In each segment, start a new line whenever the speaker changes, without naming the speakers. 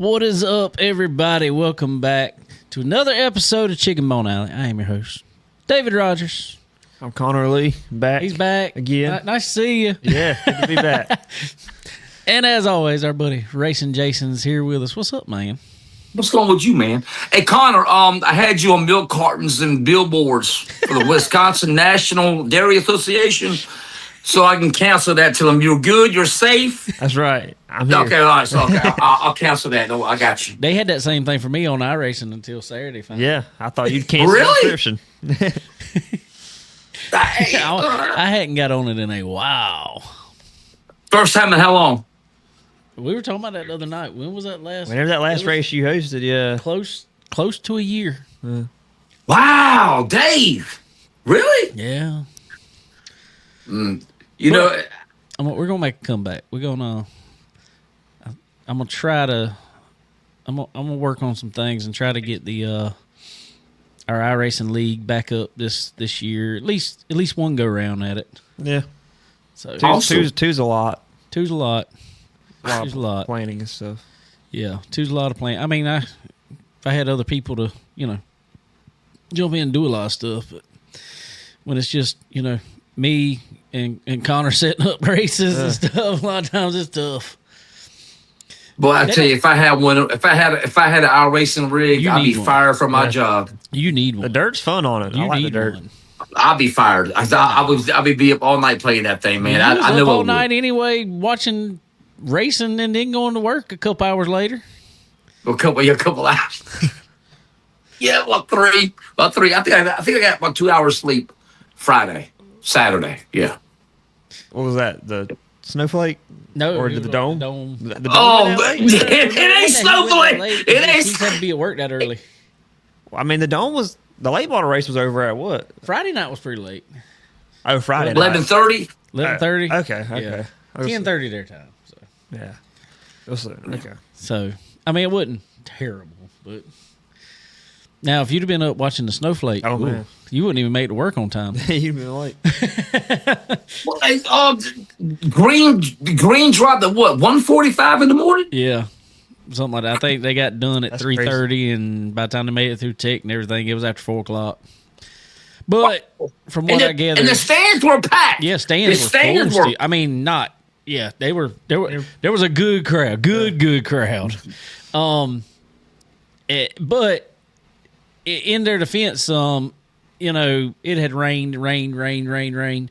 What is up, everybody? Welcome back to another episode of Chicken Bone Alley. I am your host, David Rogers.
I'm Connor Lee, back.
He's back.
Again.
Nice to see you.
Yeah, good to be back.
And as always, our buddy Racing Jason's here with us. What's up, man?
What's going on with you, man? Hey, Connor, I had you on milk cartons and billboards for the Wisconsin National Dairy Association, so I can cancel that. Tell them you're good, you're safe.
That's right. I'm here.
Okay, all right, so okay, I'll cancel that. No, I got you.
They had that same thing for me on iRacing until Saturday. Finally.
Yeah, I thought you'd cancel
Really?
the subscription.
Hey,
I hadn't got on it in a while.
first time in how long?
We were talking about that the other night. When was that last?
Whenever that last
it was
race you hosted, yeah.
Close to a year.
Wow, Dave. Really?
Yeah.
You know,
We're gonna make a comeback. We're gonna. I'm gonna try to. I'm gonna work on some things and try to get the our iRacing league back up this year. At least one go round at it.
Yeah.
So
Awesome.
Two's a lot.
two's a lot.
Wow.
Two's a lot.
Planning and stuff.
Yeah, two's a lot of playing. I mean, if I had other people to jump in and do a lot of stuff, but when it's just me and Connor setting up races and stuff, a lot of times it's tough.
boy, I tell you, if I had an iRacing rig,
You
I'd be
need one.
fired from my job.
You need one.
The dirt's fun on it.
You
I like the
need
dirt.
one.
I'd be fired. I would be up all night playing that thing, man.
You was
I
up
know I
all
would.
night anyway, watching racing and then going to work a couple hours later.
A couple hours. Yeah, about three. I think I got about 2 hours sleep Friday, Saturday. Yeah.
What was that? The snowflake?
No,
Or
he
the
was
dome?
Dome.
The dome?
Oh,
He
but
went that late.
it ain't
He went that
snowflake.
late.
It
He just had to
ain't.
be at work that early.
I mean, the dome was... The late model race was over at what?
Friday night was pretty late.
Oh, Friday night.
11:30.
11:30.
Okay.
Yeah.
I was-
10:30 their time. So.
Yeah. It was, okay.
So, I mean, it wasn't terrible, but now if you'd have been up watching the snowflake,
Oh, man.
you wouldn't even make it to work on time.
You'd been late.
Well, Green dropped at what? 1:45 in the morning.
Yeah, something like that. I think they got done at
That's
3:30, and by the time they made it through tech and everything, it was after 4:00. But from what I gathered,
and the stands were packed.
yeah, stands
The
were
stands
full.
were.
I mean, not. Yeah, they were. There was a good crowd. Good crowd. But in their defense, it had rained,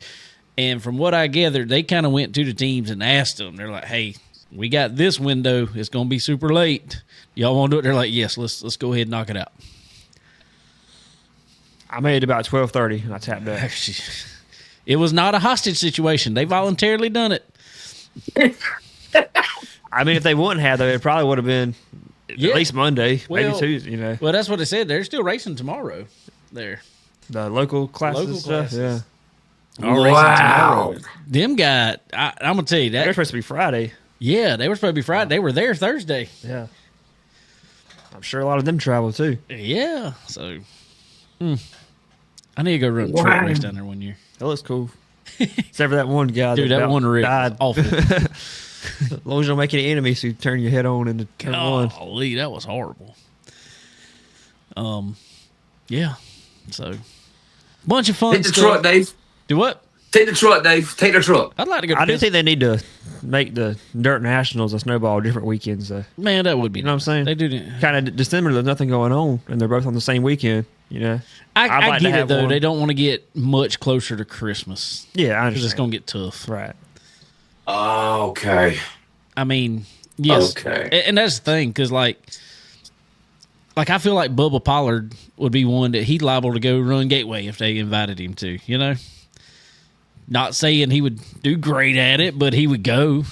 and from what I gathered, they kind of went to the teams and asked them. They're like, "Hey, we got this window. It's going to be super late. Y'all want to do it?" They're like, "Yes, let's go ahead and knock it out."
I made it about 12:30 and I tapped out.
It was not a hostage situation. They voluntarily done it.
I mean, if they wouldn't have, though, it probably would have been
Yeah.
at least Monday,
Well-
maybe Tuesday.
Well, that's what they said. They're still racing tomorrow. There.
The local classes.
Local
and stuff,
classes.
Yeah,
All racing
Wow.
tomorrow. Them guy, I'm gonna tell you
they're
that.
supposed to be Friday.
Yeah, they were supposed to be Friday. They were there Thursday.
Yeah, I'm sure a lot of them travel too.
Yeah, so I need to go run a
Wow.
truck race down there one year.
That looks cool. Except for that one guy.
Dude, that
about
one rip was
died.
awful.
As long as you don't make any enemies, so you turn your head on into turn one.
Golly, that was horrible. Yeah. So, bunch of fun
Take the
stuff.
truck, Dave.
Do what?
Take the truck, Dave. Take the truck.
I'd like to go.
I do
Piss-
think they need to make the Dirt Nationals and Snowball different weekends. Though.
Man, that would be.
You know what I'm saying?
They do. that.
Kind of December, there's nothing going on, and they're both on the same weekend. You know. I'd
I
like to
get it
have
though.
one.
They don't want to get much closer to Christmas
Yeah, I
because it's
understand.
gonna get tough.
Right.
Oh, okay.
I mean, yes.
Okay.
And that's the thing, because like I feel like Bubba Pollard would be one that he'd liable to go run Gateway if they invited him to, Not saying he would do great at it, but he would go.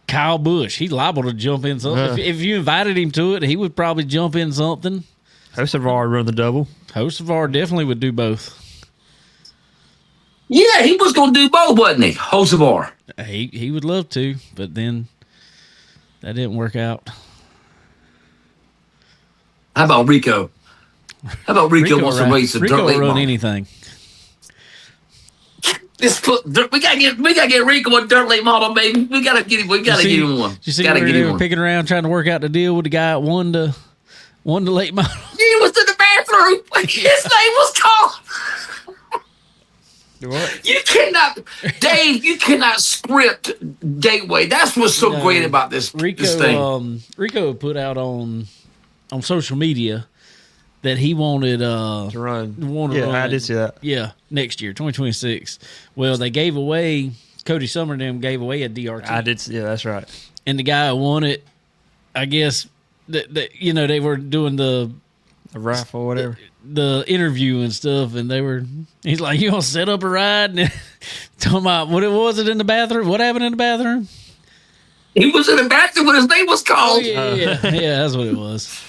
Kyle Busch, he's liable to jump in something. If you invited him to it, he would probably jump in something.
Hocevar run the double.
Hocevar definitely would do both.
Yeah, he was going to do both, wasn't he? Hocevar.
He would love to, but then that didn't work out.
How about Rico? How about Rico wants to race a
Rico
dirt
will
late
run
model?
anything.
We gotta get Rico a dirt late model, baby. We gotta get him. We gotta get him one.
You see
gotta
where
get
they
him
were
one.
picking around trying to work out the deal with the guy that won the late model.
He was in the bathroom. His name was called.
What?
You cannot, Dave. You cannot script Gateway. That's what's so
No.
great about this thing.
Rico put out on social media that he wanted
To run.
wanted to
Yeah, I
run,
did see that.
Yeah, next year, 2026. Well, they gave away Cody Summer and them gave away a DRT.
I did. Yeah, that's right.
And the guy who won it, I guess that they were doing the
A rifle, whatever.
interview and stuff, and he's like, "You gonna set up a ride?" And talking about what it was in the bathroom. What happened in the bathroom?
He was in the bathroom when his name was
Oh
called.
yeah, that's what it was.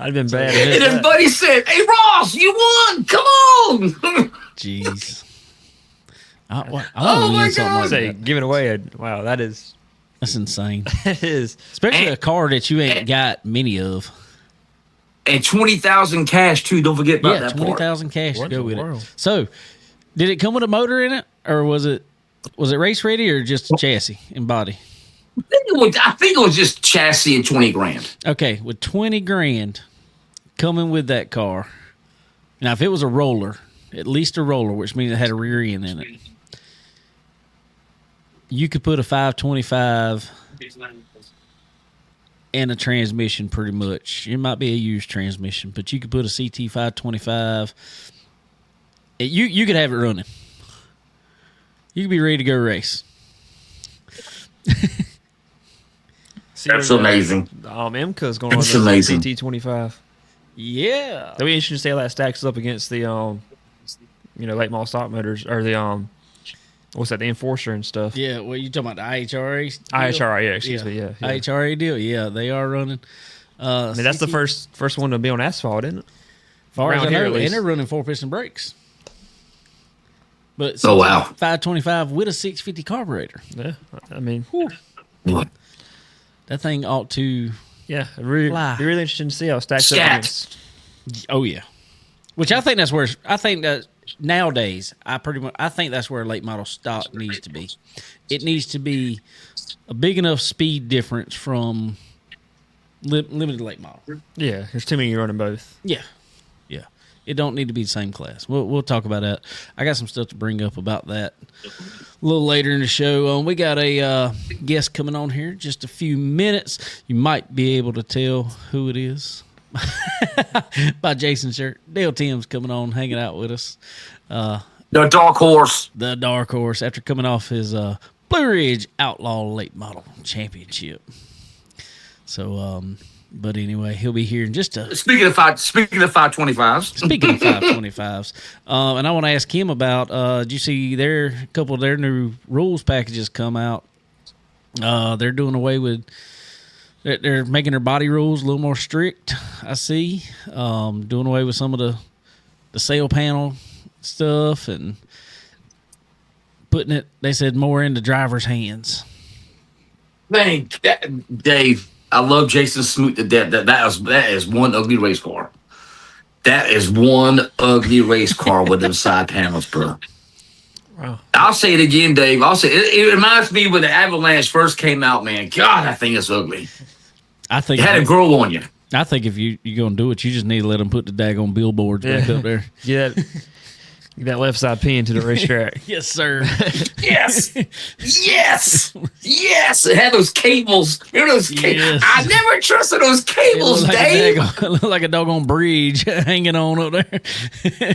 I'd have been bad.
And his
That.
buddy said, "Hey Ross, you won. Come on."
Jeez. I
Oh,
want to
my
win something
God.
like
Say,
that.
giving away wow, that is
That's insane.
that is.
Especially a car that you ain't got many of.
And 20,000 cash too. Don't forget about
Yeah,
that
20,000 cash to
What
go
in the
with
world?
it. So, did it come with a motor in it, or was it race ready, or just chassis and body?
I think it was just chassis and 20 grand.
Okay, with 20 grand coming with that car. Now, if it was a roller, at least a roller, which means it had a rear end in it, you could put a 525 and a transmission pretty much. It might be a used transmission, but you could put a CT 525. You could have it running. You could be ready to go race.
See,
That's
there's
amazing.
IMCA's going
That's
on the
amazing.
CT25.
Yeah.
That'll be interesting to see how that stacks up against the late model stock motors or the what's that, the Enforcer and stuff.
Yeah, well, you talking about the IHRA? deal?
IHRA, yeah, excuse me, yeah.
IHRA deal, yeah, they are running.
I mean, that's the first one to be on asphalt, isn't it?
far as I
around here,
know,
at least.
and they're running 4-piston brakes. But
Oh, wow.
525 with a 650 carburetor.
Yeah, I mean,
What?
That thing ought to.
yeah, really,
Fly.
be really interesting to see how it stacks up
Scat.
against.
Oh yeah, which I think that's where that nowadays I think that's where late model stock needs to be. It needs to be a big enough speed difference from limited late model.
Yeah, there's too many running both.
Yeah, yeah. It don't need to be the same class. We'll talk about that. I got some stuff to bring up about that a little later in the show. We got a guest coming on here in just a few minutes. You might be able to tell who it is by Jason's shirt. Dale Timms coming on, hanging out with us.
The dark horse.
The dark horse after coming off his Blue Ridge Outlaw Late Model Championship. So, but anyway, he'll be here in just a.
Speaking of 525s.
Speaking of 525s, and I want to ask him about, did you see a couple of their new rules packages come out? They're doing away with, they're making their body rules a little more strict, I see. Doing away with some of the sail panel stuff and putting it, they said, more into driver's hands.
Man, Dave, I love Jason Smoot to death. That is one ugly race car. That is one ugly race car with them side panels, bro.
Wow.
I'll say it again, Dave. I'll say it reminds me when the Avalanche first came out, man. God, that thing is ugly.
I think
It had to grow on you.
I think if you're going to do it, you just need to let them put the daggone billboards back up there.
Get that left side pin to the racetrack.
Yes, sir.
Yes. Yes. Yes. It had those cables. Remember those cables?
Yes.
I never trusted those cables, Dave.
It looked like a doggone bridge hanging on up there.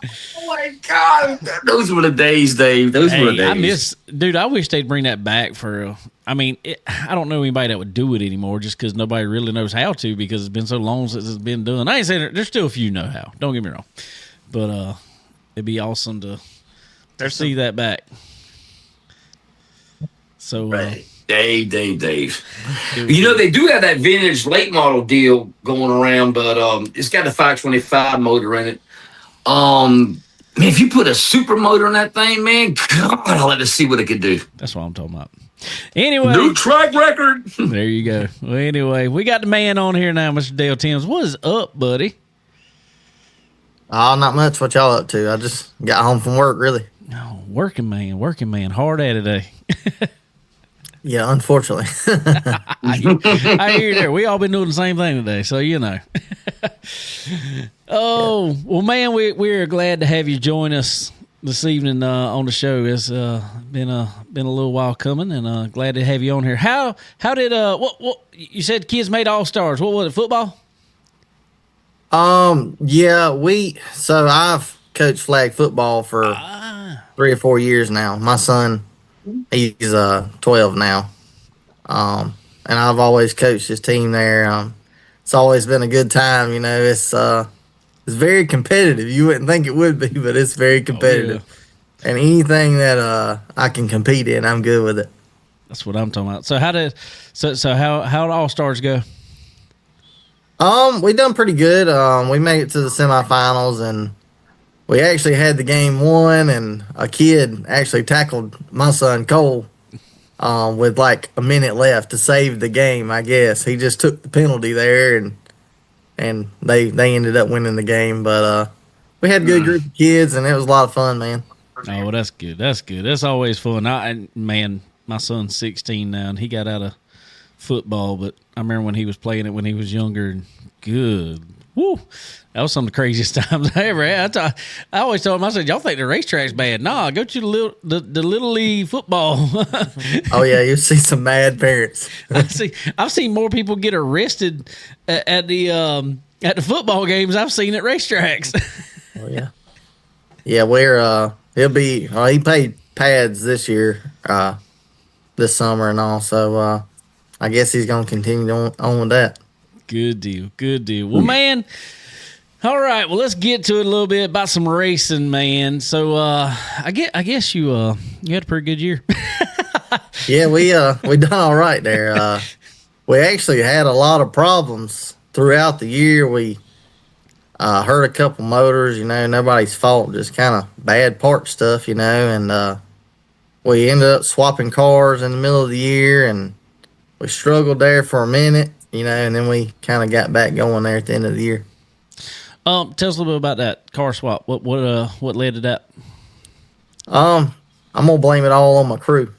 Oh my God. Those were the days, Dave. Those were the days.
I wish they'd bring that back for, I don't know anybody that would do it anymore just because nobody really knows how to because it's been so long since it's been done. I ain't saying there's still a few know how. Don't get me wrong. But it'd be awesome to see that back. So,
Right. Dave. You know, they do have that vintage late model deal going around, but it's got the 525 motor in it. Man, if you put a super motor on that thing, man, God, I'll let us see what it could do.
that's what I'm talking about. Anyway,
New track record.
there you go. Well, anyway, we got the man on here now, Mr. Dale Timms. What is up, buddy?
Oh, not much. What y'all up to? I just got home from work, really.
Oh, working man, hard at it today.
Yeah, unfortunately.
I hear you there. We all been doing the same thing today, so you know. Oh well, man, we're glad to have you join us this evening on the show. It's been a little while coming, and glad to have you on here. How did what you said? Kids made All-Stars. What was it? Football?
Yeah, so I've coached flag football for 3 or 4 years now. My son, he's 12 now. And I've always coached his team there. It's always been a good time. You know, it's very competitive. You wouldn't think it would be, but it's very competitive. Oh, yeah. And anything that I can compete in, I'm good with it.
That's what I'm talking about. So how did All-Stars go?
We done pretty good. We made it to the semifinals, and we actually had the game won, and a kid actually tackled my son Cole with like a minute left to save the game. I guess he just took the penalty there, and they ended up winning the game. But we had a good group of kids, and it was a lot of fun, man.
Oh, well, that's good. That's good. That's always fun. Man, my son's 16 now, and he got out of football, but I remember when he was playing it when he was younger. And good, woo! That was some of the craziest times I ever had. I always told him, I said, "Y'all think the racetrack's bad? Nah, go to the little league football."
Oh yeah, you see some mad parents.
I've seen more people get arrested at the football games I've seen at racetracks.
Oh yeah, yeah. He paid pads this year, this summer, and all. So I guess he's gonna continue on with that.
Good deal. Good deal. Well, man, all right. Well, let's get to it a little bit about some racing, man. So I guess you had a pretty good year.
Yeah, we done all right there. We actually had a lot of problems throughout the year. We hurt a couple motors, you know, nobody's fault, just kind of bad part stuff, you know, and we ended up swapping cars in the middle of the year, and we struggled there for a minute, you know, and then we kind of got back going there at the end of the year.
Tell us a little bit about that car swap. What led to that?
I'm gonna blame it all on my crew.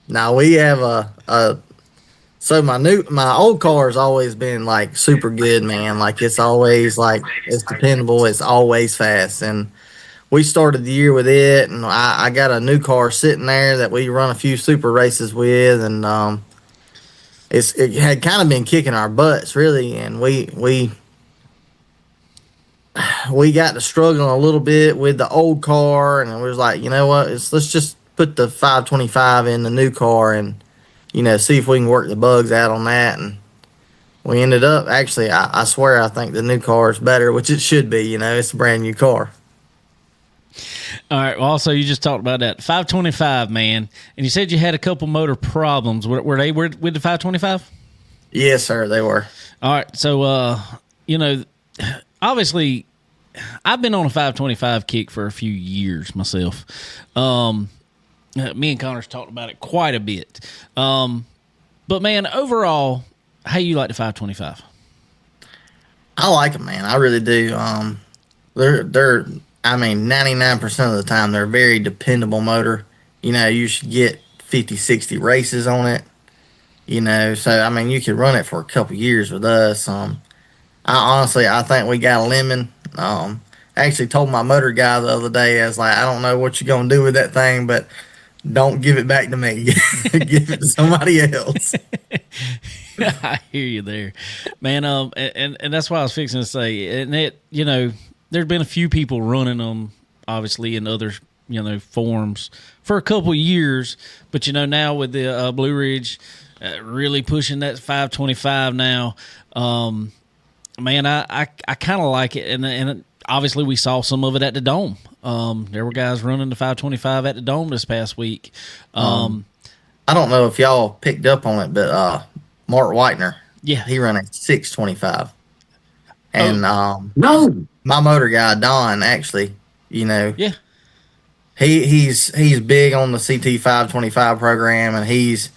Now we have so my old car has always been like super good, man. Like it's always like it's dependable, it's always fast, and we started the year with it, and I got a new car sitting there that we run a few super races with, and it had kind of been kicking our butts really, and we got to struggling a little bit with the old car, and we was like, you know what, let's just put the 525 in the new car and, you know, see if we can work the bugs out on that. And we ended up actually, I swear, I think the new car is better, which it should be. You know, it's a brand new car.
All right. Well, also, you just talked about that 525, man, and you said you had a couple motor problems. Were they with the 525?
Yes, sir, they were.
All right. So, you know, obviously, I've been on a 525 kick for a few years myself. Me and Connor's talked about it quite a bit. But man, overall, how you like the 525?
I like them, man. I really do. They're I mean, 99% of the time, they're a very dependable motor. You know, you should get 50, 60 races on it. You know, so, I mean, you could run it for a couple years with us. I think we got a lemon. I actually told my motor guy the other day, I was like, I don't know what you're going to do with that thing, but don't give it back to me. Give it to somebody else.
I hear you there, man. And that's why I was fixing to say, and it, you know, there's been a few people running them, obviously, in other, you know, forms for a couple years, but you know, now with the Blue Ridge really pushing that 525 now, man, I kind of like it, and obviously we saw some of it at the Dome. There were guys running the 525 at the Dome this past week.
I don't know if y'all picked up on it, but Mark Whitener,
yeah,
he ran a 625, and
No.
my motor guy Don, actually, you know,
yeah,
he's big on the CT 525 program, and he's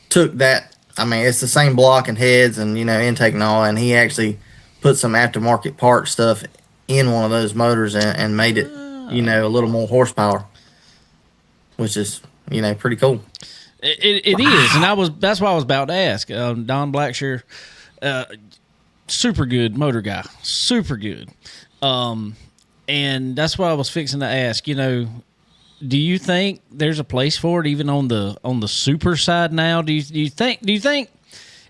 took that. I mean, it's the same block and heads and, you know, intake and all, and he actually put some aftermarket part stuff in one of those motors and made it, a little more horsepower, which is, pretty cool.
It is, and that's why I was about to ask. Don Blackshear, super good motor guy, super good. And that's what I was fixing to ask. Do you think there's a place for it even on the super side now? Do you think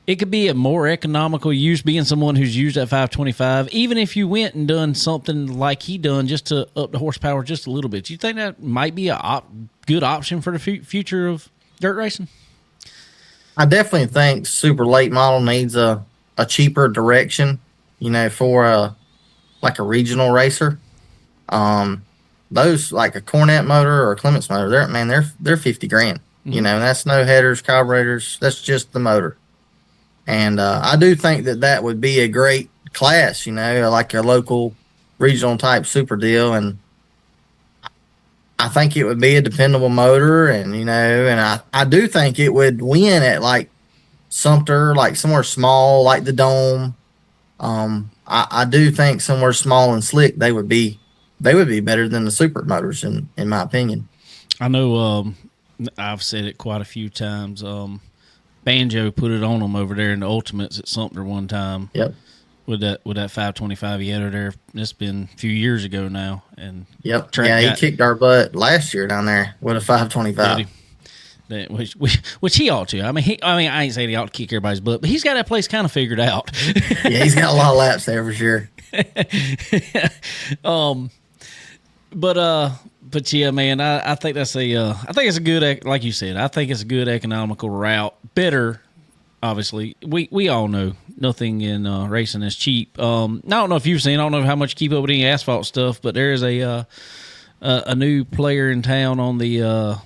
it could be a more economical use, being someone who's used that 525, even if you went and done something like he done just to up the horsepower just a little bit? Do you think that might be a good option for the future of dirt racing?
I definitely think super late model needs a cheaper direction, for a regional racer. Those like a Cornet motor or a Clements motor, they're $50,000. Mm-hmm. That's no headers, carburetors. That's just the motor. And I do think that would be a great class, like a local regional type super deal. And I think it would be a dependable motor, and and I do think it would win at like Sumter, like somewhere small, like the Dome. I do think somewhere small and slick they would be better than the super motors in my opinion.
I know I've said it quite a few times. Banjo put it on them over there in the Ultimates at Sumter one time.
Yep.
With that 525 he had her there. It's been a few years ago now, and
yep. He kicked our butt last year down there with a 525.
Which he ought to. I mean, I ain't saying he ought to kick everybody's butt, but he's got that place kind of figured out.
Yeah, he's got a lot of laps there for sure.
But yeah, man, I think that's I think it's a good, like you said, I think it's a good economical route. Better, obviously. We all know nothing in racing is cheap. I don't know if you've seen, I don't know how much you keep up with any asphalt stuff, but there is a new player in town on the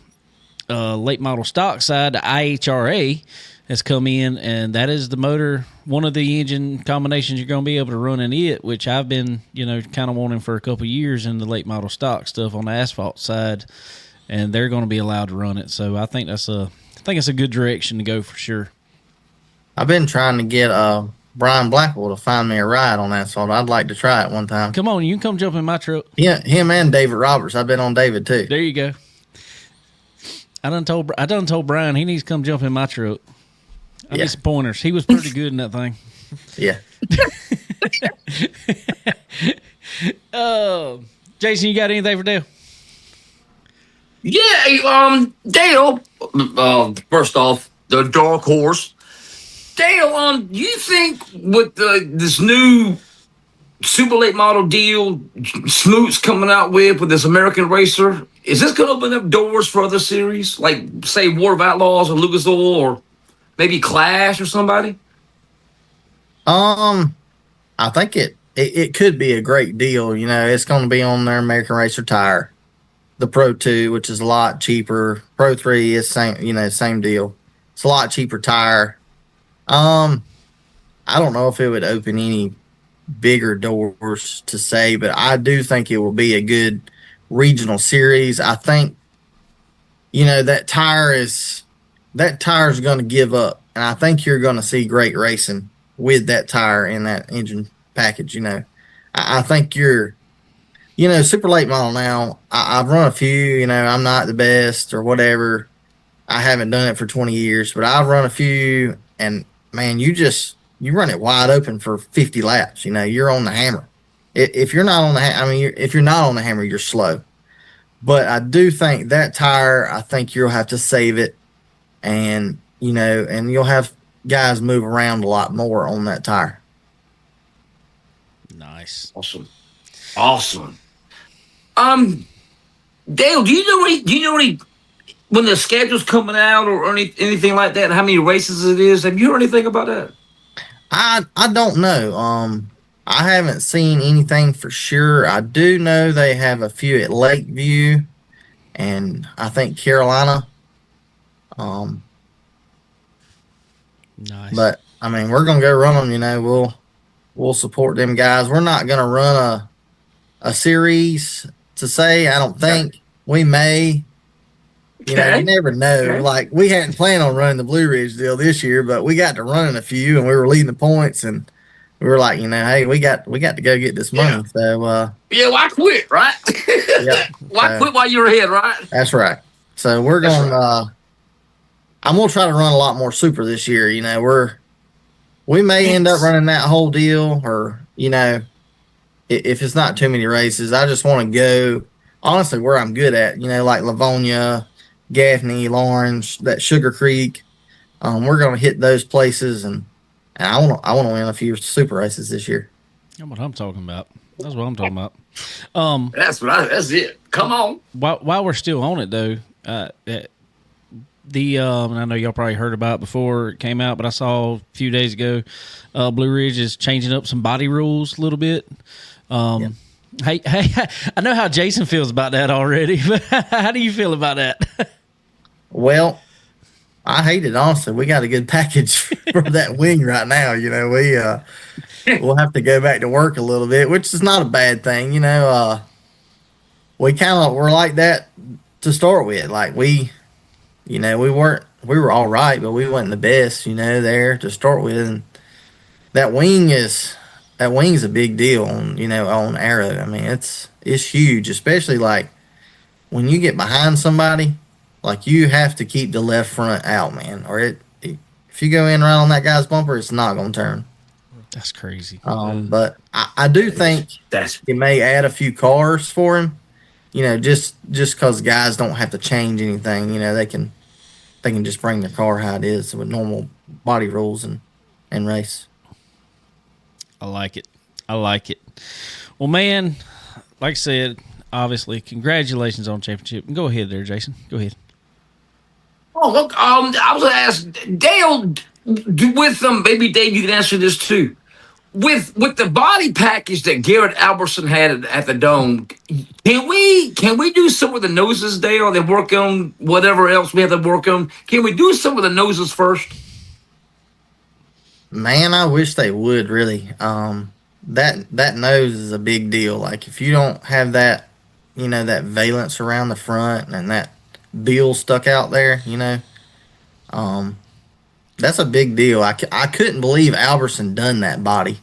late model stock side. The IHRA has come in, and that is the motor, one of the engine combinations you're going to be able to run in it, which I've been, kind of wanting for a couple of years in the late model stock stuff on the asphalt side, and they're going to be allowed to run it. So I think it's a good direction to go for sure.
I've been trying to get Brian Blackwell to find me a ride on asphalt. I'd like to try it one time.
Come on, you can come jump in my truck.
Yeah, him and David Roberts. I've been on David too.
There you go. I done told Brian he needs to come jump in my truck. I need some pointers. He was pretty good in that thing.
Yeah.
Jason,
you got anything for Dale?
Yeah, Dale. First off, the dark horse. Dale, you think with this new super late model deal Smoot's coming out with this American Racer, is this going to open up doors for other series like, say, War of Outlaws or Lucas Oil or maybe Clash or somebody?
I think it could be a great deal. It's going to be on their American Racer tire, the Pro 2, which is a lot cheaper. Pro 3 is same deal. It's a lot cheaper tire. I don't know if it would open any bigger doors to say, but I do think it will be a good regional series. I think, that tire is going to give up, and I think you're going to see great racing with that tire in that engine package. I think you're, super late model now. I've run a few. I'm not the best or whatever. I haven't done it for 20 years, but I've run a few, and man, you run it wide open for 50 laps. You're on the hammer. If you're not on if you're not on the hammer, you're slow. But I do think that tire, I think you'll have to save it, and and you'll have guys move around a lot more on that tire.
Nice.
Awesome. Dale, do you know any when the schedule's coming out or anything like that, how many races it is? Have you heard anything about that?
I don't know. I haven't seen anything for sure. I do know they have a few at Lakeview and I think Carolina.
Nice.
But we're gonna go run them. We'll support them guys. We're not gonna run a series to say. I don't think we may. You never know. Okay. Like, we hadn't planned on running the Blue Ridge deal this year, but we got to running a few, and we were leading the points. And we were like, hey, we got to go get this money. So
Yeah, why quit, right?
yeah,
Why quit while you're ahead, right?
that's right. So we're going. I'm gonna try to run a lot more super this year. We may end up running that whole deal, or if it's not too many races, I just want to go honestly where I'm good at. Like Livonia, Gaffney, Lawrence, that Sugar Creek. We're gonna hit those places, and I want to win a few super races this year.
That's what I'm talking about. That's what I'm talking about.
That's it. Come on.
While we're still on it though, and I know y'all probably heard about it before it came out, but I saw a few days ago, Blue Ridge is changing up some body rules a little bit. Hey, I know how Jason feels about that already, but how do you feel about that?
Well, I hate it, honestly. We got a good package for that wing right now. We'll have to go back to work a little bit, which is not a bad thing. We're like that to start with. Like we were all right, but we wasn't the best, there to start with. And that wing's a big deal on Arrow. I mean, it's huge, especially like when you get behind somebody, like you have to keep the left front out, man, or if you go in right on that guy's bumper, it's not going to turn.
That's crazy.
But I do think you may add a few cars for him, just because guys don't have to change anything. They can just bring their car how it is with normal body rules and race.
I like it. Well, man, like I said, obviously, congratulations on championship. Go ahead there, Jason. Go ahead.
Oh, look, I was going to ask Dale, with maybe Dave, you can answer this too. With the body package that Garrett Albertson had at the Dome, can we do some of the noses, Dale? They work on whatever else we have to work on. Can we do some of the noses first?
Man, I wish they would really. That nose is a big deal. Like if you don't have that, that valence around the front and that bill stuck out there, that's a big deal. I couldn't believe Albertson done that body,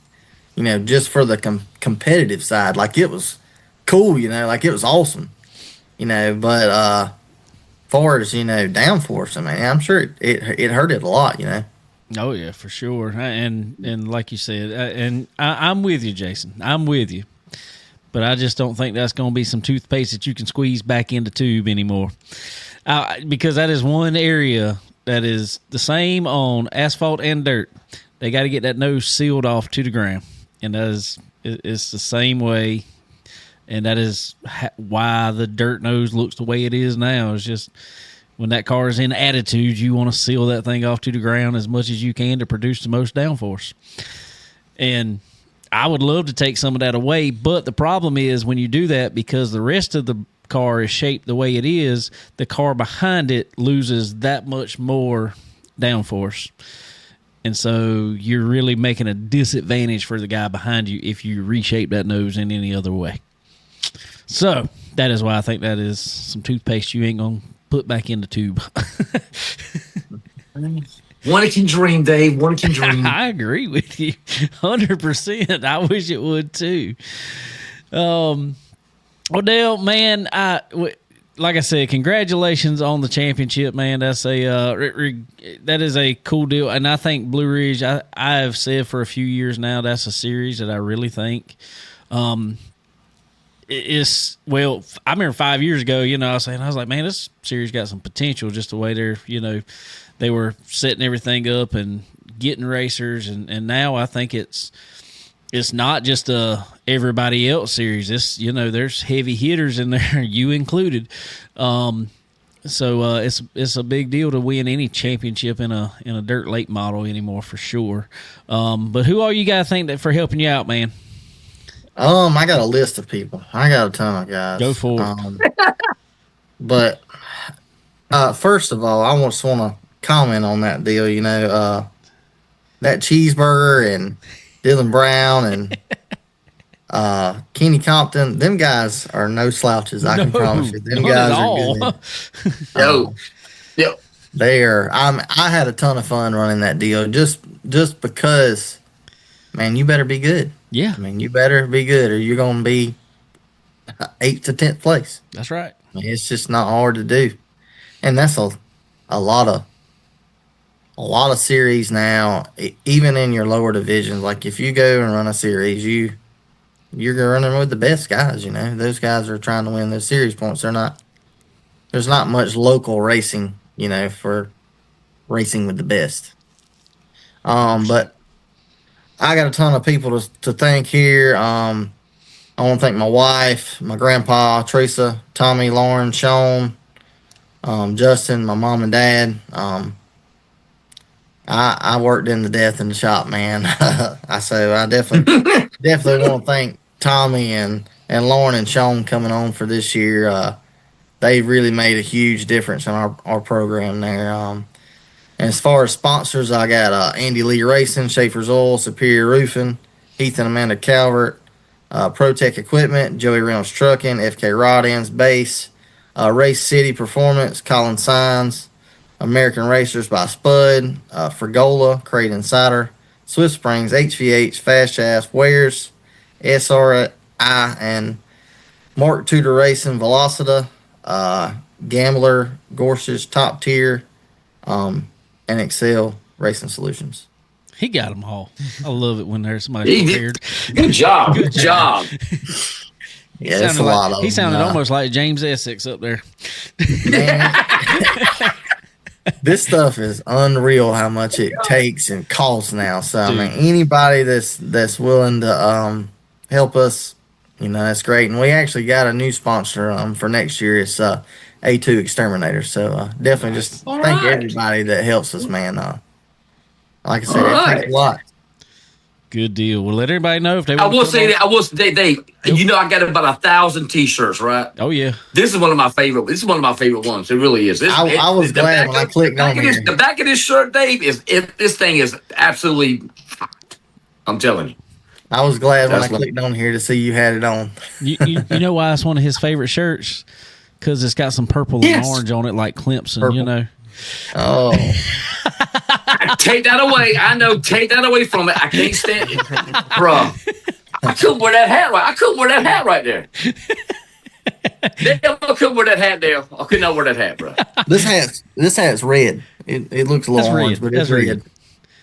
just for the competitive side. Like it was cool, like it was awesome, but far as, downforce, I mean, I'm sure it hurt it a lot,
Oh yeah, for sure. And like you said, and I'm with you, Jason. I'm with you. But I just don't think that's going to be some toothpaste that you can squeeze back into tube anymore. Because that is one area that is the same on asphalt and dirt. They got to get that nose sealed off to the ground. And it's the same way. And that is why the dirt nose looks the way it is now. It's just when that car is in attitude, you want to seal that thing off to the ground as much as you can to produce the most downforce. And I would love to take some of that away, but the problem is when you do that, because the rest of the car is shaped the way it is, the car behind it loses that much more downforce. And so you're really making a disadvantage for the guy behind you if you reshape that nose in any other way. So that is why I think that is some toothpaste you ain't going to put back in the tube.
One can dream, Dave. One can dream.
I agree with you 100%. I wish it would too. Well, Dale, man, like I said, congratulations on the championship, man. That's that is a cool deal, and I think Blue Ridge. I have said for a few years now that's a series that I really think. Well, I remember 5 years ago, I was like, man, this series got some potential, just the way they were setting everything up and getting racers, and now I think it's not just a everybody else series. It's there's heavy hitters in there, you included. So it's a big deal to win any championship in a dirt late model anymore, for sure. But who all you guys think that for helping you out, man?
I got a list of people. I got a ton of guys.
Go for it.
But first of all, I just want to comment on that deal. That Cheeseburger and Dylan Brown and Kenny Compton, them guys are no slouches. I can promise you. Them guys are good.
Yep.
They are. I had a ton of fun running that deal just because, man, you better be good.
Yeah,
I mean, you better be good, or you're gonna be 8th to 10th place.
that's right.
I mean, it's just not hard to do, and that's a lot of series now. Even in your lower divisions, like if you go and run a series, you're running with the best guys. You know, those guys are trying to win those series points. There's not much local racing, you know, for racing with the best. But I got a ton of people to thank here. I want to thank my wife, my grandpa, Teresa, Tommy, Lauren, Sean, Justin, my mom and dad. I worked in the death in the shop, man. So I definitely want to thank Tommy and Lauren and Sean coming on for this year. They really made a huge difference in our program there. And as far as sponsors, I got Andy Lee Racing, Schaefer's Oil, Superior Roofing, Heath and Amanda Calvert, ProTech Equipment, Joey Reynolds Trucking, FK Rod Ends Base, Race City Performance, Colin Signs, American Racers by Spud, Fregola, Crate Insider, Swift Springs, HVH, Fast Shafts, Wares, SRI, and Mark Tudor Racing, Velocita, Gambler, Gorsuch, Top Tier, and Excel Racing Solutions.
He got them all. I love it when there's somebody prepared.
Good job. Good job.
Yeah, it's a lot of them.
He sounded almost like James Essex up there.
Man, this stuff is unreal how much it takes and costs now. So I mean, anybody that's willing to help us, you know, that's great. And we actually got a new sponsor for next year. It's A2 Exterminator. So definitely just thank everybody that helps us, man. Like I said, it takes a lot.
Good deal. We'll let everybody know if they
I
want
will
to
say that you know, I got about 1,000 T-shirts, right?
Oh yeah.
This is one of my favorite. This is one of my favorite ones. It really is.
I was glad when I clicked on here.
The back of this shirt, Dave, this thing is absolutely. I'm telling you.
I was glad when I clicked on here to see you had it on.
You know why it's one of his favorite shirts? Because it's got some purple and orange on it, like Clemson. Purple. You know.
Oh.
Take that away. I know. Take that away from it. I can't stand it, bro. I couldn't wear that hat right. I couldn't wear that hat right there. Damn, I couldn't wear that hat there. I could not wear that hat, bro.
This hat's red. It looks a little orange, but it's red.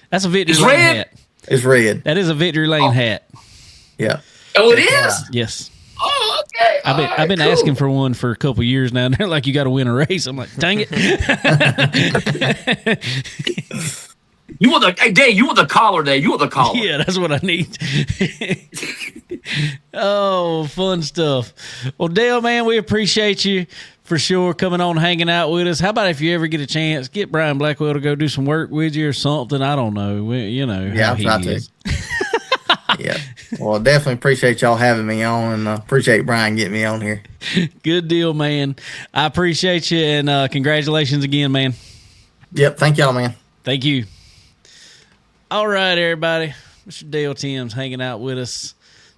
That's a Victory Lane hat.
It's red.
That is a Victory Lane hat.
Yeah.
Oh, it is?
Yes.
Oh, okay.
I've been asking for one for a couple of years now, and they're like, "You got to win a race." I'm like, "Dang it!"
You want the collar there? You want the collar?
Yeah, that's what I need. Oh, fun stuff. Well, Dale, man, we appreciate you for sure coming on, hanging out with us. How about if you ever get a chance, get Brian Blackwell to go do some work with you or something? I don't know. You know,
yeah,
how he is.
Yeah. Well, definitely appreciate y'all having me on, and appreciate Brian getting me on here.
Good deal, man. I appreciate you, and congratulations again, man.
Yep. Thank y'all, man.
Thank you. All right, everybody. Mr. Dale Timms hanging out with us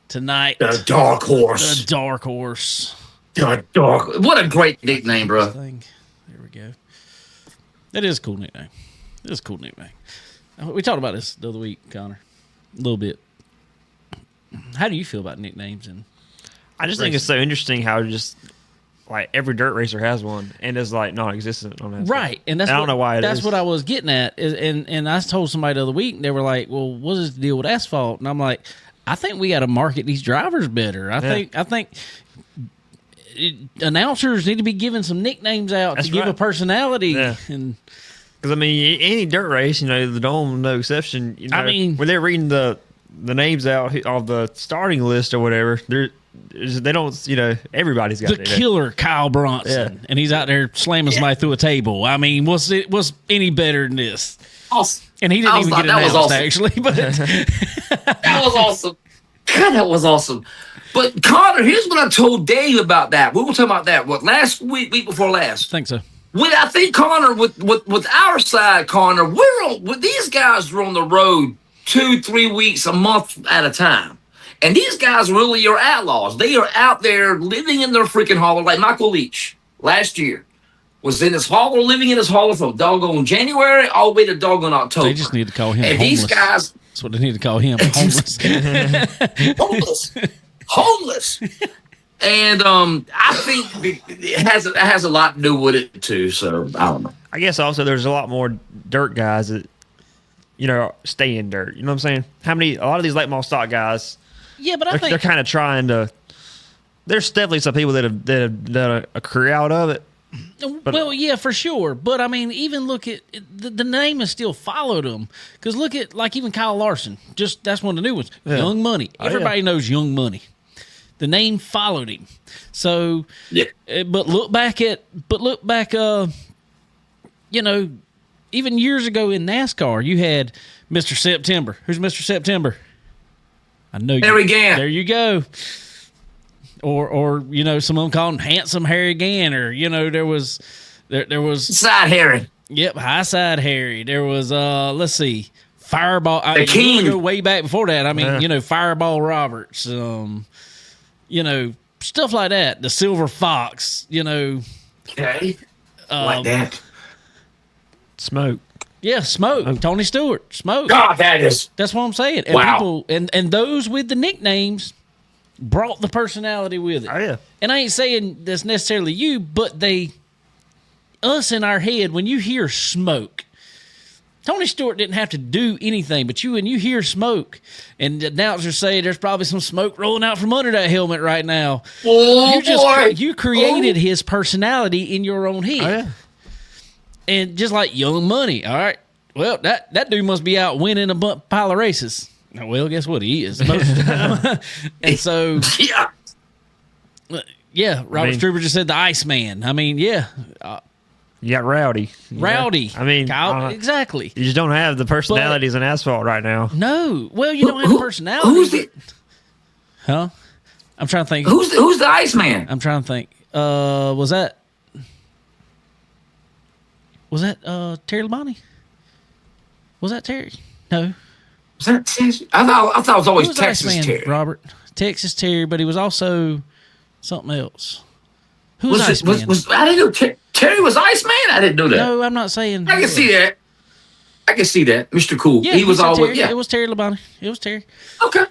tonight.
The Dark Horse.
The Dark Horse.
The Dark. What a great nickname, bro.
There we go. That is a cool nickname. It is a cool nickname. We talked about this the other week, Connor. A little bit. How do you feel about nicknames? And
I just think it's so interesting how just like every dirt racer has one and is like non-existent on that.
Right, and that's
I don't know why
that's what I was getting at. And I told somebody the other week, they were like, "Well, what is the deal with asphalt?" And I'm like, "I think we got to market these drivers better. I think announcers need to be giving some nicknames out to give a personality."
Yeah.
And
because I mean, any dirt race, you know, the Dome, no exception. You know,
I mean,
when they're reading the names out of the starting list or whatever, they don't, you know, everybody's got
the killer Kyle Bronson, and he's out there slamming somebody through a table. I mean, what's any better than this?
Awesome.
And he didn't even get announced, actually. But
that was awesome. God, that was awesome. But Connor, here's what I told Dave about that. We were talking about that last week before last.
I think so.
I think Connor, with our side, Connor, with these guys are on the road 2-3 weeks, a month at a time. And these guys really are outlaws. They are out there living in their freaking hauler, like Michael Leach last year was in his hauler, living in his hauler from doggone January all the way to doggone October.
They just need to call him
and
homeless. That's what they need to call him. Homeless.
homeless. And I think it has a lot to do with it too. So I don't know.
I guess also there's a lot more dirt guys that, stay in dirt. You know what I'm saying? A lot of these late model stock guys,
Yeah, but I
they're
think
kind of trying to. There's definitely some people that have done a career out of it.
well, yeah, for sure. But I mean, even look at the name has still followed him. Because look at like even Kyle Larson. That's one of the new ones.
Yeah.
Young Money.
Oh,
Everybody
yeah.
knows Young Money. The name followed him. So,
Yeah.
but look back. Even years ago in NASCAR, you had Mr. September. Who's Mr. September? I know you.
Harry Gant.
There you go. Or some of them call him Handsome Harry Gann, or there was
Side Harry.
Yep, High Side Harry. There was let's see, Fireball.
The King.
Go way back before that. I mean,
Yeah.
Fireball Roberts. Stuff like that. The Silver Fox.
Okay. Like that.
Smoke.
Yeah, Smoke. Tony Stewart. Smoke.
God, that is.
That's what I'm saying. And
Wow.
people and those with the nicknames brought the personality with it.
Oh yeah.
And I ain't saying that's necessarily you, but us in our head, when you hear Smoke, Tony Stewart didn't have to do anything, but when you hear Smoke, and the announcers say there's probably some smoke rolling out from under that helmet right now,
Oh, boy.
you created his personality in your own head.
Oh yeah.
And just like Young Money, all right, well, that dude must be out winning a pile of races. Well, guess what? He is most of the time. And so,
Yeah.
Robert Struber just said the Iceman. I mean, yeah,
You got Rowdy.
Rowdy.
I mean,
Kyle, exactly.
you just don't have the personalities in asphalt right now.
No, well, you don't have the personality.
Who's the
Huh? I'm trying to think.
Who's the Iceman?
I'm trying to think. Was that Terry Labonte? Was that Terry? No.
Was that Texas? I thought it was
Who
always
was the
Texas
Iceman,
Terry.
Robert? Texas Terry, but he was also something else. Who was
Was,
Iceman?
I didn't know Terry was Iceman. I didn't know that.
No, I'm not saying.
I can see that. Mr. Cool.
Yeah,
he was
said
always
Terry.
yeah.
It was Terry Labonte. It was Terry.
Okay.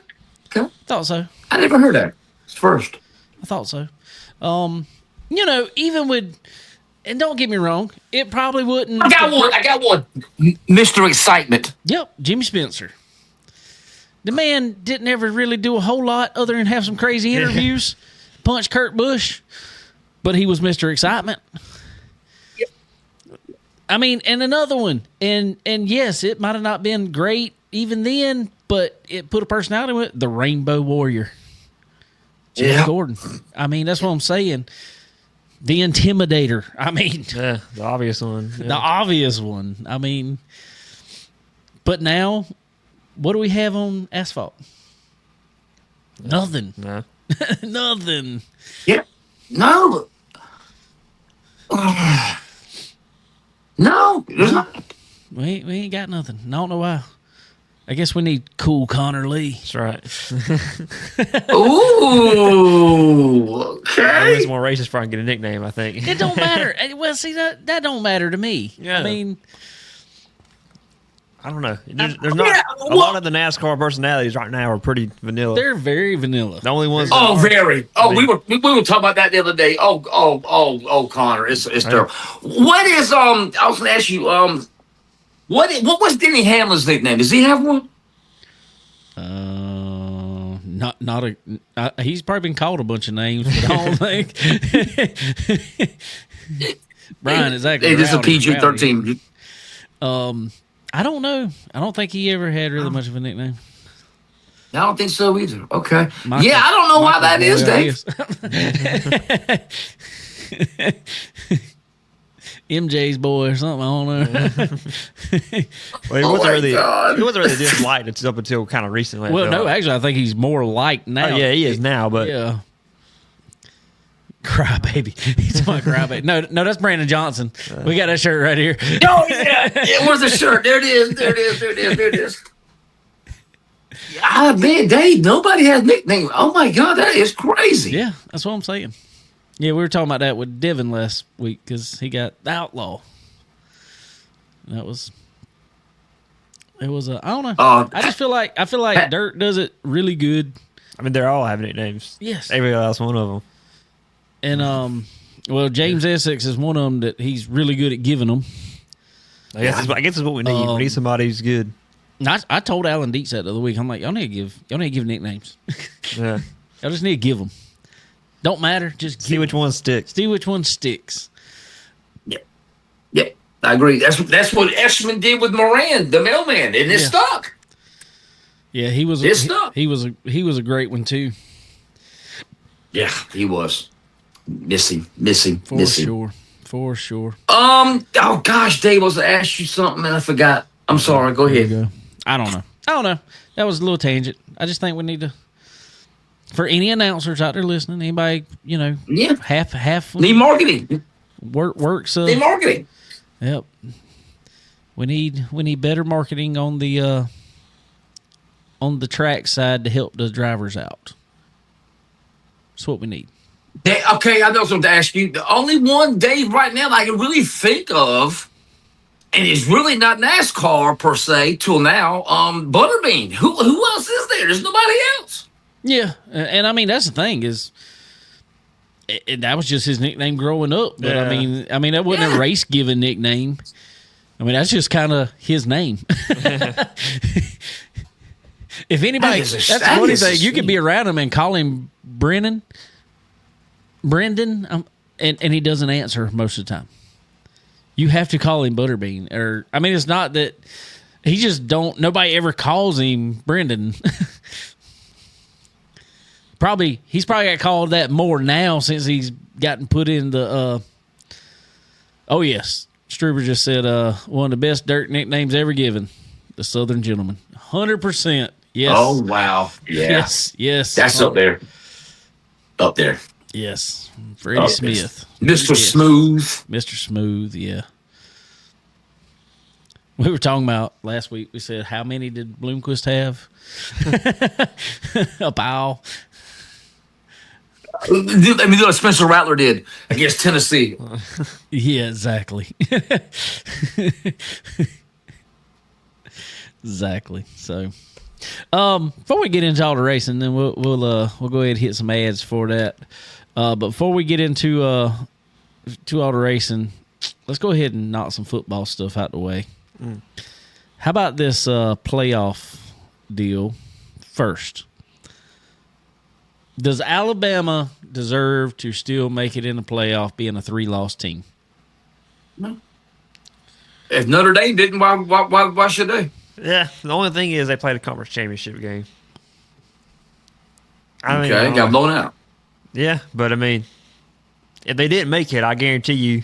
Thought so.
I never heard that. It's first.
I thought so. Even with, and don't get me wrong, it probably wouldn't.
I got one. Mr. Excitement.
Yep, Jimmy Spencer. The man didn't ever really do a whole lot other than have some crazy interviews, punch Kurt Busch, but he was Mr. Excitement.
Yep.
I mean, and another one, and yes, it might have not been great even then, but it put a personality with it, the Rainbow Warrior. Jeff
Yeah.
Gordon. I mean, that's what I'm saying. The Intimidator. I mean,
Yeah, the obvious one. Yeah.
the obvious one. I mean, but now, what do we have on asphalt? Nothing.
No.
Nothing.
Yeah. No. No, there's not.
We ain't got nothing. I don't know why. I guess we need Cool Connor Lee.
That's right.
Ooh. Okay.
It's more racist for I can get a nickname, I think.
It don't matter. Well, see that don't matter to me.
Yeah.
I mean,
I don't know. There's not a lot of the NASCAR personalities right now are pretty vanilla.
they're very vanilla.
The only ones.
Oh, very. Oh,
I mean-
we were talking about that the other day. Oh, Connor, it's terrible. What is I was gonna ask you what was Denny Hamlin's nickname? Does he have one?
Not a. He's probably been called a bunch of names, but I don't think. Brian is actually.
It is a
Rowdy.
PG-13.
I don't know. I don't think he ever had really much of a nickname.
I don't think so either. Okay.
Michael-
yeah, I don't know why that is,
Dave. MJ's boy or something. I don't know.
Well, he
Oh
wasn't
my
really.
God.
He wasn't really disliked up until kind of recently. I
Well,
feel
no,
like.
actually, I think he's more liked now.
Oh, yeah, he is now, but
Yeah. Crybaby. He's my crybaby. No, that's Brandon Johnson. We got that shirt right here.
Oh yeah. Where's the shirt? There it is. I bet Dave, nobody has nickname. Oh my God, that is crazy.
Yeah, that's what I'm saying. Yeah, we were talking about that with Devin last week because he got the Outlaw. That was It was I don't know.
Uh,
I just feel like Dirt does it really good.
I mean, they're all having nicknames.
Yes.
Every last one of them.
And well, James Essex is one of them that he's really good at giving them.
I guess it's what we need. We need somebody who's good.
And I told Alan Dietz that the other week. I'm like, y'all need to give nicknames.
Yeah.
Y'all just need to give them. Don't matter. Just
See which one sticks.
see which one sticks.
Yeah, I agree. That's what Eshman did with Moran, the mailman, and it
Yeah.
stuck.
Yeah, he was.
It's not.
He was a great one too.
Yeah, he was. Missing.
For sure.
Oh gosh, Dave, I was to ask you something and I forgot. I'm sorry. Go
There
ahead.
you go. I don't know. That was a little tangent. I just think we need to. For any announcers out there listening, anybody
Yeah.
half
Need marketing.
works.
Need marketing.
Yep. We need better marketing on the track side to help the drivers out. That's what we need.
Okay, I know something to ask you. The only one, Dave, right now that I can really think of, and it's really not NASCAR per se till now. Butterbean. Who else is there? There's nobody else.
Yeah, and I mean that's the thing is, that was just his nickname growing up. But
Yeah.
I mean that wasn't a race given nickname. I mean that's just kind of his name. If anybody,
That is
that's the
that
funny
is a
thing. You could
shame.
be around him and call him Brendan, and he doesn't answer most of the time. You have to call him Butterbean, or I mean, it's not that he just don't. Nobody ever calls him Brendan. He's probably got called that more now since he's gotten put in the. Oh yes, Struber just said one of the best dirt nicknames ever given, the Southern Gentleman. 100%. Yes.
Oh wow. Yeah.
Yes.
That's up there. Up there.
Yes. Freddie
Oh,
Smith.
Mr.
Yes.
Smooth.
Mr. Smooth, yeah. We were talking about last week. We said, how many did Bloomquist have? A pile.
I mean, what Spencer Rattler did against Tennessee.
Yeah, exactly. Exactly. So, before we get into all the racing, then we'll go ahead and hit some ads for that. But before we get into all the racing, let's go ahead and knock some football stuff out the way. How about this playoff deal first? Does Alabama deserve to still make it in the playoff being a 3-loss team?
If Notre Dame didn't, why should they?
Yeah, the only thing is they played a conference championship game.
Okay, got blown out.
Yeah, but I mean, if they didn't make it, I guarantee you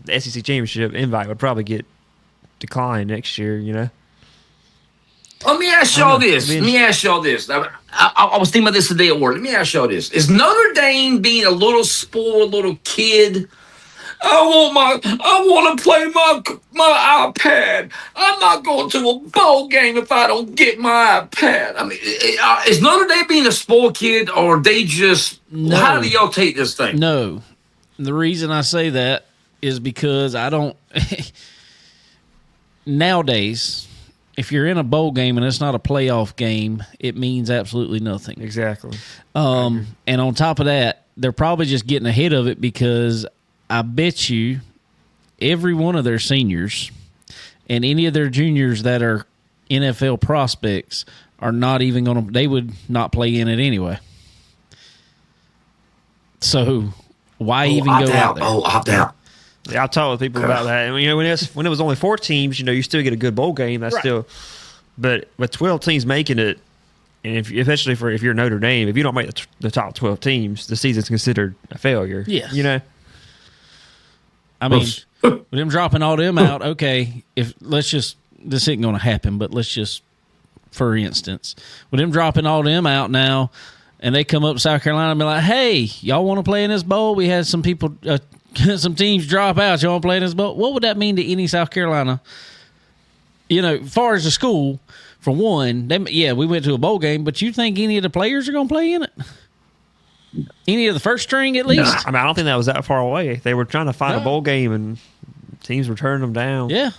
the SEC championship invite would probably get declined next year,
Let me ask y'all this. I was thinking about this today at work. Let me ask y'all this. Is Notre Dame being a little spoiled little kid? I want to play my iPad. I'm not going to a bowl game if I don't get my iPad. I mean, is Notre Dame being a spoiled kid, or they just?
No.
How do y'all take this thing?
No. The reason I say that is because I don't. Nowadays, if you're in a bowl game and it's not a playoff game, it means absolutely nothing.
Exactly.
And on top of that, they're probably just getting ahead of it because I bet you every one of their seniors and any of their juniors that are NFL prospects are not even going to, they would not play in it anyway. So why even
opt
go out there?
Opt out.
Yeah, I've talked with people about that. And, when it was only 4 teams, you still get a good bowl game. That's
Right.
still, but with 12 teams making it, and especially if you're Notre Dame, if you don't make the top 12 teams, the season's considered a failure.
Yes. I mean, with them dropping all them out, okay, this isn't going to happen, but let's just, for instance, with them dropping all them out now, and they come up to South Carolina and be like, hey, y'all want to play in this bowl? We had some people, some teams drop out. Y'all want to play in this bowl? What would that mean to any South Carolina? As far as the school, for one, we went to a bowl game, but you think any of the players are going to play in it? Any of the first string, at least?
I mean, I don't think that was that far away. They were trying to find
No.
a bowl game, and teams were turning them down.
Yeah.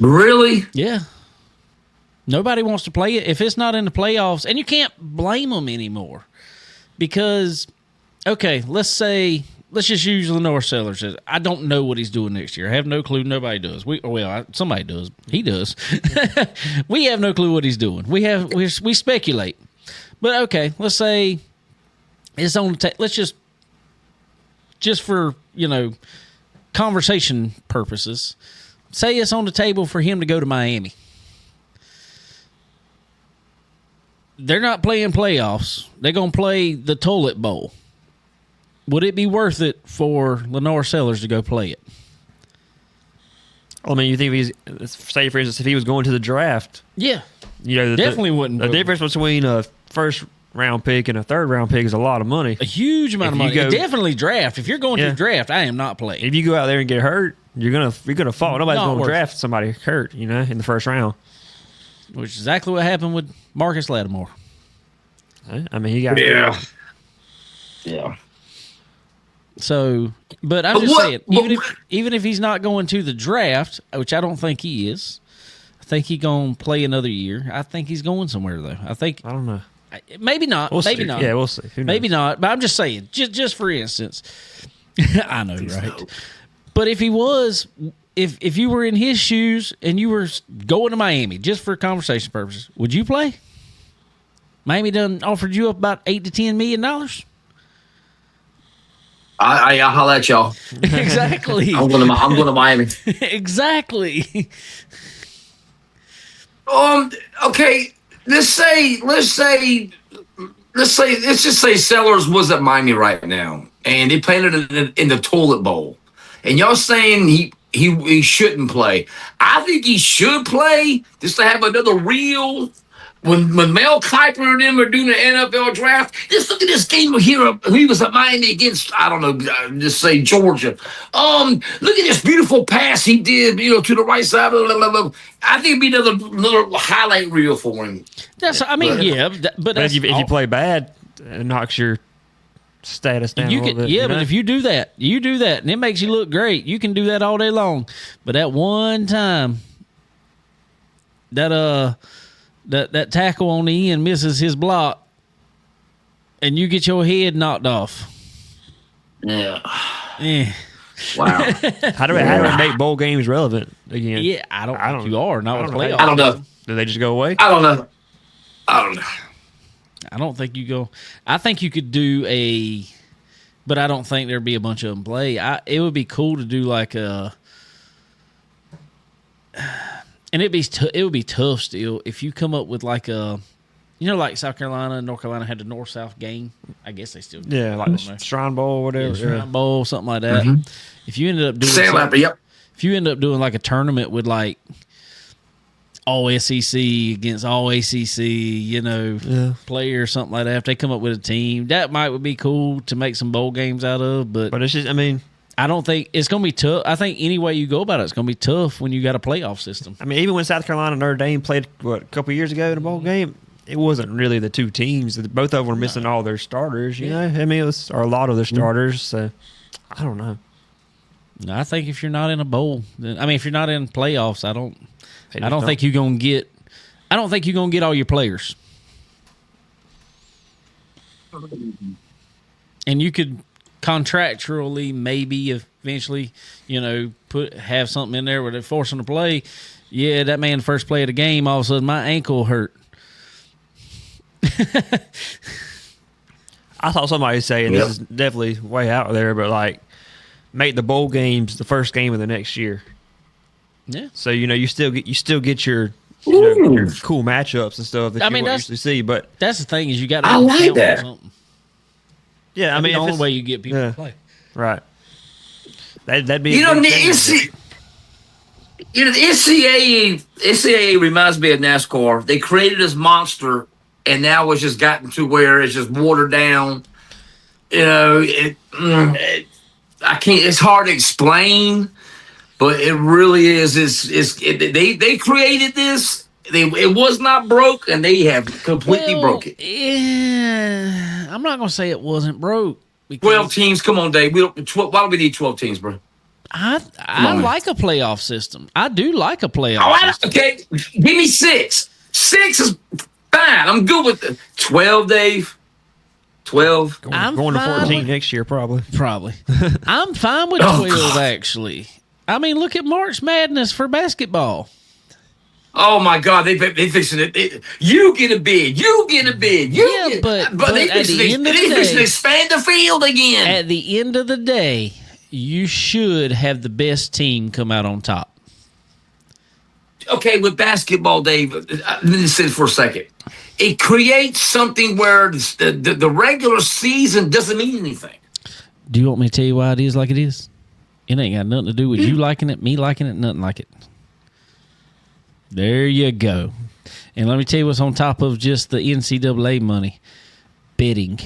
Really?
Yeah. Nobody wants to play it if it's not in the playoffs, and you can't blame them anymore because, okay, let's just use Lenore Sellers. I don't know what he's doing next year. I have no clue. Nobody does. Somebody does. He does. We have no clue what he's doing. We speculate. But okay, let's say it's on. Let's just for conversation purposes, say it's on the table for him to go to Miami. They're not playing playoffs. They're going to play the Toilet Bowl. Would it be worth it for Lenore Sellers to go play it?
I mean, you think say for instance, if he was going to the draft,
Yeah.
Definitely
wouldn't.
The difference between a first round pick and a third round pick is a lot of money.
A huge amount of money. Definitely draft. If you're going to the draft, I am not playing.
If you go out there and get hurt, you're gonna fall. Nobody's
Not
going to
worth
draft somebody hurt, in the first round.
Which is exactly what happened with Marcus Lattimore.
I mean, he got
Yeah.
So, but I'm just saying, even if he's not going to the draft, which I don't think he is, I think he's going to play another year. I think he's going somewhere though. I
don't know.
Maybe not. Maybe not.
Yeah, we'll see.
Maybe not. But I'm just saying, just for instance, I know, right? But if he was, if you were in his shoes and you were going to Miami just for conversation purposes, would you play? Miami done offered you up about $8 to $10 million.
I'll holler at y'all.
Exactly.
I'm going to Miami.
Exactly.
Okay. Let's just say Sellers was at Miami right now, and they playing it in the Toilet Bowl, and y'all saying he shouldn't play. I think he should play just to have another real. When Mel Kiper and them are doing the NFL draft, just look at this game here. He was at Miami against, I don't know, just say Georgia. Look at this beautiful pass he did, to the right side. I think it'd be another highlight reel for him.
But
if you play bad, it knocks your status down a little bit.
Yeah, but if you do that, and it makes you look great, you can do that all day long. But that one time, that tackle on the end misses his block, and you get your head knocked off.
Yeah.
Wow.
How do we make bowl games relevant again?
Yeah, I don't think you are. Not with playoffs.
I don't know.
Do they just go away?
I don't know.
I don't think you go. I think you could do but I don't think there'd be a bunch of them play. It would be cool to do like a. And it would be tough still if you come up with like a, like South Carolina and North Carolina had the North-South game. I guess they still do.
Yeah, like the Shrine Bowl or whatever.
Shrine Bowl, something like that.
Mm-hmm.
If you ended up doing if you end up doing like a tournament with like all SEC against all ACC, player or something like that, if they come up with a team, that would be cool to make some bowl games out of. But
it's just,
I don't think it's going to be tough. I think any way you go about it, it's going to be tough when you got a playoff system.
Even when South Carolina and Notre Dame played, a couple of years ago in a bowl game, it wasn't really the two teams. Both of them were missing all their starters, you know? It was a lot of their starters. So, I don't know.
No, I think if you're not in a bowl, if you're not in playoffs, I don't think you're going to get – I don't think you're going to get all your players. And you could – contractually, maybe eventually, have something in there where they force them to play. Yeah, that man first play of the game, all of a sudden my ankle hurt.
I thought somebody was saying this is definitely way out there, but make the bowl games the first game of the next year.
Yeah.
So you still get your your cool matchups and stuff that you won't usually see. But
that's the thing is you got to
like that.
Something.
Yeah,
the only way you get people to play.
Right. That'd be
the NCAA reminds me of NASCAR. They created this monster, and now it's just gotten to where it's just watered down. I can't. It's hard to explain, but it really is. They created this. It was not broke, and they have completely broke it.
Yeah, I'm not going to say it wasn't broke.
12 teams. Come on, Dave. Why do we need 12 teams, bro?
I like a playoff system. I do like a playoff system.
Okay, give me 6. 6 is fine. I'm good with the 12, Dave. 12.
Going to 14 next year, probably.
I'm fine with 12, actually. I mean, look at March Madness for basketball.
Oh my God, they fixing it. You get a bid.
But
they
at the end of the day,
fixing to expand the field again.
At the end of the day, you should have the best team come out on top.
Okay, with basketball, Dave, let me say this for a second. It creates something where the regular season doesn't mean anything.
Do you want me to tell you why it is like it is? It ain't got nothing to do with you liking it, me liking it, nothing like it. There you go. And let me tell you what's on top of just the NCAA money. Betting.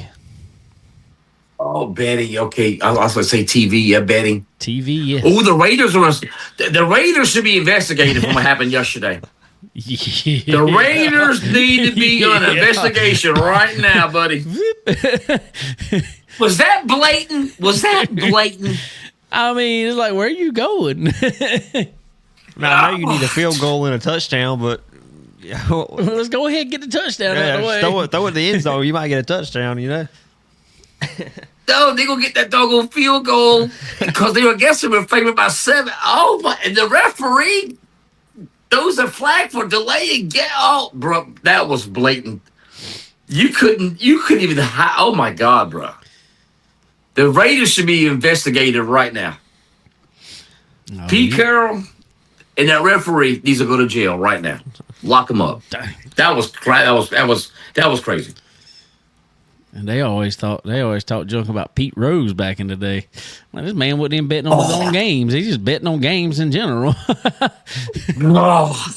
Oh, betting. Okay, I was going to say TV. Yeah, betting.
TV, yeah.
Oh, the Raiders should be investigated from what happened yesterday.
Yeah.
The Raiders need to be on an investigation right now, buddy. Was that blatant?
I mean, it's like, where are you going?
Now, I know you need a field goal and a touchdown, but
let's go ahead and get the touchdown out of the way.
Throw it in the end zone. You might get a touchdown, you know?
No, they're going to get that doggone field goal because they were guessing we're favored by 7. Oh, my. And the referee throws a flag for delaying. Bro, that was blatant. You couldn't even, oh, my God, bro. The Raiders should be investigated right now.
No,
Pete Carroll and that referee needs to go to jail right now. Lock him up. That was crazy.
And they always talked junk about Pete Rose back in the day. Like, this man wasn't even betting on his own games. He's just betting on games in general.
Oh.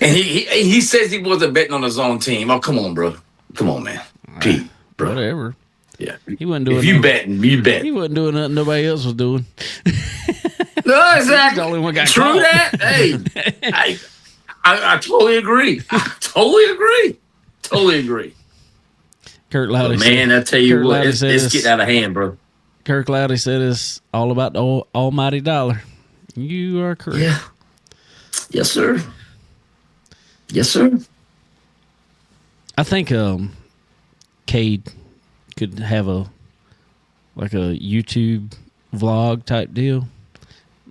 And he says he wasn't betting on his own team. Oh, come on, bro. Come on, man. Pete, bro.
Whatever.
Yeah.
He wasn't doing
if you betting, you bet.
He wasn't doing nothing nobody else was doing.
No, exactly.
The only one got
True
caught.
that. Hey, I totally agree. Totally agree.
Kurt Lowdy
Man, I tell you what, it's getting out of hand, bro.
Kirk Lowdy said it's all about the almighty dollar. You are correct.
Yeah. Yes, sir. Yes, sir.
I think Cade could have a YouTube vlog type deal.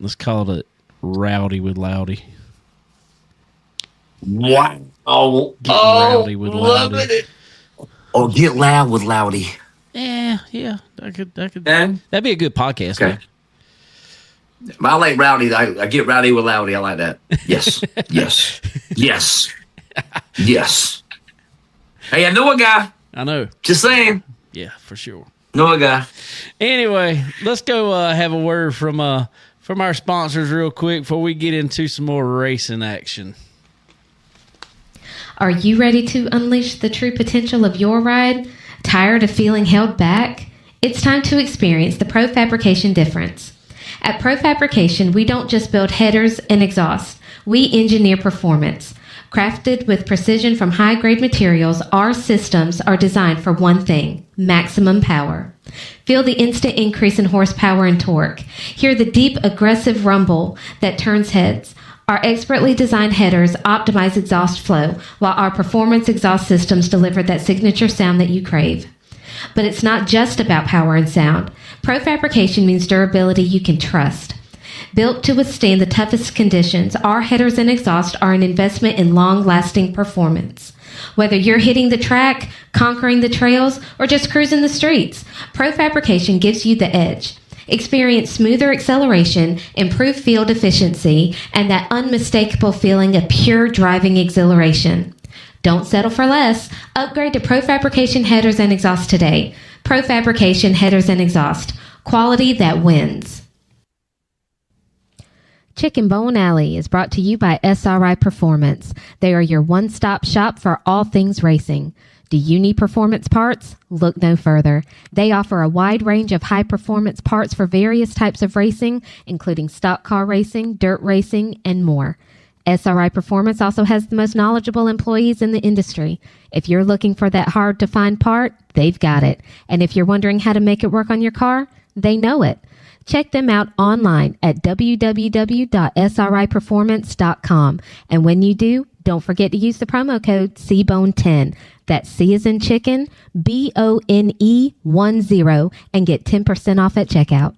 Let's call it Rowdy with Loudy.
Wow.
Rowdy with Loudy.
It. Or get loud with Loudy.
Yeah. I could.
And?
That'd be a good podcast.
Okay. I like Rowdy. I get rowdy with Loudy. I like that. Yes. Yes. Hey, I know a guy.
I know.
Just saying.
Yeah, for sure.
Know a guy.
Anyway, let's go have a word from our sponsors real quick before we get into some more racing action.
Are you ready to unleash the true potential of your ride? Tired of feeling held back? It's time to experience the Profabrication difference. At Profabrication, we don't just build headers and exhaust. We engineer performance. Crafted with precision from high-grade materials, our systems are designed for one thing: maximum power. Feel the instant increase in horsepower and torque. Hear the deep, aggressive rumble that turns heads. Our expertly designed headers optimize exhaust flow, while our performance exhaust systems deliver that signature sound that you crave. But it's not just about power and sound. Profabrication means durability you can trust. Built to withstand the toughest conditions, our headers and exhaust are an investment in long-lasting performance. Whether you're hitting the track, conquering the trails, or just cruising the streets, Profabrication gives you the edge. Experience smoother acceleration, improved field efficiency, and that unmistakable feeling of pure driving exhilaration. Don't settle for less. Upgrade to Profabrication headers and exhaust today. Profabrication headers and exhaust. Quality that wins. Chicken Bone Alley is brought to you by SRI Performance. They are your one-stop shop for all things racing. Do you need performance parts? Look no further. They offer a wide range of high-performance parts for various types of racing, including stock car racing, dirt racing, and more. SRI Performance also has the most knowledgeable employees in the industry. If you're looking for that hard-to-find part, they've got it. And if you're wondering how to make it work on your car, they know it. Check them out online at www.sriperformance.com. And when you do, don't forget to use the promo code CBONE10. That's C as in chicken, BONE 10, and get 10% off at checkout.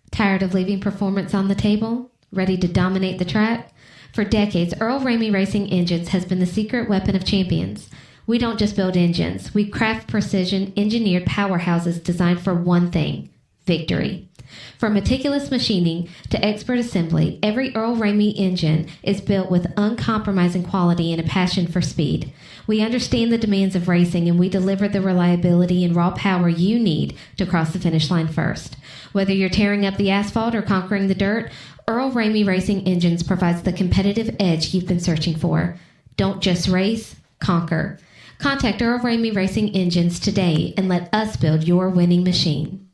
Tired of leaving performance on the table? Ready to dominate the track? For decades, Earl Ramey Racing Engines has been the secret weapon of champions. We don't just build engines. We craft precision, engineered powerhouses designed for one thing: victory. From meticulous machining to expert assembly, every Earl Ramey engine is built with uncompromising quality and a passion for speed. We understand the demands of racing, and we deliver the reliability and raw power you need to cross the finish line first. Whether you're tearing up the asphalt or conquering the dirt, Earl Ramey Racing Engines provides the competitive edge you've been searching for. Don't just race, conquer. Contact Earl Ramey Racing Engines today and let us build your winning machine.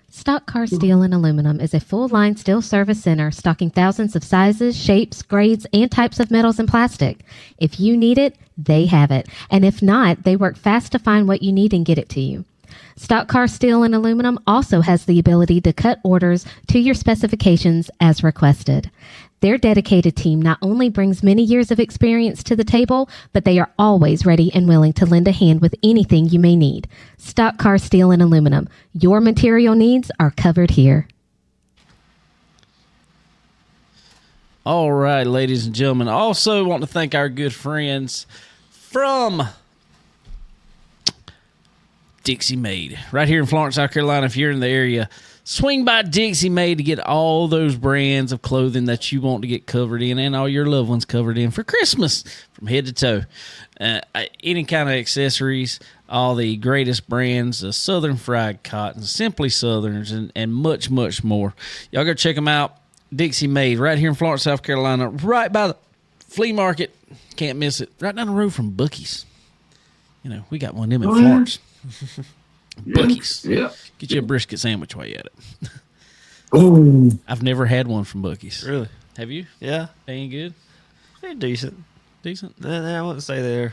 Stock Car Steel and Aluminum is a full-line steel service center stocking thousands of sizes, shapes, grades, and types of metals and plastic. If you need it, they have it. And if not, they work fast to find what you need and get it to you. Stock Car Steel and Aluminum also has the ability to cut orders to your specifications as requested. Their dedicated team not only brings many years of experience to the table, but they are always ready and willing to lend a hand with anything you may need. Stock Car Steel and Aluminum. Your material needs are covered here.
All right, ladies and gentlemen. Also want to thank our good friends from Dixie Made right here in Florence, South Carolina. If you're in the area, swing by Dixie Made to get all those brands of clothing that you want to get covered in and all your loved ones covered in for Christmas from head to toe. Any kind of accessories, all the greatest brands, Southern Fried Cotton, Simply Southerns, and much, much more. Y'all go check them out. Dixie Made right here in Florence, South Carolina, right by the flea market. Can't miss it. Right down the road from Buc-ee's. You know, we got one of them in Florence. Buc-ee's.
Yeah.
Get you a brisket sandwich while you at it.
Ooh.
I've never had one from Buc-ee's.
Really?
Have you?
Yeah.
They ain't good?
They're decent.
Decent?
I wouldn't say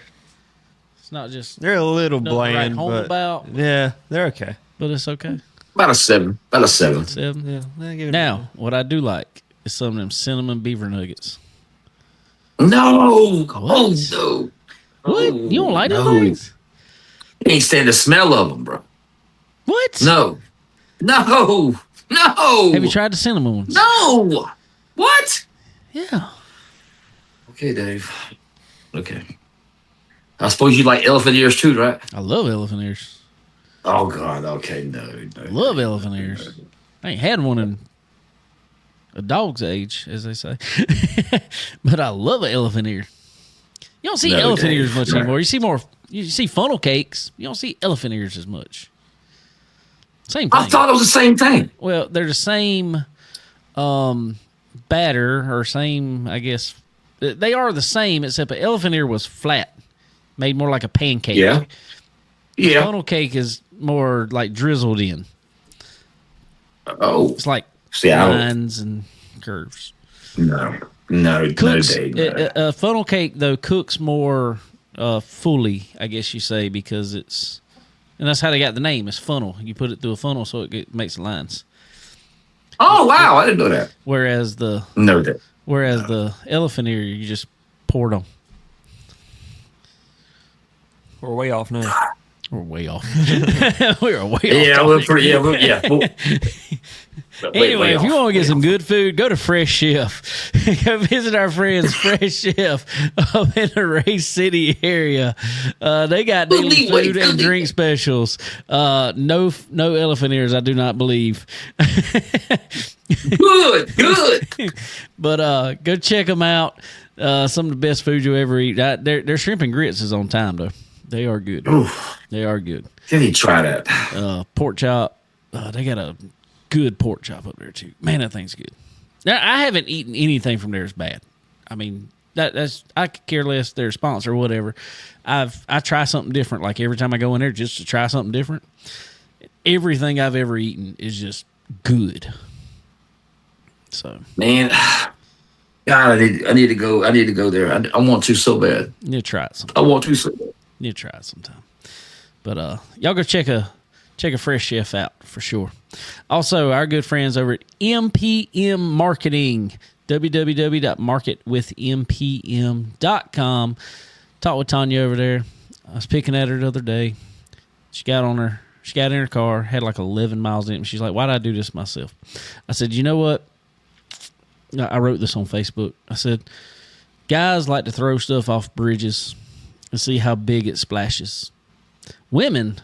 It's not just
they're a little
nothing to write
bland,
home
but
about,
yeah, they're okay.
but it's okay.
About a 7. About a 7.
7.
Yeah. I'll give it
Now, what I do like is some of them cinnamon beaver nuggets.
No. Oh, no.
What? You don't like
no.
them things?
Can't stand the smell of them, bro.
What?
No. No. No.
Have you tried the cinnamon ones?
No. What?
Yeah.
Okay, Dave. Okay. I suppose you like elephant ears too, right?
I love elephant ears.
Oh, God. Okay, no.
Love elephant ears. I ain't had one in a dog's age, as they say. But I love an elephant ear. You don't see elephant ears much anymore. You see funnel cakes. You don't see elephant ears as much. Same thing.
I thought it was the same thing.
Well, they're the same batter or same, I guess. They are the same, except an elephant ear was flat, made more like a pancake.
Yeah. Yeah.
Funnel cake is more like drizzled in.
Oh.
It's like
See, I don't.
lines and curves.
No,
Cooks,
Dave. No.
funnel cake, though, cooks more fully, I guess you say, because it's... And that's how they got the name. It's funnel. You put it through a funnel so it makes lines.
Oh, wow. I didn't know that.
Whereas the elephant ear, you just pour it on.
We're way off now.
We're way off. We are way off.
Yeah, we're pretty. Yeah.
Anyway, if you want to get some good food, go to Fresh Chef. Go visit our friends Fresh Chef up in the Ray City area. They got daily food and drink specials. No elephant ears, I do not believe.
Good.
But go check them out. Some of the best food you'll ever eat. Their shrimp and grits is on time though. They are good.
Oof.
They are good.
Can you try that?
Pork chop. They got a good pork chop up there too. Man, that thing's good. Now, I haven't eaten anything from there that's bad. I mean, that's I could care less their sponsor or whatever. I try something different. Like every time I go in there, just to try something different. Everything I've ever eaten is just good. So
Man, God, I need to go. I need to go there. I want to so bad.
You try it sometime.
I want to so bad.
You try it sometime. But y'all go check a Fresh Chef out for sure. Also, our good friends over at MPM Marketing, www.marketwithmpm.com. Talked with Tanya over there. I was picking at her the other day. She got in her car, had like 11 miles in it, and she's like, why did I do this myself? I said, you know what? I wrote this on Facebook. I said, guys like to throw stuff off bridges and see how big it splashes. Women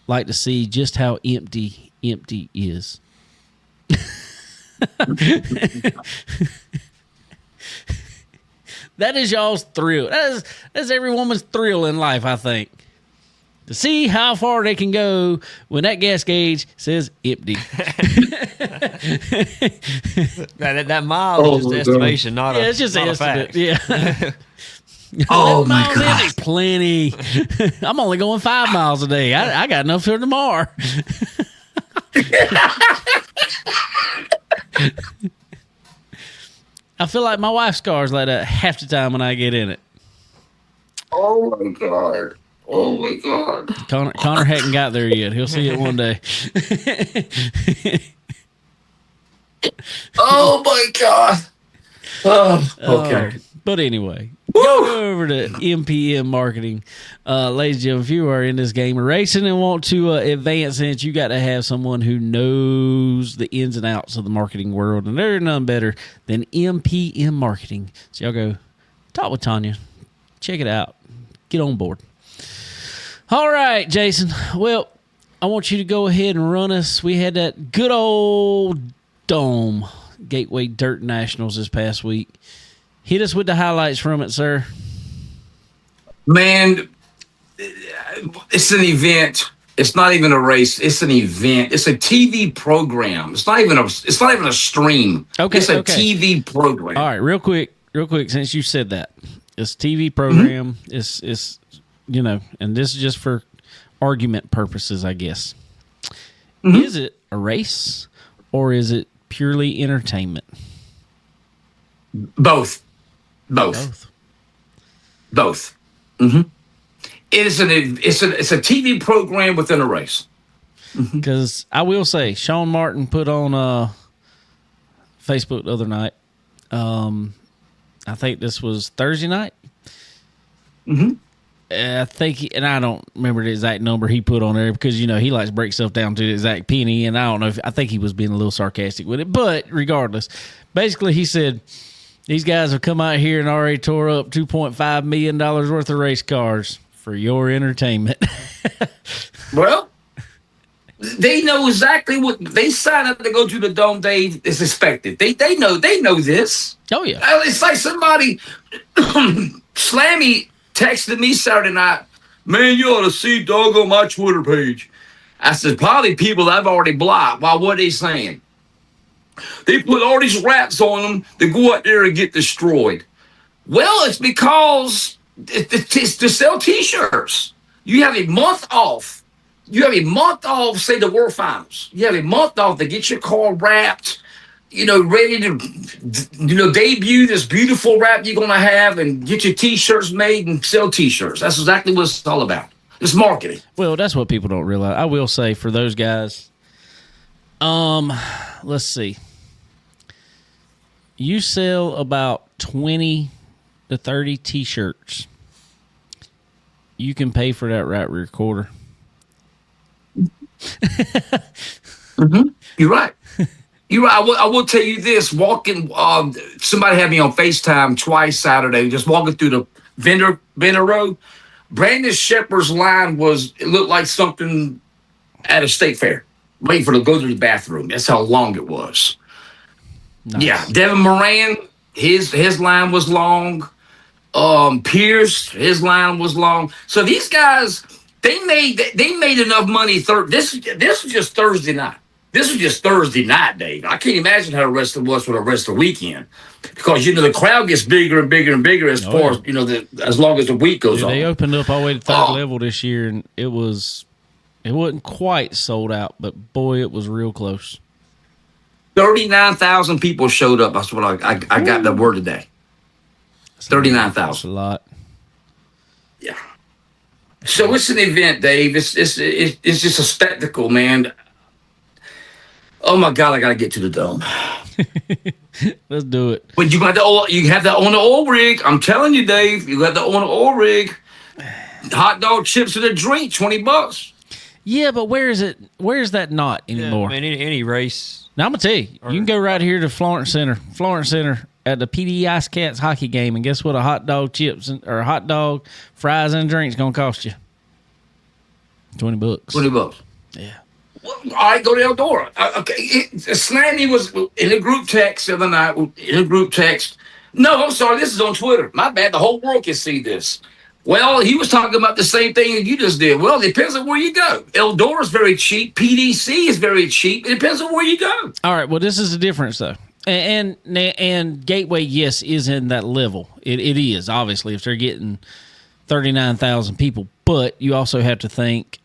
like to see just how empty is. That is y'all's thrill. That's every woman's thrill in life, I think. To see how far they can go when that gas gauge says empty.
that mile is just estimation, not
it's just an
estimate.
Yeah.
Oh my
miles in
God.
is plenty. I'm only going 5 miles a day. I got enough for tomorrow. I feel like my wife's car is like that half the time when I get in it.
Oh my God. Oh my God.
Connor hadn't got there yet. He'll see it one day.
Oh my God. Oh, okay.
But anyway, go over to MPM Marketing. Ladies and gentlemen, if you are in this game of racing and want to advance in it, you got to have someone who knows the ins and outs of the marketing world. And there's none better than MPM Marketing. So y'all go talk with Tanya. Check it out. Get on board. All right, Jason. Well, I want you to go ahead and run us. We had that good old Dome Gateway Dirt Nationals this past week. Hit us with the highlights from it, sir.
Man, it's an event. It's not even a race. It's an event. It's a TV program. It's not even a stream.
Okay,
it's a
okay.
TV program.
All right, real quick, since you said that. It's a TV program.
Mm-hmm.
It's and this is just for argument purposes, I guess.
Mm-hmm.
Is it a race or is it purely entertainment?
Both. Mm-hmm. It's a TV program within a race.
Because I will say, Sean Martin put on Facebook the other night. I think this was Thursday night.
Mm-hmm.
I think, and I don't remember the exact number he put on there because, he likes to break stuff down to the exact penny. And I don't know I think he was being a little sarcastic with it. But regardless, basically he said, these guys have come out here and already tore up $2.5 million worth of race cars for your entertainment.
Well, they know exactly what they signed up to go to the Dome Day is expected. They know this.
Oh, yeah.
It's like somebody Slammy texted me Saturday night, man, you ought to see Doug on my Twitter page. I said, probably people I've already blocked. Why, what are they saying? They put all these wraps on them to go out there and get destroyed. Well, it's because it's to sell T-shirts. You have a month off. Say the World Finals. You have a month off to get your car wrapped, ready to, debut this beautiful wrap you're going to have and get your T-shirts made and sell T-shirts. That's exactly what it's all about. It's marketing.
Well, that's what people don't realize. I will say for those guys, let's see. You sell about 20 to 30 T-shirts. You can pay for that right recorder.
Mm-hmm. You're right. I will tell you this. Walking, somebody had me on FaceTime twice Saturday, just walking through the vendor road. Brandon Shepard's line it looked like something at a state fair, waiting for to go to the bathroom. That's how long it was. Nice. Yeah, Devin Moran, his line was long. Pierce, his line was long. So these guys, they made enough money. This was just Thursday night. This was just Thursday night, Dave. I can't imagine how the rest of it was for the rest of the weekend, because the crowd gets bigger and bigger and bigger as far as as long as the week goes on.
They opened up all the way to third level this year, and it wasn't quite sold out, but boy, it was real close.
39,000 people showed up. That's what I got the word today.
That's
39,000.
a lot.
Yeah. So it's an event, Dave. It's just a spectacle, man. Oh my God, I gotta get to the dome.
Let's do it.
But you have to own the oil rig. I'm telling you, Dave. You got to own the oil rig. Hot dog chips and a drink, $20.
Yeah, but where is it? Where is that not
Yeah,
anymore?
I mean, any race.
Now I'm gonna tell you, you can go right here to Florence Center at the PD Ice Cats hockey game, and guess what? A hot dog, chips, or a hot dog, fries, and a drink's gonna cost you $20.
$20.
Yeah.
Well, all right, go to Eldora. Okay, Slaney was in a group text the other night. In a group text. No, I'm sorry. This is on Twitter. My bad. The whole world can see this. Well, he was talking about the same thing that you just did. Well, it depends on where you go. Eldora is very cheap. PDC is very cheap. It depends on where you go.
All right. Well, this is the difference, though. And Gateway, yes, is in that level. It is, obviously, if they're getting 39,000 people. But you also have to think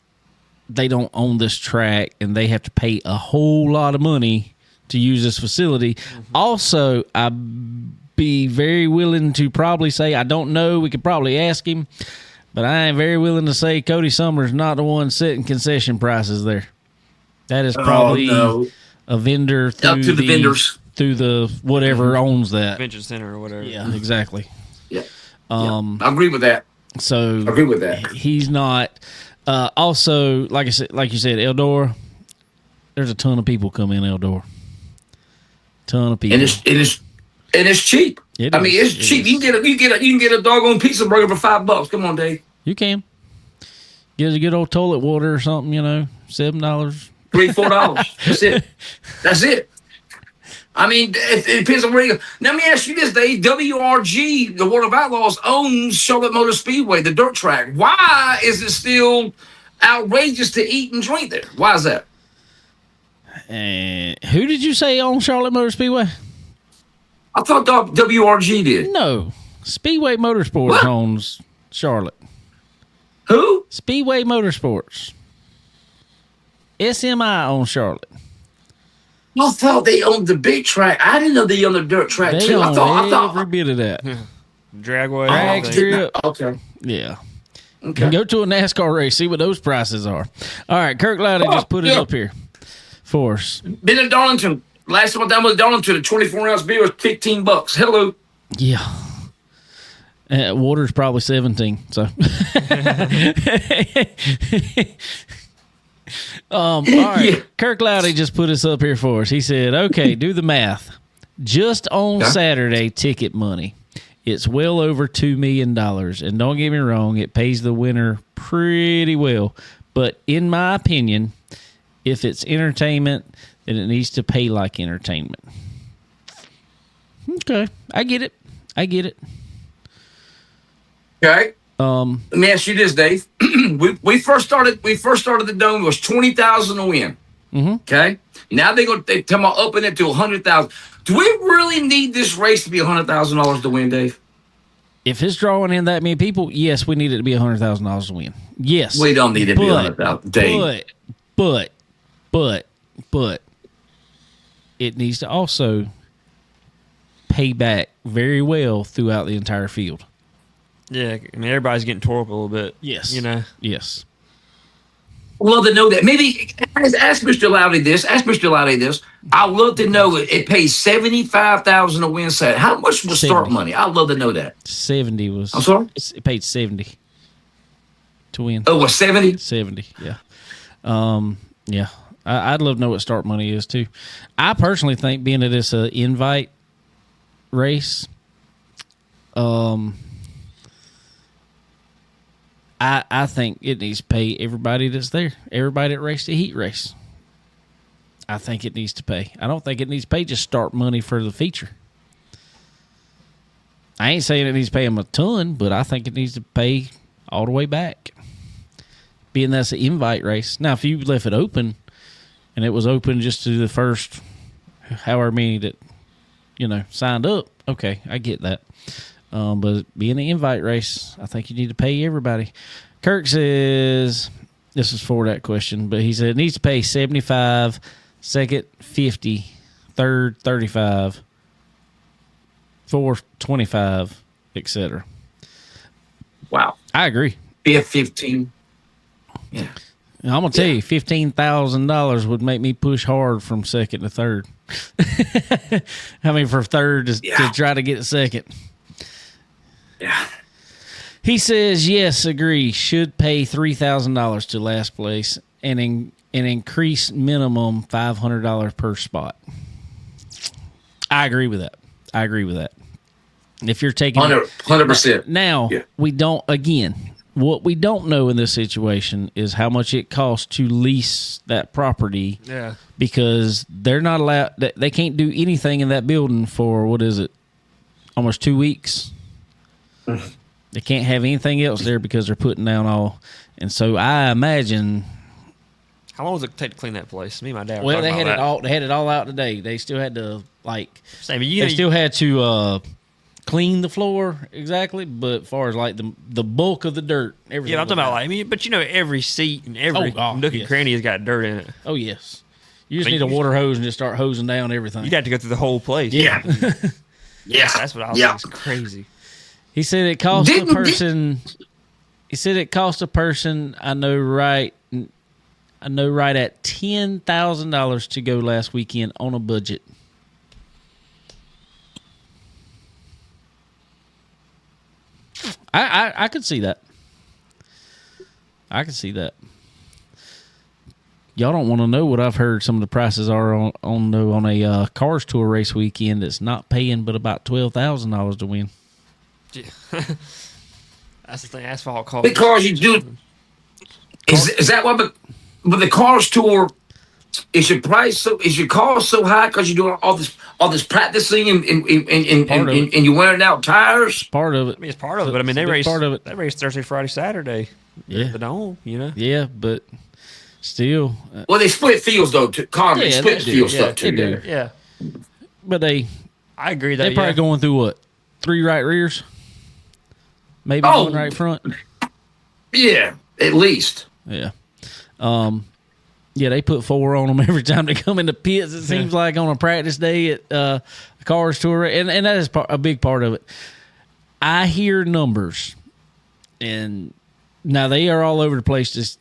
they don't own this track, and they have to pay a whole lot of money to use this facility. Mm-hmm. Also, I'd be very willing to probably say, I don't know, we could probably ask him, but I am very willing to say Cody Summers not the one setting concession prices there. That is probably a vendor through
up to the vendors.
Through the whatever owns that.
Convention center or whatever.
Yeah, exactly.
Yeah. I agree with that.
So
I agree with that.
He's not. Also, like you said, Eldora. There's a ton of people come in Eldora. Ton of people,
and it's cheap. It's cheap. You can get a doggone pizza burger for $5. Come on, Dave.
You can get a good old toilet water or something. $7,
$3, $4. That's it. I mean, it depends on where you go. Now, let me ask you this, Dave. WRG, the World of Outlaws, owns Charlotte Motor Speedway, the dirt track. Why is it still outrageous to eat and drink there? Why is that?
And who did you say owns Charlotte Motor Speedway?
I thought WRG did.
No. Speedway Motorsports owns Charlotte.
Who?
Speedway Motorsports. SMI owns Charlotte.
I thought they owned the big track. I didn't know they owned the dirt track
they
too.
Own
I thought
every bit of that.
Dragway.
Drag strip.
Okay.
Yeah.
Okay.
Go to a NASCAR race, see what those prices are. All right, Kirk Loudy just put it up here for us.
Been in Darlington. Last time I was down with Darlington, a 24-ounce beer was $15. Hello.
Yeah. Water's probably 17. So. All right. Yeah. Kirk Loudy just put us up here for us. He said, "Okay, do the math. Just on Saturday ticket money, it's well over $2 million. And don't get me wrong, it pays the winner pretty well. But in my opinion, if it's entertainment, then it needs to pay like entertainment." Okay, I get it.
Okay.
Let
me ask you this, Dave. we first started the dome. It was 20,000 to win.
Mm-hmm.
Okay. Now they tell me upping it to 100,000. Do we really need this race to be $100,000 to win, Dave?
If it's drawing in that many people, yes, we need it to be $100,000 to win. Yes,
we don't need it to be 100,000, Dave.
But it needs to also pay back very well throughout the entire field.
Yeah, I mean, everybody's getting tore up a little bit.
Yes. Yes.
I'd love to know that. Maybe ask Mr. Loudy this. I'd love to know it pays $75,000 to win Saturday. How much was start money? I'd love to know that.
70 was.
I'm sorry?
It paid 70 to win.
Oh, it was 70?
70, yeah. Yeah. I'd love to know what start money is, too. I personally think, being that it's an invite race, I think it needs to pay everybody that's there, everybody that raced the heat race. I think it needs to pay. I don't think it needs to pay just start money for the feature. I ain't saying it needs to pay them a ton, but I think it needs to pay all the way back, being that's an invite race. Now, if you left it open and it was open just to the first however many that, signed up, okay, I get that. But being an invite race, I think you need to pay everybody. Kirk says, this is for that question, but he said it needs to pay 75, second 50, third 35, fourth 25, etc.
Wow.
I agree.
Fifth 15. Yeah.
And I'm gonna tell you, $15,000 would make me push hard from second to third. I mean, for third to try to get second.
Yeah.
He says, yes, agree. Should pay $3,000 to last place and increase minimum $500 per spot. I agree with that. If you're taking
100%.
now,
Yeah.
we don't. Again, what we don't know in this situation is how much it costs to lease that property.
Yeah.
Because they're not allowed. They can't do anything in that building for what is it? Almost 2 weeks. They can't have anything else there because they're putting down all. And so I imagine.
How long does it take to clean that place? Me and my dad.
Well, they had it all. They had it all out today. They still had to
They
still had to clean the floor exactly, but as far as like the bulk of the dirt, everything.
Yeah, I'm talking
was
about
out.
but every seat and every nook and
yes.
cranny has got dirt in it.
Oh yes, you just
I mean,
need a water hose and just start hosing down everything.
You'd have to go through the whole place.
Yeah. Yeah.
That's what I was
Yeah.
thinking. It's crazy.
He said it cost a person. He said it cost a person. I know right at $10,000 to go last weekend on a budget. I could see that. I could see that. Y'all don't want to know what I've heard some of the prices are on a Cars Tour race weekend that's not paying but about $12,000 to win.
Yeah. That's the thing. Asphalt costs.
Because you do. Is that what? But the Cars Tour, is your cost so high because you're doing all this practicing and you're wearing out tires?
Part of it.
I mean, it's part of it. But I mean, they
It's a big
race
part of it.
They race Thursday, Friday, Saturday.
Yeah.
The dome.
Yeah, but still.
Well, they split fields though. Connor, they
Yeah,
split
they do.
field
Yeah,
stuff
they
too.
do.
Yeah.
But
I agree that
they're probably going through what? 3 right rears? Maybe
Oh.
1 right front?
Yeah, at least.
Yeah. Yeah, they put 4 on them every time they come in the pits. It seems like on a practice day at a Cars Tour, and that is a big part of it. I hear numbers, and now they are all over the place. Just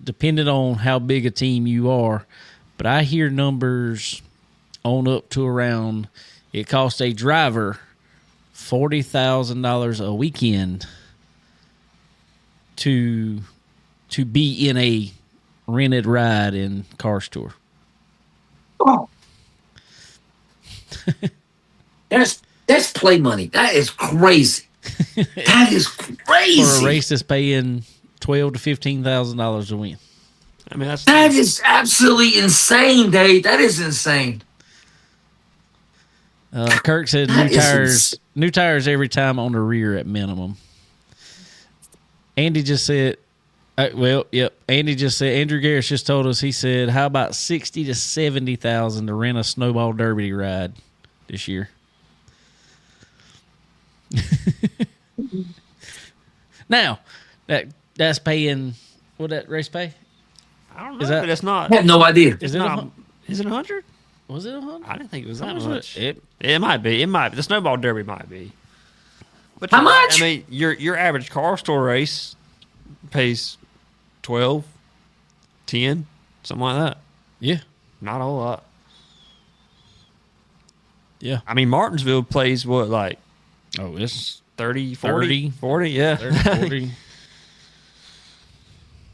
depending on how big a team you are, but I hear numbers on up to around. It costs a driver $40,000 a weekend to be in a rented ride in Cars Tour.
Oh. That's play money. That is crazy. That is crazy.
For a race that's paying $12,000 to $15,000 to win.
I mean,
That is absolutely insane, Dave. That is insane.
Kirk said
That
new tires every time on the rear at minimum. Andy just said, Andy just said, Andrew Garris just told us, he said, how about $60,000 to $70,000 to rent a snowball derby ride this year? Now, that's paying, what that race pay?
I don't know,
Is that-
but it's not.
I have no idea.
Is it
not, is it 100?
Was it 100?
I didn't think it was that
How much
much.
was
It might be. It might be. The snowball derby might be. But
How
you're right.
much?
I mean, your average car store race pays 12, 10, something like that.
Yeah.
Not a whole lot.
Yeah.
I mean, Martinsville plays what, like
Oh, it's
30, 40?
30.
40, yeah.
30, 40.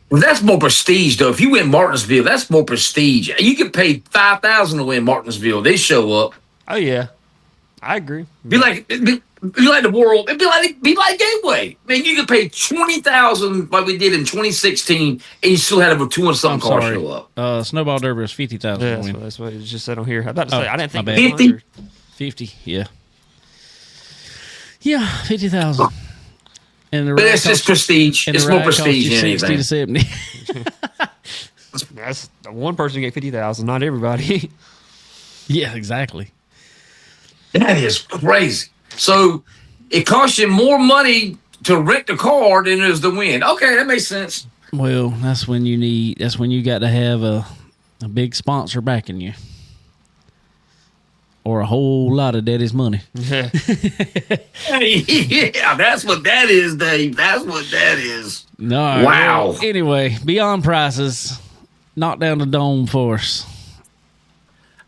Well, that's more prestige, though. If you win Martinsville, that's more prestige. You could pay $5,000 to win Martinsville. They show up.
Oh, yeah. I agree.
Be like the world. It'd be like Gateway. Man, you could pay $20,000 like we did in 2016, and you still had over 200-something cars show up.
Snowball derby was 50,000
Yeah,
to win.
that's what it just said on here. I was about to say, I didn't think
my
it was
bad.
100.
50, yeah. Yeah, 50,000. And the
But
ride
it's just
costs-
prestige.
and
It's
the
more
ride costs
prestige
you
than
60
anything.
to 70.
That's one person get 50,000, not everybody.
Yeah, exactly.
That is crazy. So it costs you more money to rent the car than it is to win. Okay, that makes sense.
Well, that's when you got to have a big sponsor backing you. or a whole lot of daddy's money.
Yeah, that's what that is, Dave. That's what that is.
No,
Wow.
well, anyway, beyond prices, knock down the dome for us.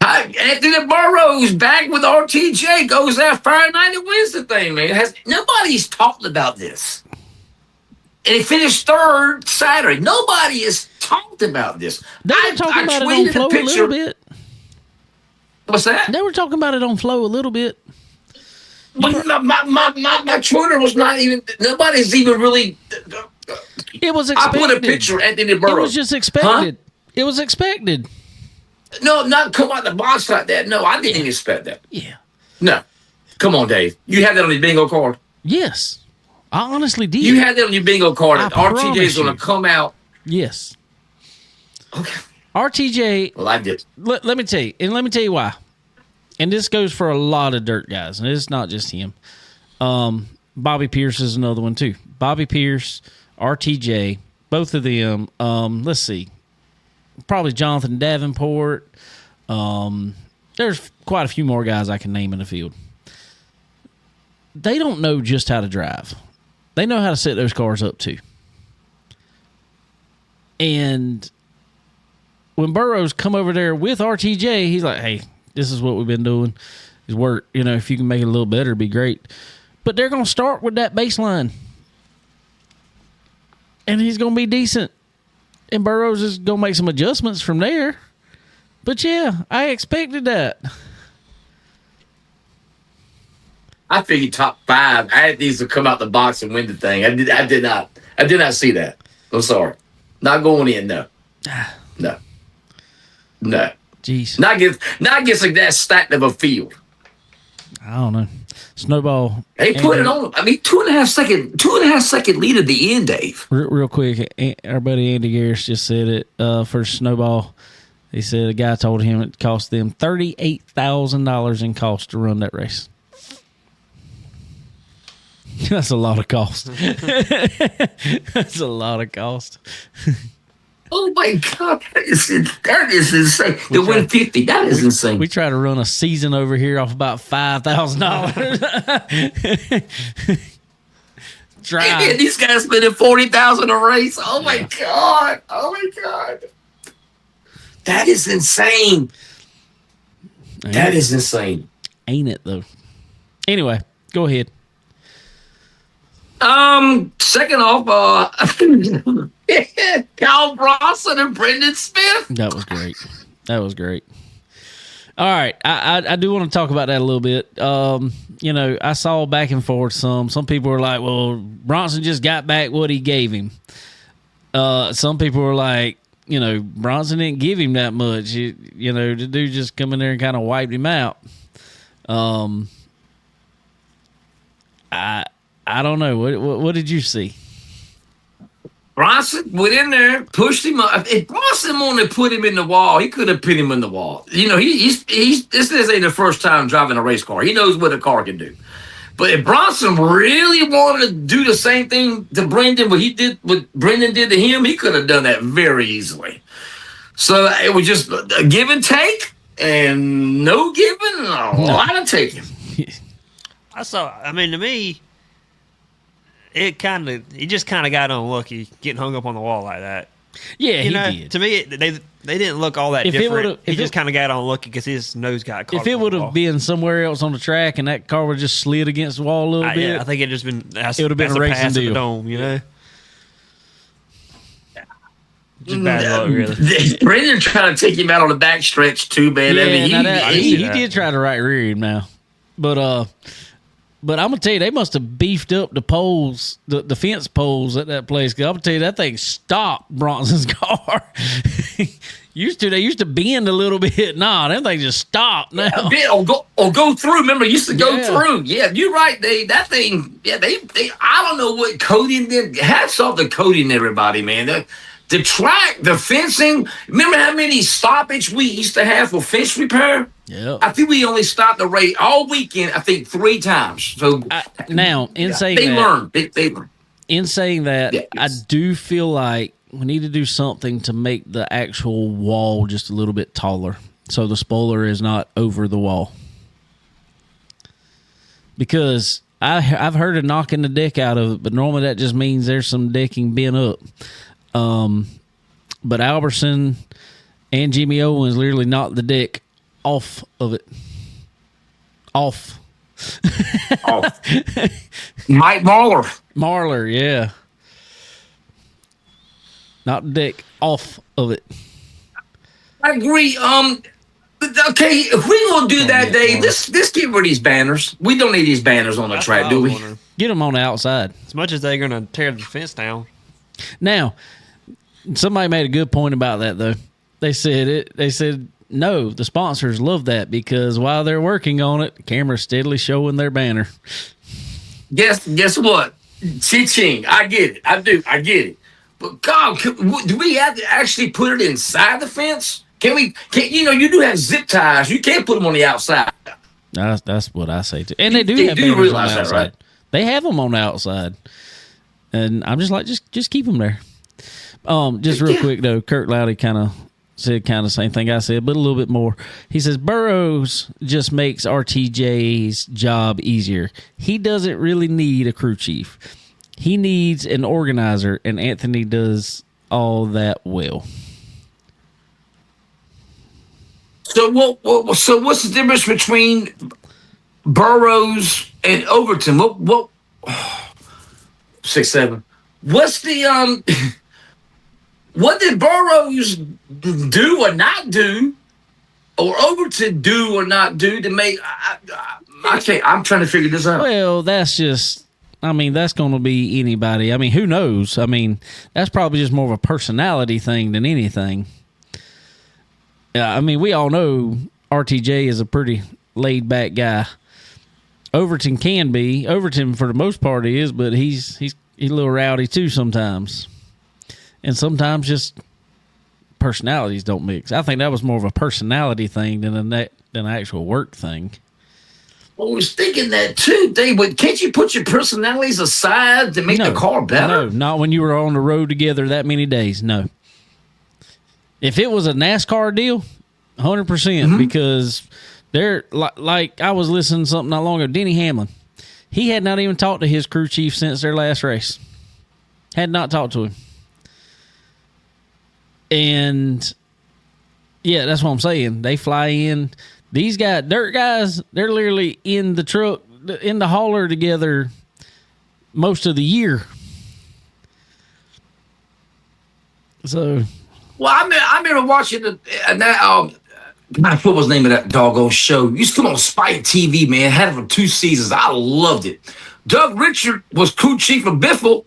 Anthony Burrows back with RTJ goes out Friday night and wins the thing, man. Nobody's talked about this. And he finished third Saturday. Nobody has talked about this.
They were talking about it on Flow a little bit.
What's that?
They were talking about it on Flow a little bit.
But my Twitter was not even. Nobody's even really.
It was
I
expected.
put a picture of Anthony Burrows.
It was just expected. It was expected.
No, not come out the box like that. No, I didn't expect that.
Yeah.
No. Come on, Dave. You had that on your bingo card.
Yes. I honestly did.
You had that on your bingo card.
I
RTJ is
promise
going
you.
to come out.
Yes.
Okay.
RTJ,
Well, I did.
let me tell you, and let me tell you why. And this goes for a lot of dirt guys, and it's not just him. Bobby Pierce is another one too. Bobby Pierce, RTJ, both of them. Let's see, probably Jonathan Davenport. There's quite a few more guys I can name in the field. They don't know just how to drive. They know how to set those cars up too. And when Burrows come over there with RTJ, he's like, hey, this is what we've been doing. It's work. You know, if you can make it a little better, it'd be great. But they're going to start with that baseline. And he's going to be decent. And Burrows is going to make some adjustments from there. But yeah, I expected that.
I figured top 5. I had these to come out the box and win the thing. I did not see that. I'm sorry. Not going in. No.
Jeez.
Not against like that stacked of a field.
I don't know. Snowball.
They put it on. I mean, 2.5 second lead at the end, Dave.
Real quick, our buddy Andy Garris just said it for Snowball. He said a guy told him it cost them $38,000 in cost to run that race. That's a lot of cost. That's a lot of cost.
Oh my God, that is insane. To win 50, that is insane.
We try to run a season over here off about $5,000.
And these guys spending $40,000 a race. Oh my God. Oh my God. That is insane. That is insane.
Ain't it though? Anyway, go ahead.
Second off, Kyle Bronson and Brendan Smith.
That was great. That was great. All right, I do want to talk about that a little bit. You know, I saw back and forth some people were like, well, Bronson just got back what he gave him. Some people were like, you know, Bronson didn't give him that much. You know, the dude just come in there and kind of wiped him out. I don't know. What did you see?
Bronson went in there, pushed him up. If Bronson wanted to put him in the wall, he could have put him in the wall. You know, he's this ain't the first time driving a race car. He knows what a car can do. But if Bronson really wanted to do the same thing to Brendan, what Brendan did to him, he could have done that very easily. So it was just a give and take, and no giving, and a lot of taking.
I mean, to me, he just kind of got unlucky getting hung up on the wall like that.
Yeah,
he
did.
To me, they didn't look all that different. He just kind of got unlucky because his nose got caught.
If it would have been somewhere else on the track and that car would have just slid against the wall a little bit,
yeah, I think it just been. It
would have been a racing deal.
The dome, you know. Just bad luck, really.
Brendan trying to take him out on the back stretch too, man.
Yeah,
I mean,
he did try to right rear him now, but I'm gonna tell you, they must have beefed up the poles, the fence poles at that place. Cause I'm gonna tell you, that thing stopped Bronson's car. They used to bend a little bit. Nah, that thing just stopped now.
A bit or go through. Remember, it used to go through. Yeah, you're right. That thing. Yeah, they. I don't know what coating did. Hats off to coating, everybody, man. The track, the fencing. Remember how many stoppage we used to have for fence repair?
Yeah.
I think we only stopped the race all weekend. I think 3 times. So
now, in saying
they
that,
learned. They learned.
In saying that,
Yeah,
I do feel like we need to do something to make the actual wall just a little bit taller, so the spoiler is not over the wall. because I've heard of knocking the deck out of it, but normally that just means there's some decking bent up. But Albertson and Jimmy Owens literally knocked the deck off of it. Off.
Mike
Marlar, yeah. Knocked the deck off of it.
I agree. Okay, if we're gonna do that, Dave, let's get rid of these banners. We don't need these banners on the track, do we?
Get them on the outside.
As much as they're going to tear the fence down.
Now, somebody made a good point about that, though. They said no, the sponsors love that because while they're working on it, the camera's steadily showing their banner.
Guess what? Ching, I get it. I do. I get it. But God, do we have to actually put it inside the fence? Can you do have zip ties. You can't put them on the outside.
That's what I say too. And they do have
you
banners
realize
on the
that,
outside.
right?
They have them on the outside. And I'm just like, just keep them there. Just real quick though, Kurt Lowdy kind of said the same thing I said, but a little bit more. He says Burrows just makes RTJ's job easier. He doesn't really need a crew chief. He needs an organizer, and Anthony does all that well.
So what's the difference between Burrows and Overton? What 6-7? What's the what did Burrows do or not do, or Overton do or not do to make? I can't. I'm trying to figure this out.
Well, that's just. I mean, that's going to be anybody. I mean, who knows? I mean, that's probably just more of a personality thing than anything. Yeah, I mean, we all know RTJ is a pretty laid-back guy. Overton can be. Overton, for the most part, is, but he's a little rowdy too sometimes. And sometimes just personalities don't mix. I think that was more of a personality thing than an actual work thing.
I was thinking that too, Dave, but can't you put your personalities aside to make the car better?
No, not when you were on the road together that many days. No. If it was a NASCAR deal, 100%, because they're like I was listening to something not long ago. Denny Hamlin, he had not even talked to his crew chief since their last race. Had not talked to him. And yeah, that's what I'm saying. They fly in. These guys, dirt guys, they're literally in the truck, in the hauler together most of the year. So,
well, I remember watching what was the name of that doggone show? It used to come on Spike TV, man. Had it for 2 seasons. I loved it. Doug Richard was crew chief of Biffle,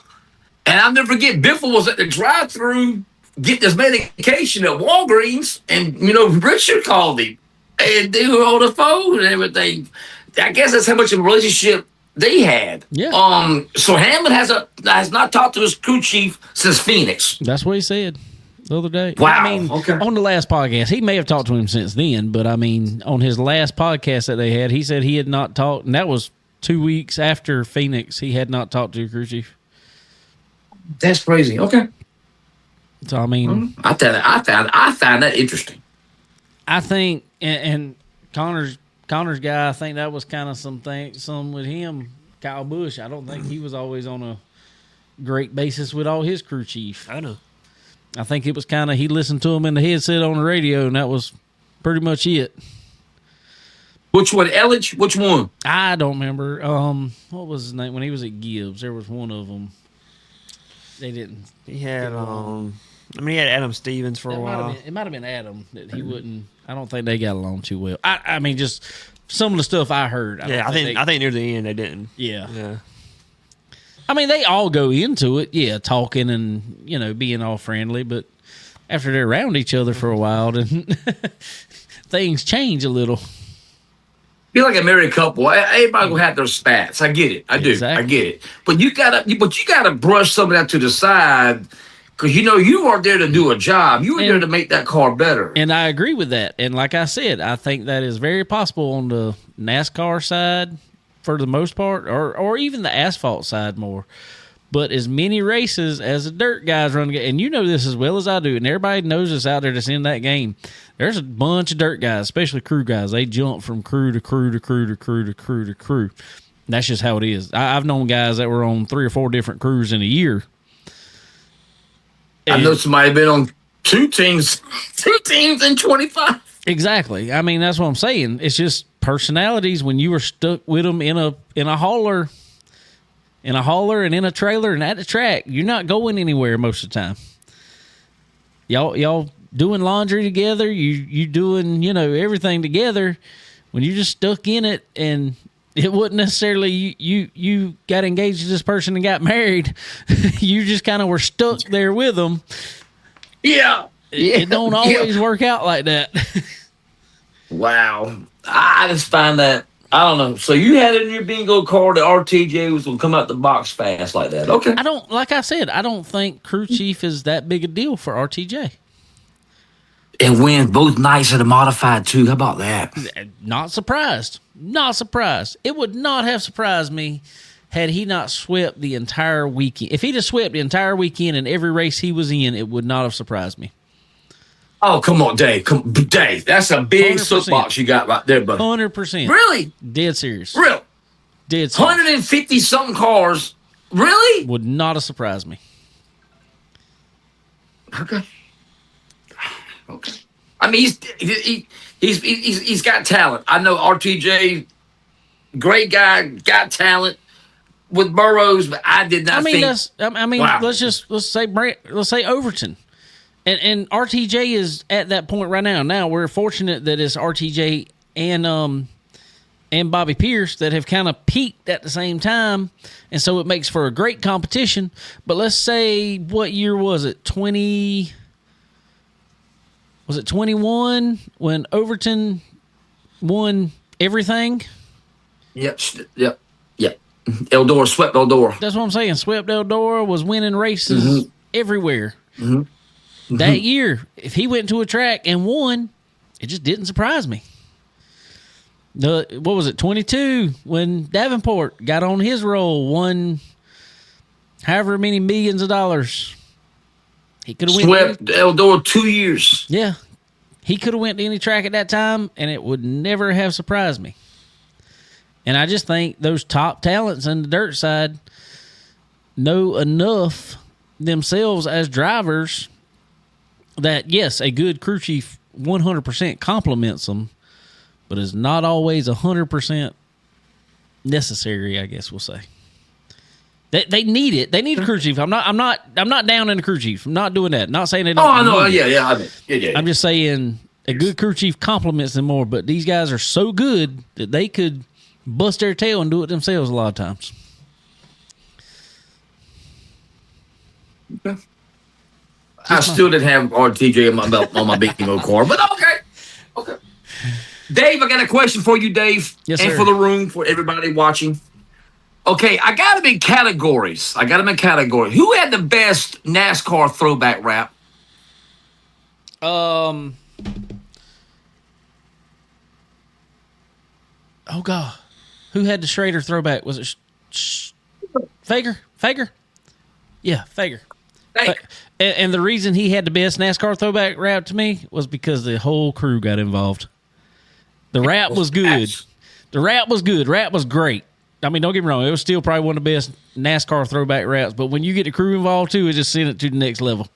and I'll never forget. Biffle was at the drive-thru getting his medication at Walgreens, and Richard called him. And they were on the phone and everything. I guess that's how much of a relationship they had.
Yeah.
So Hamlin has not talked to his crew chief since Phoenix.
That's what he said the other day.
Wow.
I mean,
okay.
On the last podcast, he may have talked to him since then, but I mean, on his last podcast that they had, he said he had not talked, and that was 2 weeks after Phoenix. He had not talked to a crew chief.
That's crazy. Okay.
So I mean,
I found that interesting.
I think, and Connor's guy, I think that was kind of some with him, Kyle Busch. I don't think he was always on a great basis with all his crew chief.
I know.
I think it was kind of, he listened to him in the headset on the radio, and that was pretty much it.
Which one, Elledge? Which one?
I don't remember. What was his name? When he was at Gibbs, there was one of them. They didn't.
He had, he had Adam Stevens for a while.
It might have been Adam that he wouldn't. I don't think they got along too well. I mean, just some of the stuff I heard.
I think near the end they didn't.
Yeah. I mean, they all go into it, talking and being all friendly, but after they're around each other for a while, then things change a little.
Be like a married couple. Everybody will have their spats. I get it. I do.
Exactly.
I get it. But you gotta brush some of that to the side. Because, you are there to do a job. You are there to make that car better.
And I agree with that. And like I said, I think that is very possible on the NASCAR side for the most part, or even the asphalt side more. But as many races as the dirt guys run, and you know this as well as I do, and everybody knows this out there that's in that game, there's a bunch of dirt guys, especially crew guys. They jump from crew to crew to crew to crew to crew to crew. That's just how it is. I've known guys that were on 3 or 4 different crews in a year.
I know somebody been on two teams in 25.
Exactly. I mean, that's what I'm saying. It's just personalities. When you were stuck with them in a hauler, and in a trailer and at the track, you're not going anywhere most of the time. Y'all doing laundry together. You doing everything together. When you're just stuck in it, and it wasn't necessarily you got engaged to this person and got married. You just kind of were stuck there with them.
Yeah.
It don't always work out like that.
Wow. I just find that, I don't know. So you had in your bingo card that RTJ was going to come out the box fast like that. Okay.
Like I said, I don't think crew chief is that big a deal for RTJ.
And wins both nights at a modified too. How about that?
Not surprised. Not surprised. It would not have surprised me had he not swept the entire weekend. If he'd have swept the entire weekend in every race he was in, it would not have surprised me.
Oh, come on, Dave. Dave, that's a big
100%.
soapbox you got right there, buddy.
100%.
Really?
Dead serious.
Real?
Dead serious.
150-something cars. Really?
Would not have surprised me.
Okay. I mean, he's got talent. I know RTJ, great guy, got talent with Burrows, but I did not think.
Wow. Let's say Overton, and RTJ is at that point right now. Now we're fortunate that it's RTJ and Bobby Pierce that have kind of peaked at the same time, and so it makes for a great competition. But let's say, what year was it? 21 when Overton won everything?
Yep. Eldora swept Eldora.
That's what I'm saying. Swept Eldora, was winning races everywhere. That year, if he went to a track and won, it just didn't surprise me. What was it, 22, when Davenport got on his roll, won however many millions of dollars. He could have
swept Eldora 2 years.
Yeah. He could have went to any track at that time, and it would never have surprised me. And I just think those top talents on the dirt side know enough themselves as drivers that, yes, a good crew chief 100% compliments them, but is not always 100% necessary, I guess we'll say. They need it. They need a crew chief. I'm not down in the crew chief. I'm not doing that. Not saying they don't.
Oh, no, yeah.
I'm just saying a good crew chief compliments them more. But these guys are so good that they could bust their tail and do it themselves a lot of times.
Okay. I still didn't have RTJ on my bingo card, but okay. Dave, I got a question for you, Dave.
Yes,
and
sir.
for the room, for everybody watching. Okay, I got them in categories. Who had the best NASCAR throwback rap?
Oh God, who had the Schrader throwback? Was it Fager? Yeah, Fager. And the reason he had the best NASCAR throwback rap to me was because the whole crew got involved. The rap was good. Rap was great. I mean, don't get me wrong. It was still probably one of the best NASCAR throwback raps. But when you get the crew involved too, it just sent it to the next level.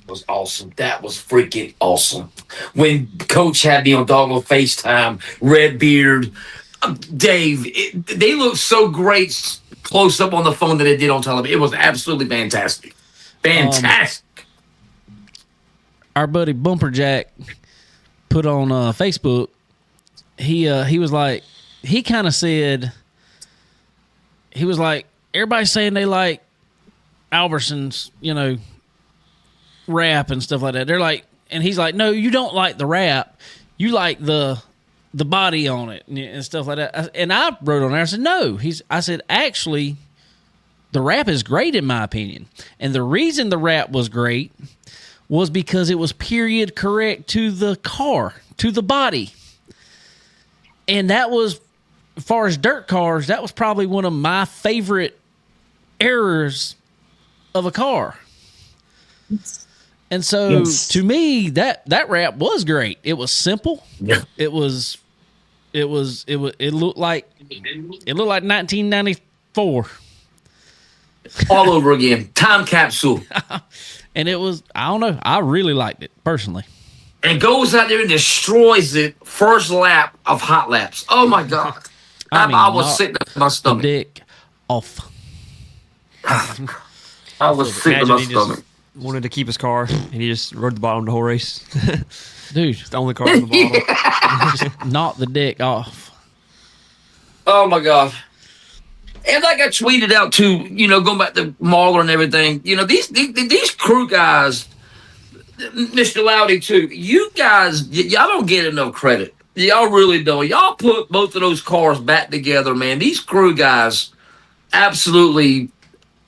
Was awesome. That was freaking awesome. When Coach had me on Doggo FaceTime, Redbeard, Dave, they looked so close up on the phone that it did on television. It was absolutely fantastic.
Our buddy Bumperjack put on Facebook. He was like, he kind of said, he was like, everybody's saying they like Alberson's, rap and stuff like that. They're like, and he's like, no, you don't like the rap. You like the body on it and stuff like that. And I wrote on there, I said, no. I said, actually, the rap is great in my opinion. And the reason the rap was great was because it was period correct to the car, to the body. And that was, as far as dirt cars, that was probably one of my favorite errors of a car. And so to me, that rap was great. It was simple.
Yeah.
It was It looked like 1994,
All over again. Time capsule.
and it was. I don't know. I really liked it personally.
And goes out there and destroys it first lap of hot laps. Oh my God.
I mean,
I was
knock
sitting in my stomach.
Dick off.
I was sick in my
Imagine he
stomach.
just wanted to keep his car, and he just rode the bottom the whole race.
Dude,
It's the only car on the bottom.
just knock the dick off.
Oh my God. And like I tweeted out too, going back to Marler and everything, these crew guys, Mr. Loudy too, you guys, y'all don't get enough credit. Y'all really don't. Y'all put both of those cars back together, man. These crew guys absolutely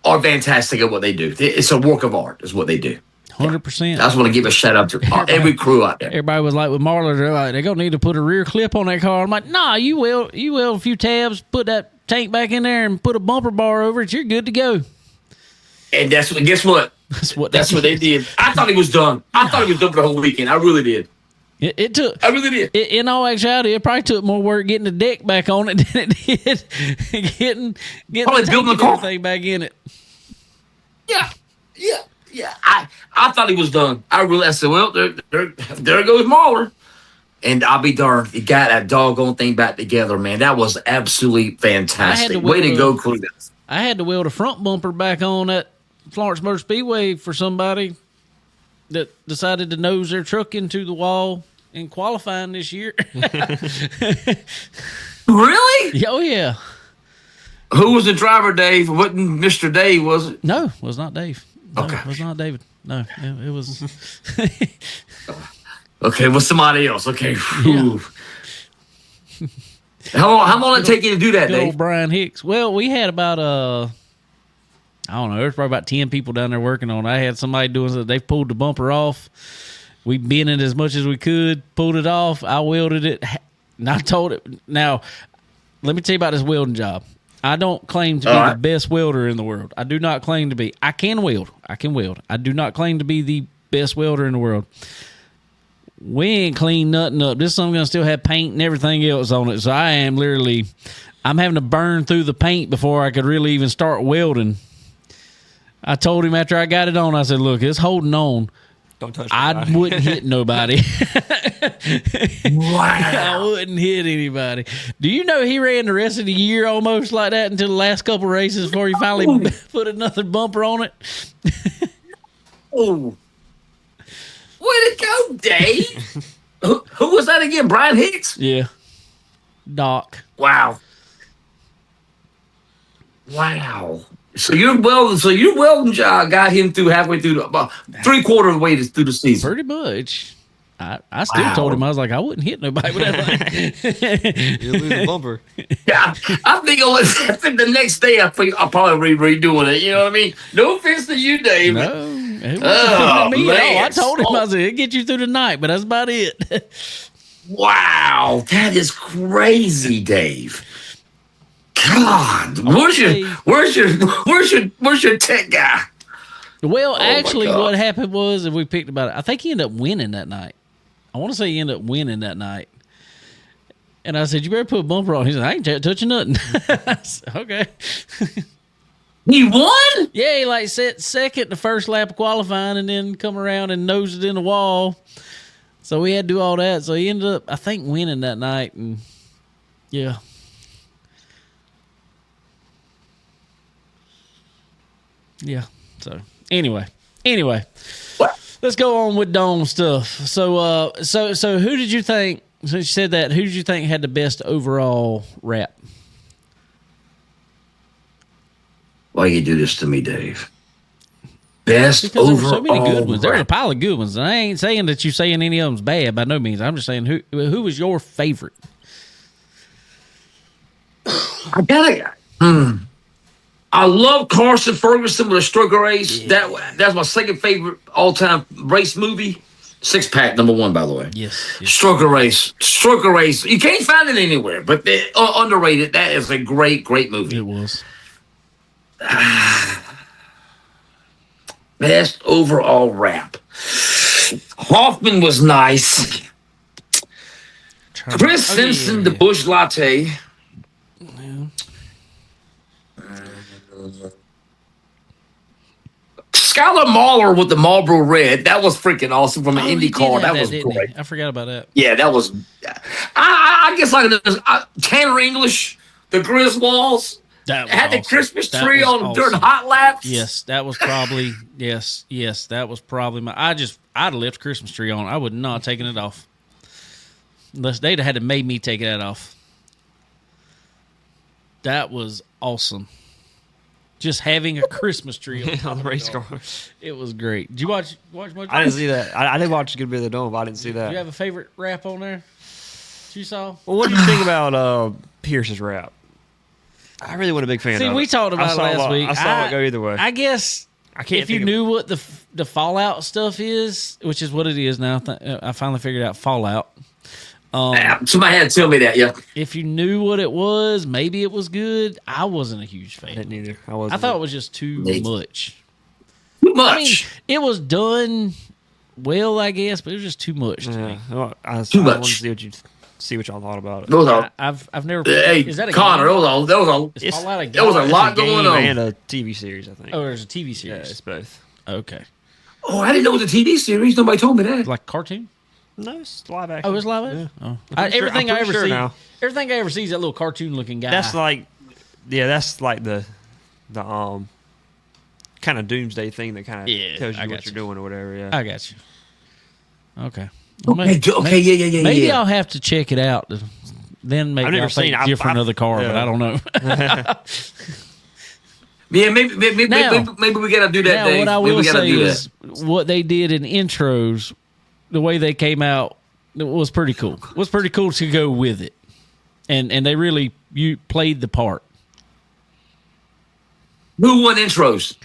are fantastic at what they do. It's a work of art, is what they do.
100%.
I just want to give a shout out to every crew out there.
Everybody was like with Marler, they're gonna need to put a rear clip on that car. I'm like, nah, you will a few tabs, put that tank back in there, and put a bumper bar over it. You're good to go.
And guess what? That's what they did. I thought he was done. I thought he was done for the whole weekend. I really did.
It took.
I really did.
In all actuality, it probably took more work getting the deck back on it than it did getting
Probably
the
building
tank
the car.
and everything back in it.
Yeah. I thought he was done. I said, well, there goes Marler. And I'll be darned, he got that doggone thing back together, man. That was absolutely fantastic. Way to go, crew.
I had to weld a front bumper back on at Florence Motor Speedway for somebody that decided to nose their truck into the wall in qualifying this year.
Really?
Oh, yeah.
Who was the driver, Dave? Wasn't Mr. Dave, was it?
No, it was not Dave. No,
Okay.
it was not David. No, it was.
Okay, it was somebody else. Okay. Whew. How long did it take you to do that,
Good
Dave?
old Brian Hicks. Well, we had about I don't know, there's probably about 10 people down there working on it. I had somebody doing something. They pulled the bumper off. We bent it as much as we could, pulled it off. I welded it. And I told it. Now, let me tell you about this welding job. I don't claim to be the best welder in the world. I do not claim to be. I can weld. I do not claim to be the best welder in the world. We ain't cleaned nothing up. This something gonna still have paint and everything else on it. So I'm having to burn through the paint before I could really even start welding. I told him after I got it on, I said, look, it's holding on.
Don't touch
I wouldn't hit nobody.
Wow.
I wouldn't hit anybody. Do you know he ran the rest of the year almost like that until the last couple races before he finally put another bumper on it?
Oh. Way to go, Dave. Who was that again? Brian Hicks?
Yeah. Doc.
Wow. So your welding job got him through halfway through about 3/4 of the way through the season.
Pretty much. I still told him, I was like, I wouldn't hit nobody with that.
You lose the bumper.
Yeah, I think the next day I'll probably redoing it. You know what I mean? No offense to you, Dave.
No. It wasn't
Oh,
me at all. I
man.
told him, I said, it'll get you through the night, but that's about it.
Wow, that is crazy, Dave. God, where's your tech guy?
Well,
my
actually,
God.
what happened was, if we picked about it, I think he ended up winning that night. I want to say he ended up winning that night. And I said, you better put a bumper on. He said, I ain't touching nothing. I said, okay.
He won?
Yeah, he like set second the first lap of qualifying and then come around and nosed it in the wall. So we had to do all that. So he ended up, I think, winning that night. And yeah. Yeah. So anyway.
What?
Let's go on with Dome stuff. So who did you think, since you said that, who did you think had the best overall rap?
Why you do this to me, Dave? Best
Because there were
overall.
so many good ones. There was a
rap.
pile of good ones. And I ain't saying that you saying any of them's bad by no means. I'm just saying who was your favorite?
I gotta. I love Carson Ferguson with a stroke of race.
Yeah.
That's my second favorite all-time race movie. Six Pack, #1, by the way.
Yes.
Stroke of Race. You can't find it anywhere, but they underrated. That is a great movie.
It was.
Best overall rap. Hoffman was nice. Chris Simpson, the Bush Latte. Skylar Mahler with the Marlboro Red. That was freaking awesome from an
he did
IndyCar.
have
That was
didn't he?
great.
I forgot about that.
Yeah, that was. I guess like Tanner English, the Griswolds
That was
had the
awesome.
Christmas
That
tree
was
on during
awesome.
hot laps.
Yes, that was probably yes, that was probably my. I'd have left Christmas tree on. I would not have taken it off unless they'd have had to make me take that off. That was awesome. Just having a Christmas tree
on the race car.
It was great. Did you watch much?
I didn't see that. I did watch a good bit of the Dome, but I didn't see
Do
that.
you have a favorite rap on there? That you saw?
Well, what do you think about Pierce's rap? I really wasn't a big fan
See,
of it.
we talked about it last week.
I saw it go either way.
I guess
I can't
if you knew what the Fallout stuff is, which is what it is now, I finally figured out Fallout.
Somebody had to tell me that. Yeah,
If you knew what it was, maybe it was good. I wasn't a huge fan.
I didn't either.
I thought it was just too much.
too much.
I mean, it was done well, I guess, but it was just too much to me.
Well, I
Too
wanted
much.
to see what y'all thought about it.
Those are,
I've never.
hey,
Is that a
Connor?
game?
Those are.
Is Fallout a game?
There was a lot
It's a
going
game
on.
and a TV series, I think.
Oh, there's a TV
yeah,
series.
it's both.
Okay,
Oh, I didn't know it was a TV series. Nobody told me that.
like cartoon.
No, it's live action.
Oh, it's live action.
Yeah.
Oh.
I'm pretty
Everything I ever
sure
see.
now.
Everything I ever see is that little cartoon looking guy.
That's like the kind of doomsday thing that kind of
Yeah,
tells
I
you
got
what you're
you.
doing or whatever. Yeah.
I got you. Okay.
Okay, yeah.
Maybe I'll have to check it out. Then maybe
I've never
I'll
seen
think
it.
different other car,
yeah.
but I don't know.
Yeah, maybe
Now-
we gotta do that.
Now,
Dave.
what I
Maybe
will
we gotta
say
do
is what they did in intros, the way they came out, it was pretty cool. It was pretty cool to go with it, and they really you played the part.
Who won intros?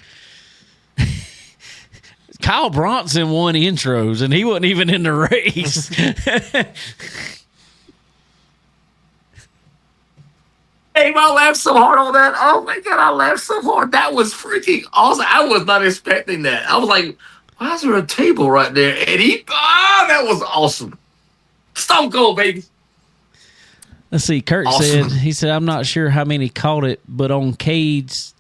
Kyle Bronson won intros, and he wasn't even in the race.
Hey, I laughed so hard on that. Oh my god, I laughed so hard. That was freaking awesome. I was not expecting that. I was like, why is there a table right there? And that was awesome. Stone Cold, baby.
Let's see. Kurt
Awesome.
said, I'm not sure how many caught it, but on Cade's,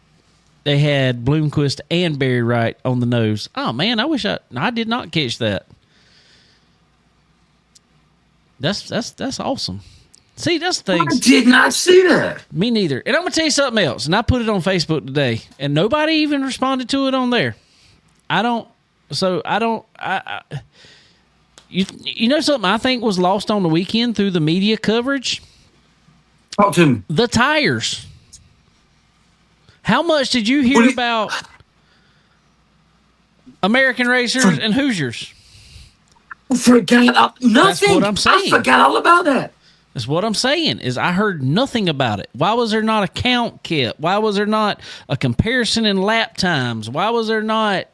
they had Bloomquist and Barry Wright on the nose. Oh, man, I wish I did not catch that. That's awesome. See, that's the
I
thing.
did not see that.
Me neither. And I'm going to tell you something else. And I put it on Facebook today, and nobody even responded to it on there. You know something I think was lost on the weekend through the media coverage?
Talk to me.
The tires. How much did you hear
What do you-
about American Racers and Hoosiers?
I forgot nothing.
what I'm saying.
I forgot all about that.
That's what I'm saying. Is I heard nothing about it. Why was there not a count kept? Why was there not a comparison in lap times? Why was there not,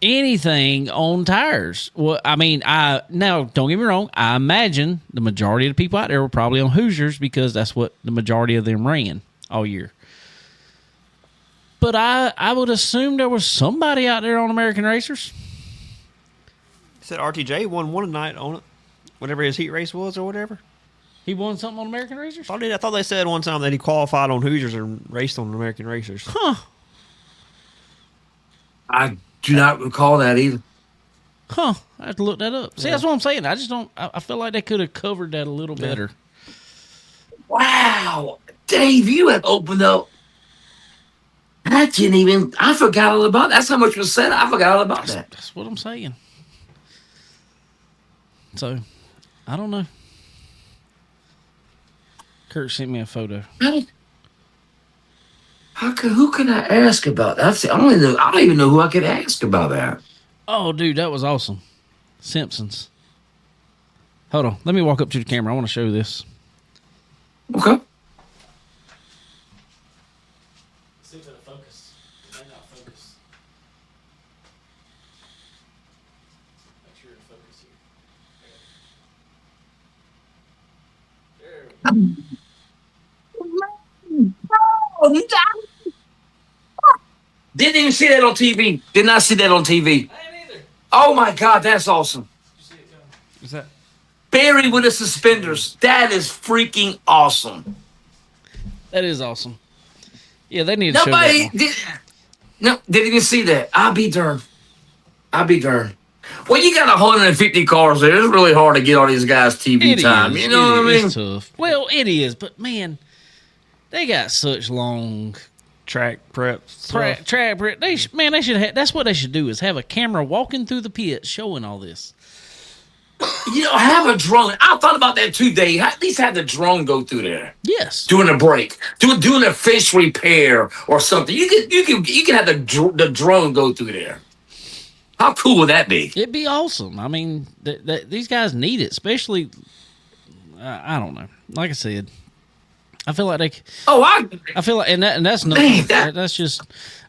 anything on tires? Well, I mean, now don't get me wrong. I imagine the majority of the people out there were probably on Hoosiers because that's what the majority of them ran all year. But I would assume there was somebody out there on American Racers.
Said RTJ won one night on it, whatever his heat race was or whatever.
He won something on American Racers?
I thought they said one time that he qualified on Hoosiers and raced on American Racers.
Huh.
I do not recall that either.
Huh. I have to look that up. See, that's what I'm saying. I just don't. I feel like they could have covered that a little better.
Wow, Dave, you have opened up. I forgot all about that. That's how much was said. I forgot all about that.
That's what I'm saying. So, I don't know. Kurt sent me a photo.
Who can I ask about that? I don't even know who I could ask about that.
Oh, dude, that was awesome. Simpsons. Hold on. Let me walk up to the camera. I want to show this.
Okay.
See if it'll focus. It may not focus. Make sure it'll focus here.
Didn't even see that on TV. Did not see that on TV.
I ain't either.
Oh my God, that's awesome.
What's that?
Barry with the suspenders. That is freaking awesome.
That is awesome. Yeah, they need to show
Nobody
that
did. No, didn't even see that. I'll be darned. Well, you got 150 cars there. It's really hard to get all these guys TV time. You know what I mean?
It's tough. Well, it is, but man, they got such long
Track prep.
track prep. They should have. That's what they should do is have a camera walking through the pit showing all this.
Have a drone. I thought about that too, Dave. At least have the drone go through there
Yes.
during a break, doing a fish repair or something. You can have the drone go through there. How cool would that be?
It'd be awesome. I mean, these guys need it, especially. I don't know. Like I said, I feel like they.
Oh,
I feel like, and that's not.
Man,
that's just.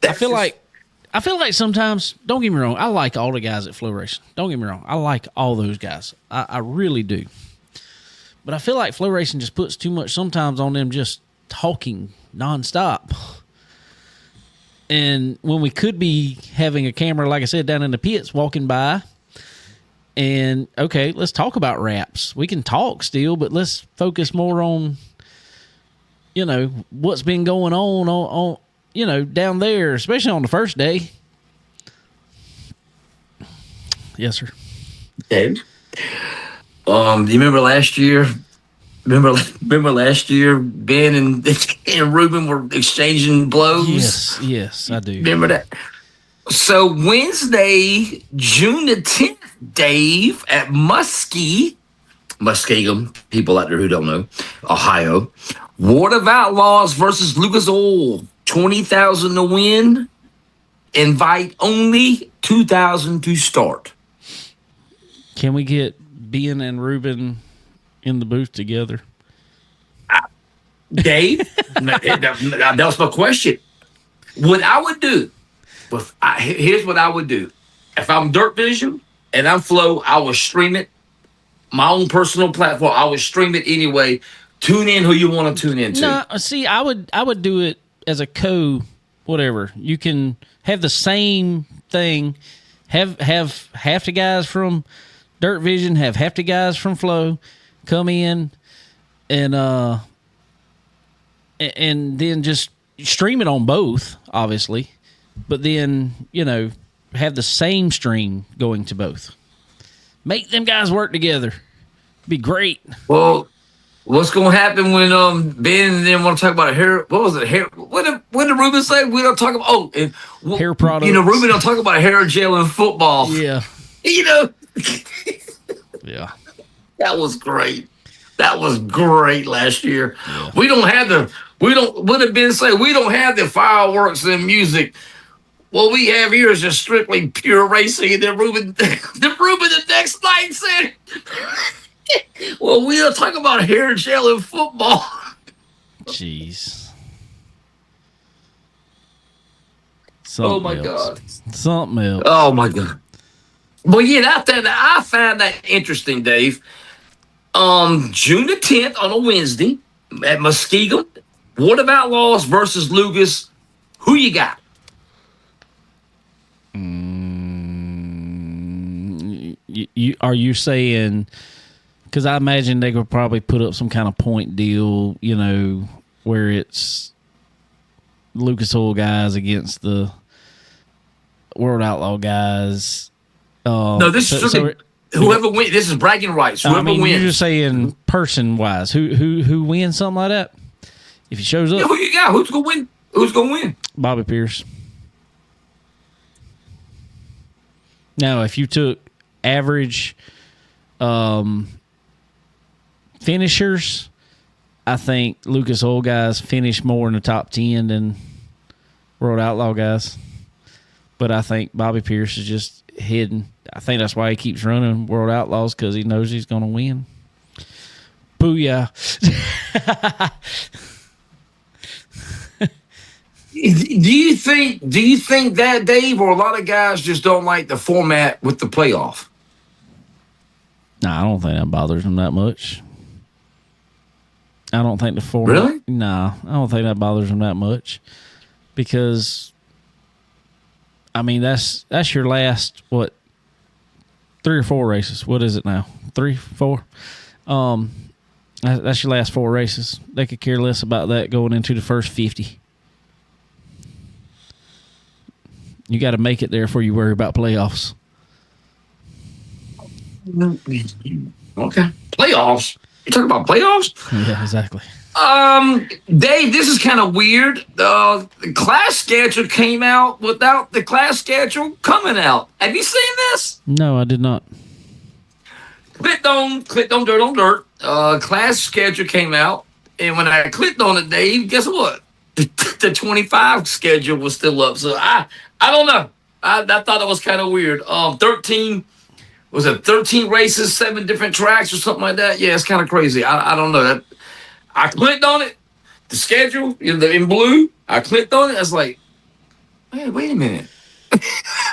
I feel like sometimes. Don't get me wrong. I like all the guys at Flow Racing. Don't get me wrong. I like all those guys. I really do. But I feel like Flow Racing just puts too much sometimes on them just talking nonstop. And when we could be having a camera, like I said, down in the pits walking by, and okay, let's talk about wraps. We can talk still, but let's focus more on, what's been going on, down there, especially on the first day. Yes, sir.
Dave. Do you remember last year? Remember last year, Ben and Ruben were exchanging blows?
Yes, I do.
Remember that? So Wednesday, June the 10th, Dave, at Muskegum, people out there who don't know, Ohio, Ward of Outlaws versus Lucas Oil, 20,000 to win, invite only 2,000 to start.
Can we get Ben and Ruben in the booth together?
Dave, that was my question. What I would do, here's what I would do. If I'm Dirt Vision and I'm Flow, I will stream it. My own personal platform, I would stream it anyway. Tune in who you want to tune into.
No, see, I would do it as a whatever. You can have the same thing. Have half the guys from Dirt Vision, have half the guys from Flow come in and then just stream it on both, obviously. But then, have the same stream going to both. Make them guys work together. Be great.
Well, what's going to happen when Ben and them want to talk about hair? What was it? Hair? What did Ruben say? We don't talk about
hair products.
Ruben don't talk about hair gel and football.
Yeah.
Yeah. That was great. That was great last year. Yeah. What did Ben say? We don't have the fireworks and music. What we have here is just strictly pure racing. And then Ruben the next night said, well, we don't talk about hair gel and football.
Jeez.
Oh my God.
Something else.
Oh my God. Well, yeah, I found that interesting, Dave. June the 10th on a Wednesday at Muskegum, Ward of Outlaws versus Lucas. Who you got?
Are you saying? Because I imagine they could probably put up some kind of point deal, where it's Lucas Oil guys against the World Outlaw guys.
No, this is whoever wins. This is bragging rights. Whoever wins.
You're just saying person wise, who wins something like that. If he shows up,
who you got? Who's gonna win? Who's gonna win?
Bobby Pierce. Now, if you took average finishers, I think Lucas Oil guys finish more in the top 10 than World Outlaw guys. But I think Bobby Pierce is just hidden. I think that's why he keeps running World Outlaws, because he knows he's going to win. Booyah.
Do you think that, Dave, or a lot of guys just don't like the format with the playoff?
No, I don't think that bothers them that much. I don't think the format.
Really?
No, I don't think that bothers them that much, because I mean that's your last 3 3 or 4 races. What is it now? 3, 4. That's your last 4 races. They could care less about that going into the first 50. You got to make it there before you worry about playoffs.
Okay. Playoffs? You talking about playoffs?
Yeah, exactly.
Dave, this is kind of weird. The class schedule came out without the class schedule coming out. Have you seen this?
No, I did not.
Clicked on Dirt on Dirt. Class schedule came out, and when I clicked on it, Dave, guess what? The 25 schedule was still up. So I don't know. I thought it was kind of weird. 13 races, 7 different tracks or something like that? Yeah, it's kind of crazy. I don't know. I clicked on it, the schedule in blue. I clicked on it. I was like, hey, wait a minute.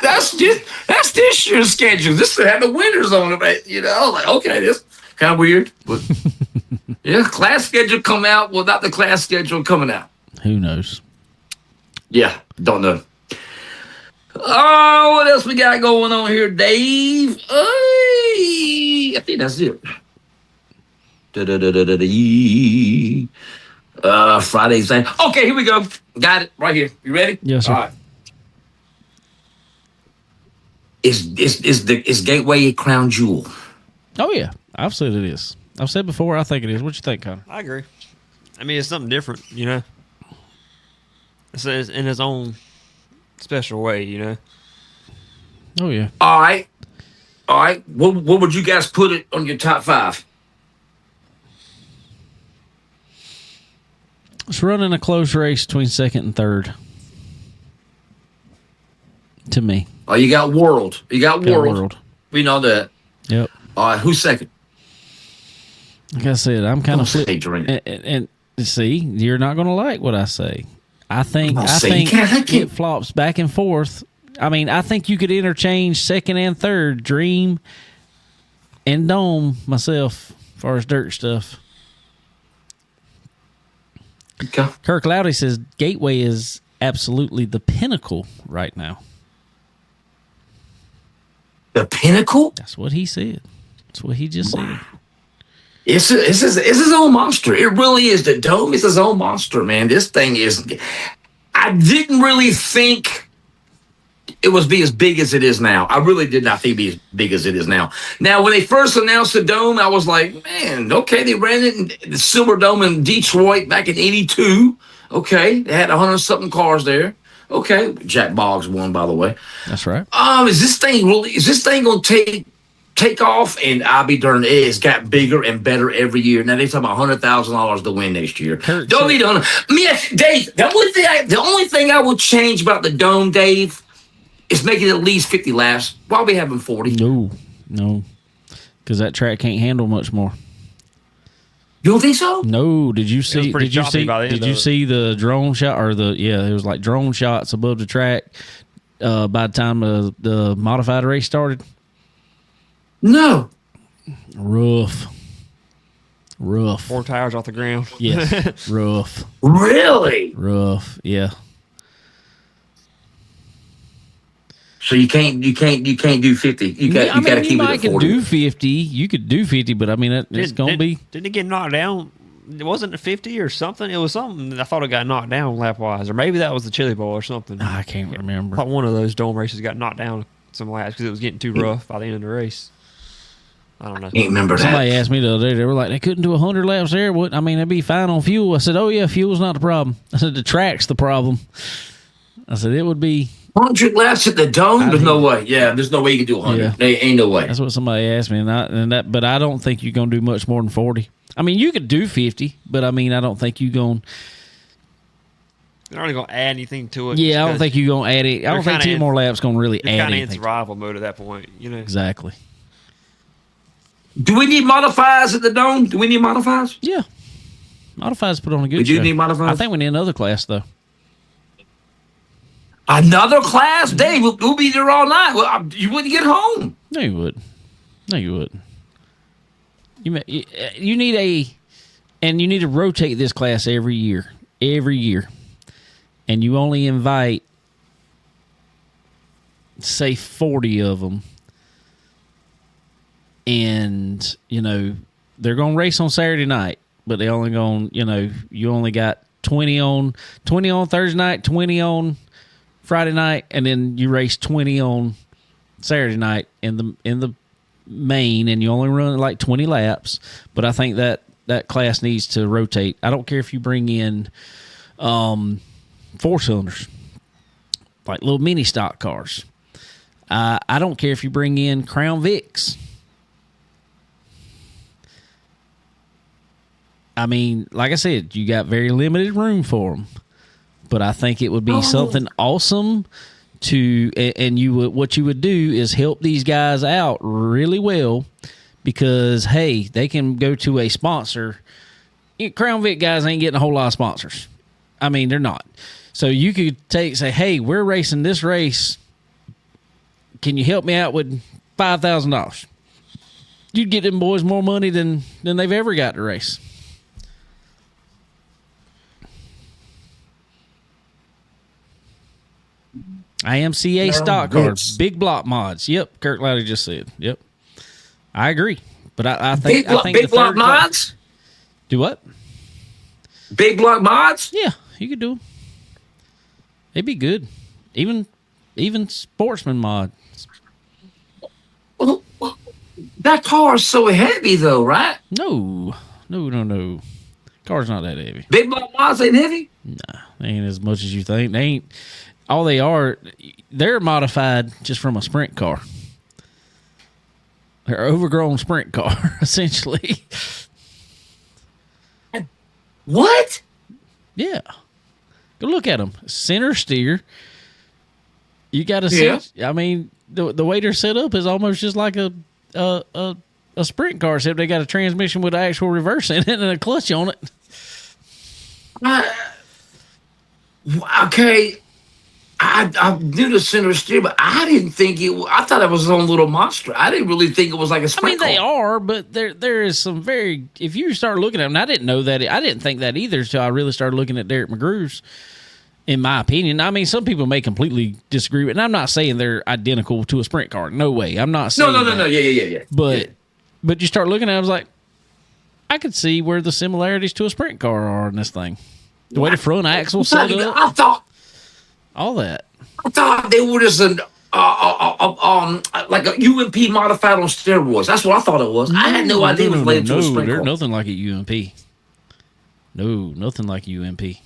that's this year's schedule. This had the winners on it. I was like, okay, this kind of weird. But yeah, class schedule come out without the class schedule coming out.
Who knows?
Yeah, don't know. Oh, what else we got going on here, Dave? I think that's it. Friday's night. Okay, here we go. Got it right here. You ready?
Yes, sir.
All right. Is Gateway a crown jewel?
Oh, yeah. I've said it is. I've said before, I think it is. What you think, Connor?
I agree. I mean, it's something different, It's in its own special way,
Oh, yeah.
All right. What would you guys put it on your top 5?
It's running a close race between second and third. To me.
Oh, you got World.
Got World.
We know that.
Yep.
All right, who's second?
Like I said, I'm kind of
Say Dream.
and see, you're not going to like what I say. I think
can't.
it flops back and forth. I mean, I think you could interchange second and third, Dream and Dome myself, as far as dirt stuff.
Okay.
Kirk Lowdy says Gateway is absolutely the pinnacle right now.
The pinnacle?
That's what he said. That's what he just said.
It's his own monster. It really is. The Dome is his own monster, man. This thing is. I didn't really think it was be as big as it is now. I really did not think it'd be as big as it is now. Now, when they first announced the Dome, I was like, man, okay, they ran it in the Silver Dome in Detroit back in '82. Okay, they had 100-something cars there. Okay, Jack Boggs won, by the way.
That's right.
Is this thing going to take off? And I'll be darned, it's got bigger and better every year. Now they're talking about $100,000 to win next year. Don't need to. Dave, the only thing I would change about the Dome, Dave, is making at least 50 laps. Why are we having 40?
No, because that track can't handle much more.
You don't think so?
No. Did you see?
pretty choppy by the end
Did you
of it.
see the drone shot or it was like drone shots above the track by the time the modified race started?
No.
Rough.
4 tires off the ground.
Yes. Rough.
Really?
Rough. Yeah.
So you can't do 50. You got to keep it at 40.
Do 50. You could do 50, but I mean it's gonna be.
Didn't it get knocked down? It wasn't a 50 or something. It was something. I thought it got knocked down lap wise, or maybe that was the Chili Bowl or something.
I can't
I
remember.
thought one of those Dome races got knocked down some laps because it was getting too rough by the end of the race. I don't know.
Can't remember that.
Somebody asked me the other day. They were like, they couldn't do 100 laps there. What? I mean, they'd be fine on fuel. I said, oh yeah, fuel's not the problem. I said the track's the problem. I said it would be
100 laps at the Dome? There's no way. Yeah, there's no way you can do 100.
Yeah.
There ain't no way.
That's what somebody asked me, but I don't think you're gonna do much more than 40. I mean, you could do 50, but I mean, I don't think you're going.
They're not going to add anything to it.
Yeah, I don't think you're going to add it. I don't think 10 more laps going to really add
kind of in
anything.
survival mode at that point,
Exactly.
Do we need modifiers at the Dome? Do we need modifiers?
Yeah. Modifieds put on a good
We do
show.
need modifieds?
I think we need another class, though.
Another class? Dave, we'll be there all night. Well, you wouldn't get home.
No, you wouldn't. No, you wouldn't. You need you need to rotate this class every year. Every year. And you only invite, say, 40 of them. and they're going to race on Saturday night, but they only going you only got 20 on Thursday night, 20 on Friday night, and then you race 20 on Saturday night in the main, and you only run like 20 laps. But I think that class needs to rotate. I don't care if you bring in 4-cylinders, like little mini stock cars. I don't care if you bring in Crown Vics. I mean, like I said, you got very limited room for them, but I think it would be something awesome to, and what you would do is help these guys out really well, because hey, they can go to a sponsor. Crown Vic guys ain't getting a whole lot of sponsors. I mean, they're not. So you could say, hey, we're racing this race. Can you help me out with $5,000? You'd get them boys more money than they've ever got to race. IMCA stock cars, big block mods. Yep, Kirk Lowry just said. Yep, I agree. But I think
big block mods.
Do what?
Big block mods.
Yeah, you could do them. They'd be good. Even sportsman mods.
Well, that car is so heavy, though, right?
No. Car's not that heavy.
Big block mods ain't heavy.
Nah, they ain't as much as you think. They ain't. All they are, they're modified just from a sprint car. They're overgrown sprint car, essentially.
What?
Yeah. Go look at them. Center steer. You got to see. I mean, the way they're set up is almost just like a sprint car, except they got a transmission with an actual reverse in it and a clutch on it.
Okay. I knew the center steer, but I didn't think I thought it was its own little monster. I didn't really think it was like a sprint car.
They are, but there is some very. If you start looking at them, I didn't know that. I didn't think that either until I really started looking at Derek McGrew's. In my opinion, I mean, some people may completely disagree with, and I'm not saying they're identical to a sprint car. No way. I'm not saying.
No. Yeah.
But you start looking at it, I was like, I could see where the similarities to a sprint car are in this thing. The way the front axle set up.
I thought.
All that.
I thought they were just like a UMP modified on steroids. That's what I thought it was. I had no idea it was related to a sprint car.
There's nothing like a UMP. No, nothing like a UMP.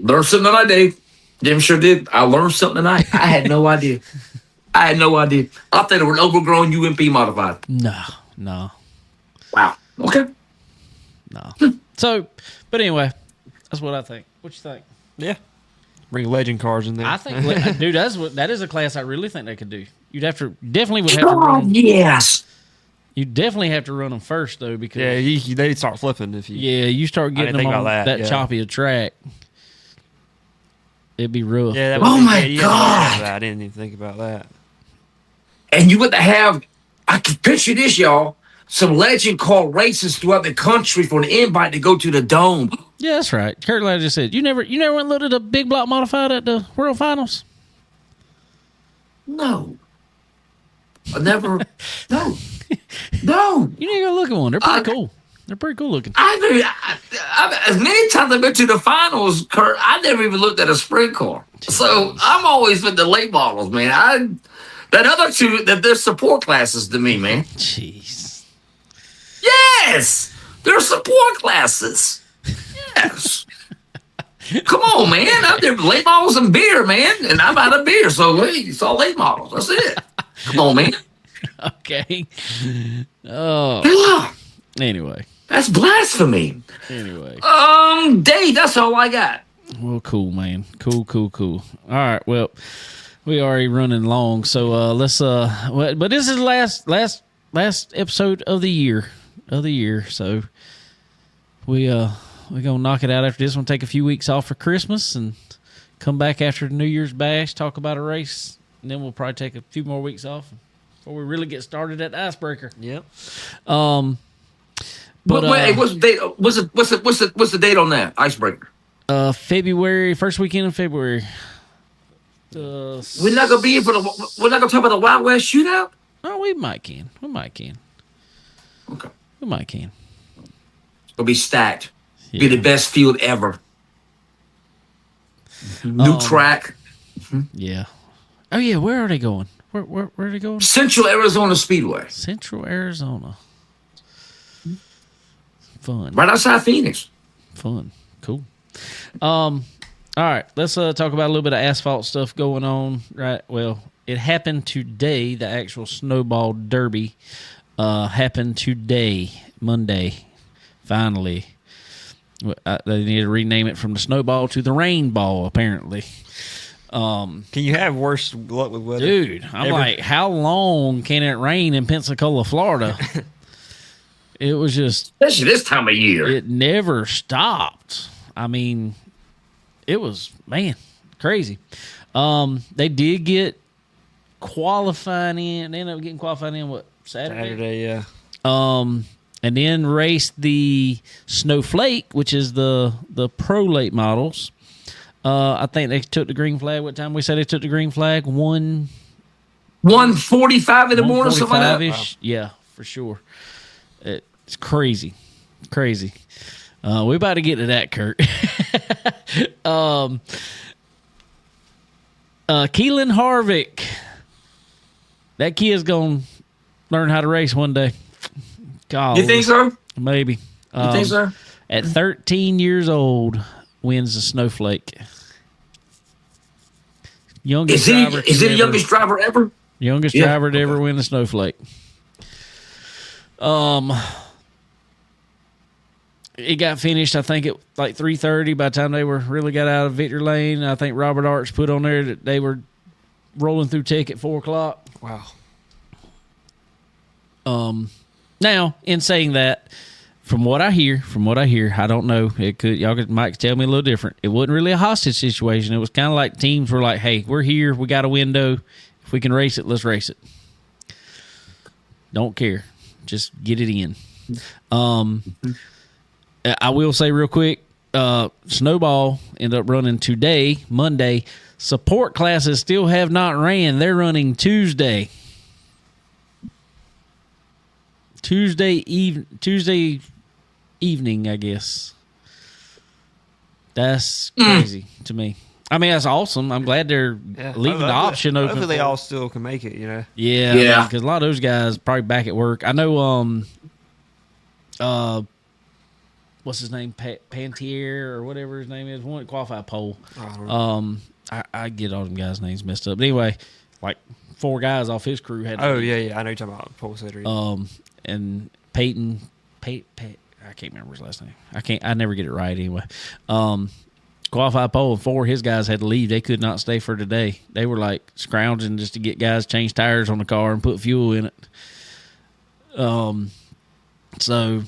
Learned something tonight, Dave. Jim sure did. I learned something tonight. I had no idea. I thought they were an overgrown UMP modified.
No.
Wow. Okay.
No. So, but anyway, that's what I think. What you think?
Yeah. Bring legend cars in there.
I think, dude, that is a class I really think they could do. You'd definitely would have to run them.
Yes.
You definitely have to run them first, though, because
they'd start flipping if you.
Yeah, you start getting them on that choppy track. It'd be rough.
Yeah.
My God!
I didn't even think about that.
And you would have. I can picture this, y'all. Some legend car races throughout the country for an invite to go to the Dome.
Yeah, that's right. Kurt Lowry just said, you never went and looked at a big block modified at the World Finals?
No. I never. No.
You need to go look at one. They're pretty cool. They're pretty cool looking.
As many times I've been to the finals, Kurt, I never even looked at a sprint car. So I'm always with the late models, man. That other two, they're support classes to me, man.
Jeez.
Yes, they're support classes. Yes. Come on, man. I'm there late models and beer, man, and I'm out of beer, so it's all late models. That's it. Come on, man.
Okay. Oh. Anyway.
That's blasphemy.
Anyway.
Dave, that's all I got.
Well, cool, man. Cool. All right. Well, we already running long, so let's. But this is the last episode of the year. So we gonna knock it out after this one. Take a few weeks off for Christmas and come back after the New Year's bash. Talk about a race, and then we'll probably take a few more weeks off before we really get started at the Icebreaker.
Yep.
But wait, what's the date? What's the date on that Icebreaker?
February, first weekend in February.
We're not gonna be in for the. We're not gonna talk about the Wild West shootout.
Oh, we might can. We might can.
Okay,
We might can.
it'll be stacked.
Yeah.
Be the best field ever. New track.
Yeah. Oh yeah. Where are they going? Where are they going?
Central Arizona Speedway,
Central Arizona. Fun.
right outside Phoenix.
Fun. Cool. All right. Let's talk about a little bit of asphalt stuff going on. Right. Well, it happened today. The actual Snowball Derby happened today, Monday. Finally, they need to rename it from the Snowball to the Rain Ball. Apparently.
Can you have worse luck with weather?
Dude, I'm
Ever?
like, how long can it rain in Pensacola, Florida? It was just,
Especially this time of year.
it never stopped. I mean, it was, man, crazy. They did get qualifying in. They ended up getting qualified in, what,
Saturday, yeah.
And then raced the Snowflake, which is the pro late models. I think they took the green flag. What time we said they took the green flag?
1:45 in the morning, something like that.
1:45-ish? Yeah, for sure. It's crazy. Crazy. We about to get to that, Kurt. Keelan Harvick. That kid's going to learn how to race one day. God,
You think so?
maybe.
You think so?
At 13 years old, wins the Snowflake. Youngest
Is he
driver.
is he the youngest driver ever?
Youngest
Yeah,
driver to ever
okay.
win the Snowflake. It got finished, I think, at like 3:30 by the time they really got out of victory lane. I think Robert Arch put on there that they were rolling through tech at 4 o'clock.
Wow.
Now, in saying that, from what I hear, I don't know. It could might tell me a little different. It wasn't really a hostage situation. It was kind of like teams were like, "Hey, we're here. We got a window. If we can race it, let's race it. Don't care. Just get it in." I will say real quick, Snowball ended up running today, Monday. Support classes still have not ran. They're running Tuesday. Tuesday evening, I guess. That's crazy to me. I mean, that's awesome. I'm glad they're leaving the option open.
Hopefully they all still can make it, you know.
Yeah,
Yeah.
because a lot of those guys probably back at work. I know. What's his name? Pantier or whatever his name is. One qualified pole. I get all them guys' names messed up. But anyway, like 4 guys off his crew had.
Oh, yeah. I know you're talking about Paul Sitter.
And Peyton, I can't remember his last name. I never get it right anyway. Qualified pole, and 4 of his guys had to leave. They could not stay for today. They were like scrounging just to get guys change tires on the car and put fuel in it. So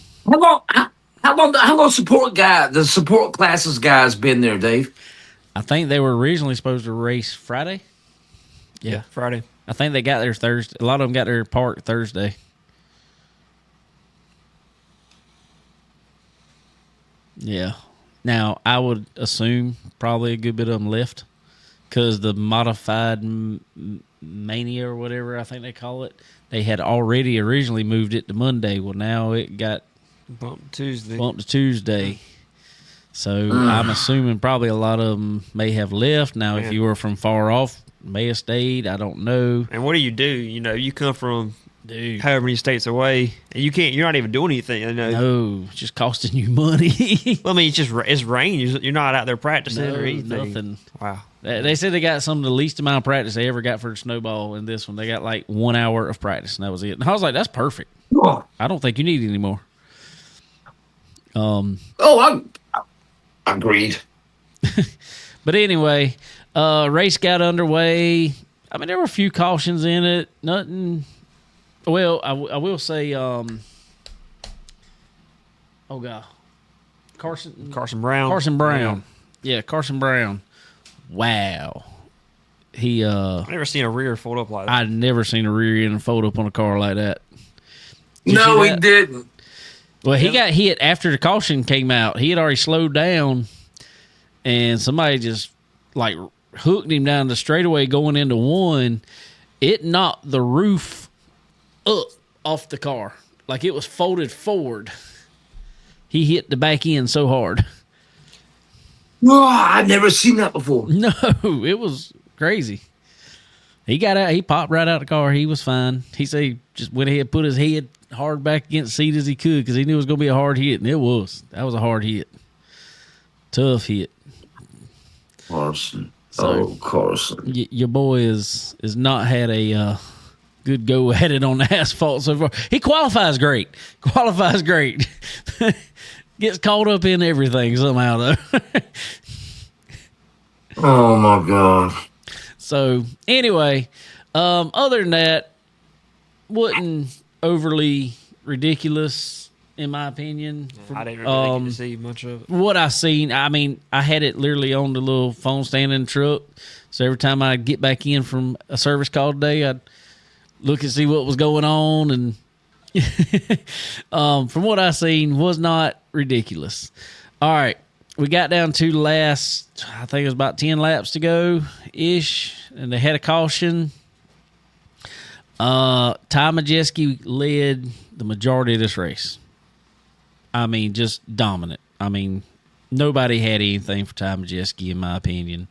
How long the support classes guys been there, Dave?
I think they were originally supposed to race Friday.
Yeah, Friday.
I think they got there Thursday. A lot of them got there park Thursday. Yeah. Now, I would assume probably a good bit of them left because the modified Mania or whatever I think they call it, they had already originally moved it to Monday. Well, now it got
Bumped Tuesday.
bumped to Tuesday. So I'm assuming probably a lot of them may have left. Now, if
Man.
you were from far off, may have stayed. I don't know.
And what do? You know, you come from
Dude.
however many states away, and you're not even doing anything. You know?
No, it's just costing you money.
Well, I mean, it's rain. You're not out there practicing or anything.
Nothing.
Wow.
They said they got some of the least amount of practice they ever got for Snowball in this one. They got like 1 hour of practice, and that was it. And I was like, that's perfect.
Oh,
I don't think you need any more.
I agreed.
But anyway, race got underway. I mean, there were a few cautions in it. Nothing. Well, I will say, oh god, Carson
Brown.
Carson Brown. Yeah, Carson Brown. Wow. He
I've never seen a rear fold up like that.
I'd never seen a rear end fold up on a car like that. Did you
No,
see
he
that?
didn't.
Well, he got hit after the caution came out. He had already slowed down, and somebody just like hooked him down the straightaway going into one. It knocked the roof up off the car. Like it was folded forward. He hit the back end so hard.
Whoa, I've never seen that before.
No, it was crazy. He got out. He popped right out the car. He was fine. He said he just went ahead, put his head hard back against the seat as he could because he knew it was going to be a hard hit, and it was. That was a hard hit. Tough hit.
Carson.
So,
Carson.
Your boy is not had a good go at it on the asphalt so far. He qualifies great. Gets caught up in everything somehow, though.
Oh, my God.
So, anyway, other than that, wasn't overly ridiculous, in my opinion.
I didn't really get to see much of it.
What I seen, I mean, I had it literally on the little phone stand in the truck. So every time I get back in from a service call today, I'd look and see what was going on. And from what I seen, was not ridiculous. All right. We got down to the last, I think it was about 10 laps to go-ish, and they had a caution. Ty Majeski led the majority of this race. I mean, just dominant. I mean, nobody had anything for Ty Majeski, in my opinion.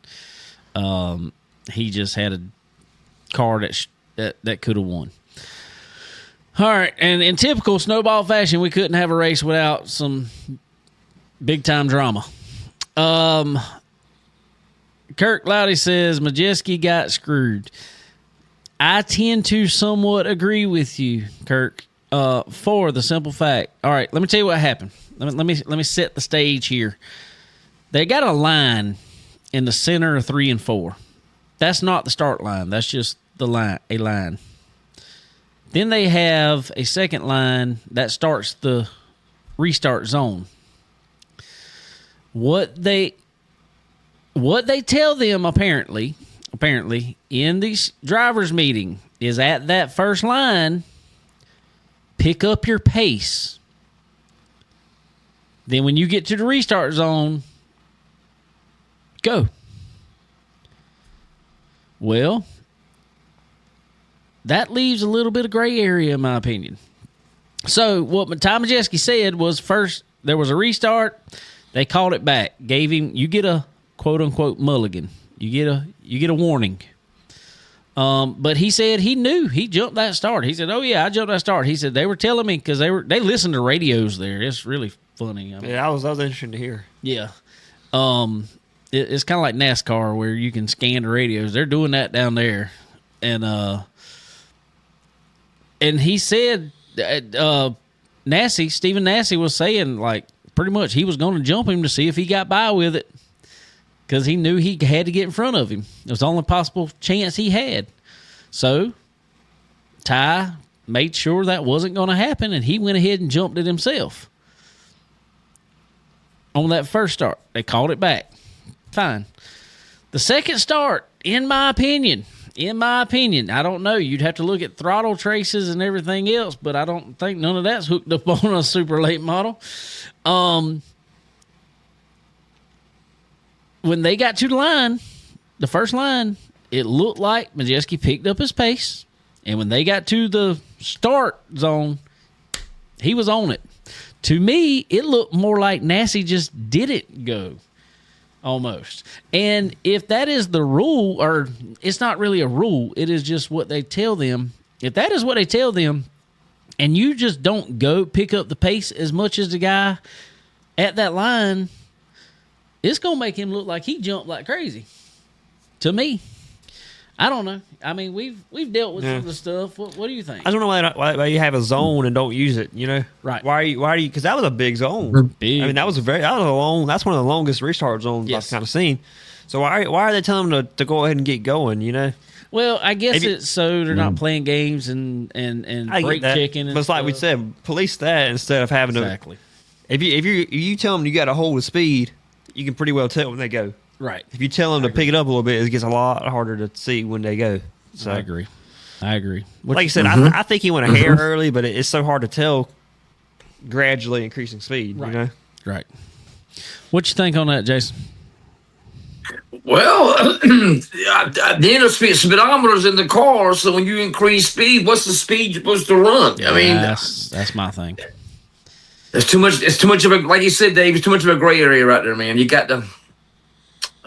He just had a car that could have won. All right, and in typical Snowball fashion, we couldn't have a race without some big-time drama. Kirk Loudy says Majeski got screwed. I tend to somewhat agree with you, Kirk, for the simple fact. All right, let me tell you what happened. Let me set the stage here. They got a line in the center of 3 and 4. That's not the start line. That's just a line. Then they have a second line that starts the restart zone. What they tell them apparently in the drivers meeting is at that first line, pick up your pace. Then when you get to the restart zone, go. Well, that leaves a little bit of gray area in my opinion. So what Ty Majeski said was first there was a restart. They called it back. You get a quote unquote mulligan. You get a warning. But he said he knew he jumped that start. He said, "Oh yeah, I jumped that start." He said they were telling me because they listened to radios there. It's really funny. I mean,
Yeah, that was interesting to hear.
yeah. It's kind of like NASCAR where you can scan the radios. They're doing that down there, and he said Stephen Nasse was saying like pretty much he was going to jump him to see if he got by with it because he knew he had to get in front of him. It was the only possible chance he had. So Ty made sure that wasn't going to happen, and he went ahead and jumped it himself. On that first start, they called it back. Fine. The second start, in my opinion, I don't know. You'd have to look at throttle traces and everything else, but I don't think none of that's hooked up on a super late model. When they got to the line, the first line, it looked like Majeski picked up his pace, and when they got to the start zone, he was on it. To me, it looked more like Nasse just didn't go, almost. And if that is the rule, or it's not really a rule, it is just what they tell them. If that is what they tell them, and you just don't go pick up the pace as much as the guy at that line, it's going to make him look like he jumped like crazy. To me. I don't know. I mean, we've dealt with some of the stuff. What do you think?
I don't know why you have a zone and don't use it. You know,
Right.
Why are you? Because that was a big zone.
Big.
I mean, that's one of the longest restart zones
Yes.
I've kind of seen. So why are they telling them to go ahead and get going? You know,
Well, I guess
If you-
it's so they're not playing games and
I
break
get that.
kicking. And
But it's like we
stuff.
said, police that instead of having
Exactly.
to. If you tell them you got to hold the speed, you can pretty well tell when they go.
Right.
If you tell them to pick it up a little bit, it gets a lot harder to see when they go. So
I agree. What
like
you-
you said, I think he went a hair early, but it's so hard to tell. Gradually increasing speed,
Right.
you know.
Right. What you think on that, Jason?
Well, the speedometer's in the car, so when you increase speed, what's the speed you're supposed to run? I mean,
that's my thing.
there's too much. It's too much of a, like you said, Dave. It's too much of a gray area right there, man. You got to.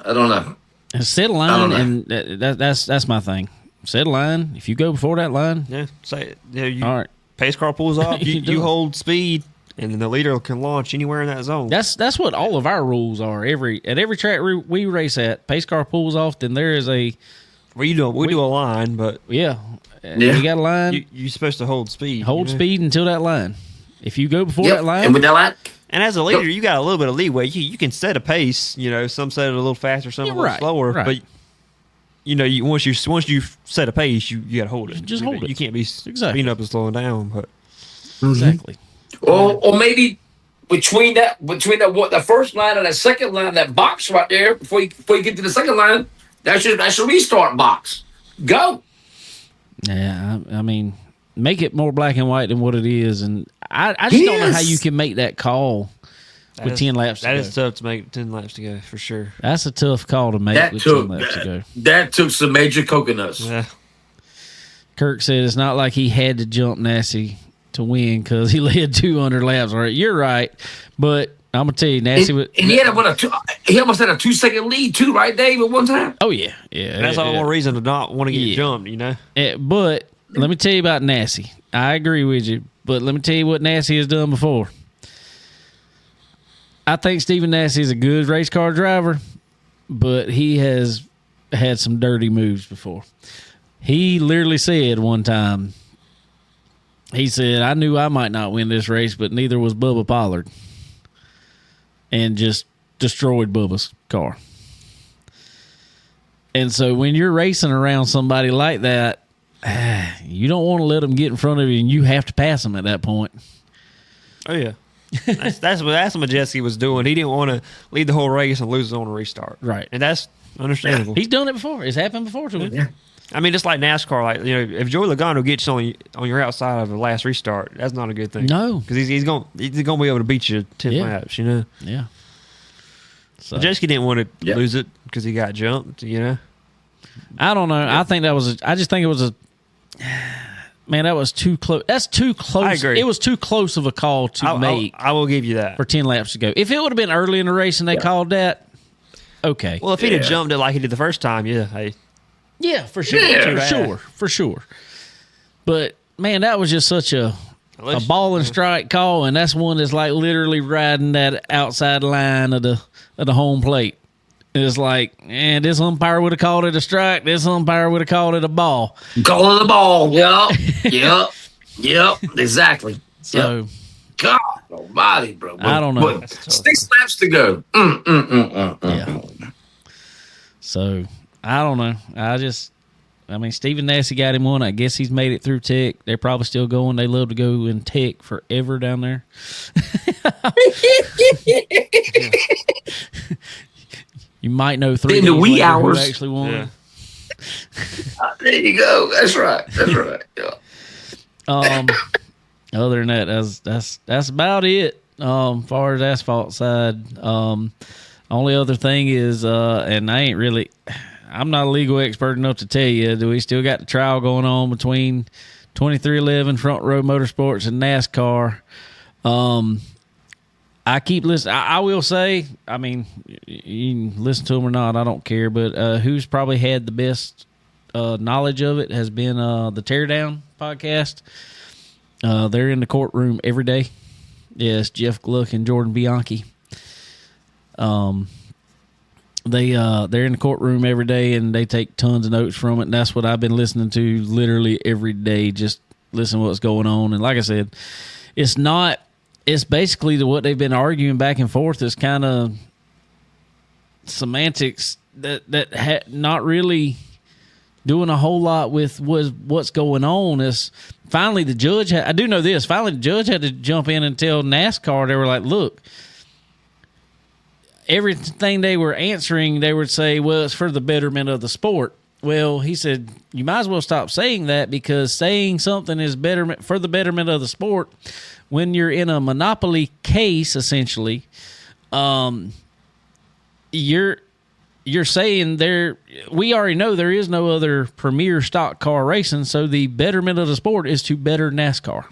I don't know.
Set a line, and that's my thing. Set a line. If you go before that line,
Yeah, say
all right.
pace car pulls off.
You do
you
it.
hold speed, and then the leader can launch anywhere in that zone.
That's what all of our rules are. At every track we race at, pace car pulls off. Then there is a
we do a line, but
yeah.
Yeah.
You got a line.
you're supposed to hold speed.
Hold
you know?
speed until that line. If you go before
Yep.
that line,
And with that line,
And as a leader, you got a little bit of leeway. You can set a pace. Some set it a little faster, some a little
Right,
slower.
right.
But once you set a pace, you got to hold it.
Just hold it.
You can't be
Exactly.
speeding up and slowing down. But
exactly.
or maybe between that what the first line and that second line, that box right there before you get to the second line, that's your restart box. Go.
Yeah, I mean, make it more black and white than what it is, and I just don't know how
Yes.
you can make that call with 10 laps to
That
go.
is tough to make 10 laps to go for sure.
That's a tough call to make
That
with
took
10 laps to go.
that took some major coconuts.
Yeah.
Kirk said it's not like he had to jump Nassie to win because he led 200 laps. All right, you're right, but I'm gonna tell you, Nassie was.
And he had he almost had a 2-second lead too, right, Dave? At one time.
Oh yeah.
That's all more reason to not want to get
Yeah.
jumped,
But let me tell you about Nassie. I agree with you, but let me tell you what Nassie has done before. I think Stephen Nassie is a good race car driver, but he has had some dirty moves before. He literally said one time, he said, I knew I might not win this race, but neither was Bubba Pollard. And just destroyed Bubba's car. And so when you're racing around somebody like that, you don't want to let them get in front of you, and you have to pass them at that point.
Oh, yeah. that's what Majeski was doing. He didn't want to lead the whole race and lose it on a restart.
Right.
And that's understandable.
He's done it before. It's happened before to him.
Yeah.
I mean, just like NASCAR, if Joey Logano gets you on your outside of the last restart, that's not a good thing.
No.
Because he's going to be able to beat you 10
Yeah.
laps,
Yeah. So
Majeski didn't want to
Yeah.
lose it because he got jumped,
I don't know. I think that was. I just think it was a. Man, that was too close. That's too close.
I agree.
It was too close of a call to make
I will give you that.
for 10 laps to go. If it would have been early in the race and they called that, okay.
Well, if he'd have
Yeah.
jumped it like he did the first time, hey.
Yeah, for sure.
Yeah.
For sure. But man, that was just such a ball and strike call, and that's one that's like literally riding that outside line of the home plate. It's like, this umpire would have called it a strike. This umpire would have called it a ball.
Calling the ball. Yep. Exactly.
So
God almighty, bro.
I don't know.
But 6 laps to go.
yeah. So I don't know. I mean, Stephen Nassie got him one. I guess he's made it through Tech. They're probably still going. They love to go in Tech forever down there. You might know 3
In the
days
wee
later who
hours.
actually won.
Yeah.
There you go. That's right. Yeah.
Other than that, that's about it. Far as asphalt side. Only other thing is, and I'm not a legal expert enough to tell you. Do we still got the trial going on between 2311 Front Row Motorsports and NASCAR? I keep listening. I will say, I mean, you can listen to them or not, I don't care. But who's probably had the best knowledge of it has been the Teardown podcast. They're in the courtroom every day. Yes, Jeff Gluck and Jordan Bianchi. They're in the courtroom every day, and they take tons of notes from it. And that's what I've been listening to literally every day. Just listen to what's going on. And like I said, it's basically what they've been arguing back and forth is kind of semantics that not really doing a whole lot with what's going on. Is finally the judge I do know this. Finally, the judge had to jump in and tell NASCAR. They were like, look, everything they were answering, they would say, well, it's for the betterment of the sport. Well, he said, you might as well stop saying that, because saying something is betterment for the betterment of the sport when you're in a monopoly case, essentially, you're you're saying we already know there is no other premier stock car racing, so the betterment of the sport is to better NASCAR.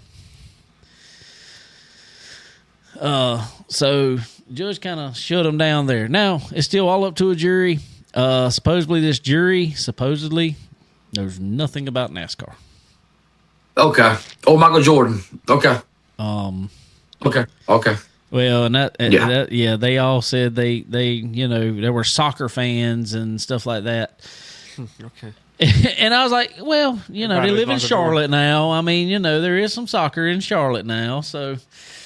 So judge kind of shut them down there. Now it's still all up to a jury. Supposedly this jury knows nothing about NASCAR.
Okay. Oh, Michael Jordan. Okay. Okay.
Well, and they all said they there were soccer fans and stuff like that.
Okay.
And I was like, well, they live in Charlotte now. I mean, there is some soccer in Charlotte now, so.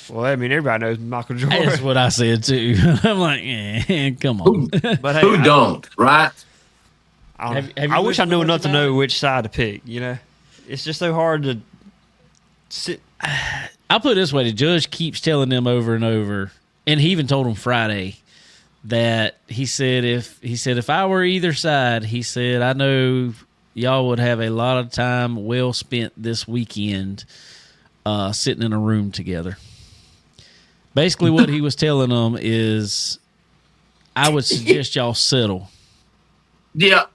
Well, I mean, everybody knows Michael Jordan.
That's what I said too. I'm like, come on.
But hey,
Who don't, right?
Have you
I wish I
listened
knew
much
enough to
about
know
it?
which side to pick. It's just so hard to sit.
I'll put it this way: the judge keeps telling them over and over, and he even told them Friday that he said if I were either side, he said I know y'all would have a lot of time well spent this weekend sitting in a room together. Basically, what he was telling them is, I would suggest y'all settle.
Yeah.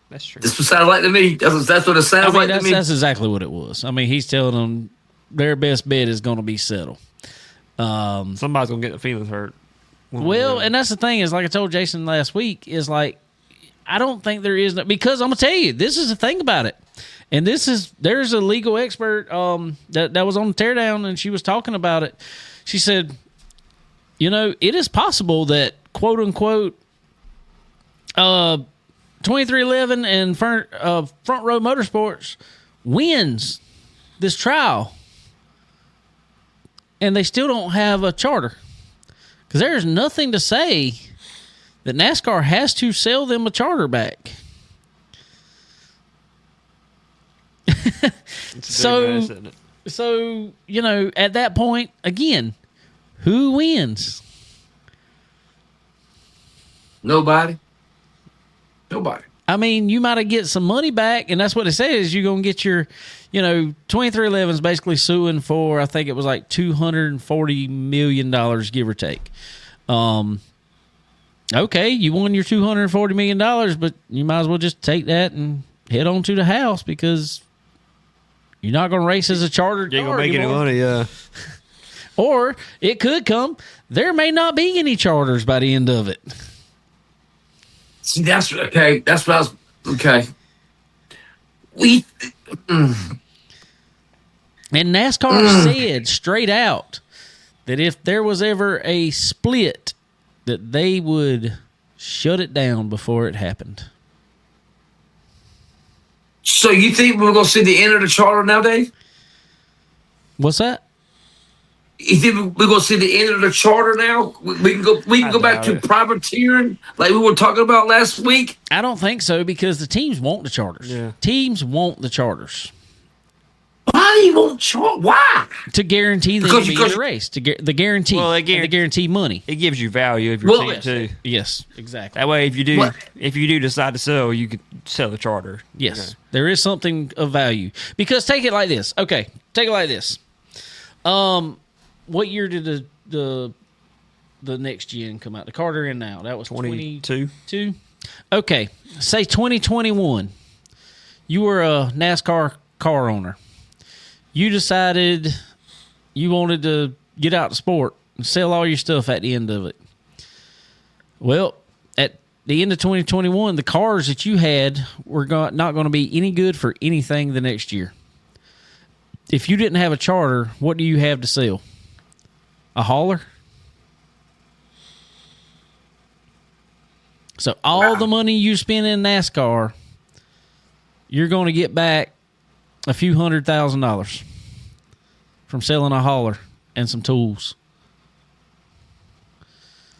That's true.
This would sound like to me. That's what it sounds like to me.
That's exactly what it was. I mean, he's telling them their best bet is going to be settle.
Somebody's gonna get their feelings hurt.
Well, and that's the thing is, like I told Jason last week, is like I don't think there is because I'm gonna tell you this is the thing about it, and there's a legal expert that was on the teardown, and she was talking about it. She said, it is possible that quote unquote 2311 and Front Row Motorsports wins this trial, and they still don't have a charter. Because there's nothing to say that NASCAR has to sell them a charter back. So, at that point, again, who wins?
Nobody.
I mean, you might get some money back, and that's what it says. You're going to get your, 2311 is basically suing for, I think it was like $240 million, give or take. Okay, you won your $240 million, but you might as well just take that and head on to the house because you're not going to race as a chartered
You ain't
car
gonna make any
anymore.
money.
Or it could come, there may not be any charters by the end of it.
See, that's okay. That's what I was. Okay.
And NASCAR said straight out that if there was ever a split, that they would shut it down before it happened.
So you think we're gonna see the end of the charter now, Dave?
What's that?
You think we're gonna see the end of the charter now? We can go. We can go back to privateering like we were talking about last week.
I don't think so because the teams want the charters.
Yeah.
Teams want the charters
Why do you want charter? Why?
to guarantee them to be in the race. The guarantee.
Well, they
and the guarantee money.
It gives you value if you're
Well,
team too.
Yes, exactly.
That way, if you
What?
do decide to sell, you could sell the charter.
Yes, there is something of value because take it like this. Okay, take it like this. What year did the next gen come out? The Carter in now. That was
22.
22. Okay, say 2021. You were a NASCAR car owner. You decided you wanted to get out of sport and sell all your stuff at the end of it. Well, at the end of 2021, the cars that you had were not going to be any good for anything the next year. If you didn't have a charter, what do you have to sell? A hauler? So all the money you spend in NASCAR, you're going to get back a few $100,000 from selling a hauler and some tools.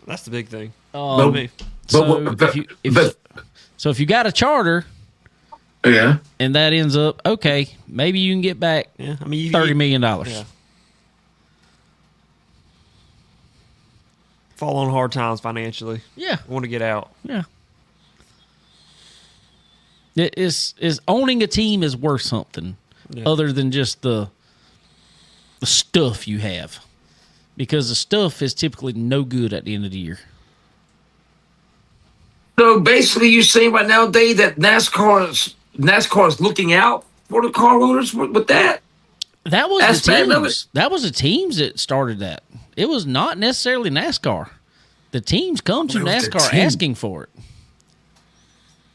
That's the big thing.
So if you got a charter
Yeah.
and that ends up okay, maybe you can get back
Yeah, I mean,
$30 million.
Yeah. Fall on hard times financially.
Yeah.
Want to get out.
Yeah. It is owning a team is worth something other than just the stuff you have. Because the stuff is typically no good at the end of the year.
So basically, you're saying right now, Dave, that NASCAR is looking out for the car owners with that.
That was
Aspect
the
of
teams.
it.
That was the teams that started that. It was not necessarily NASCAR. The teams come to
It was the
NASCAR
team.
asking for it.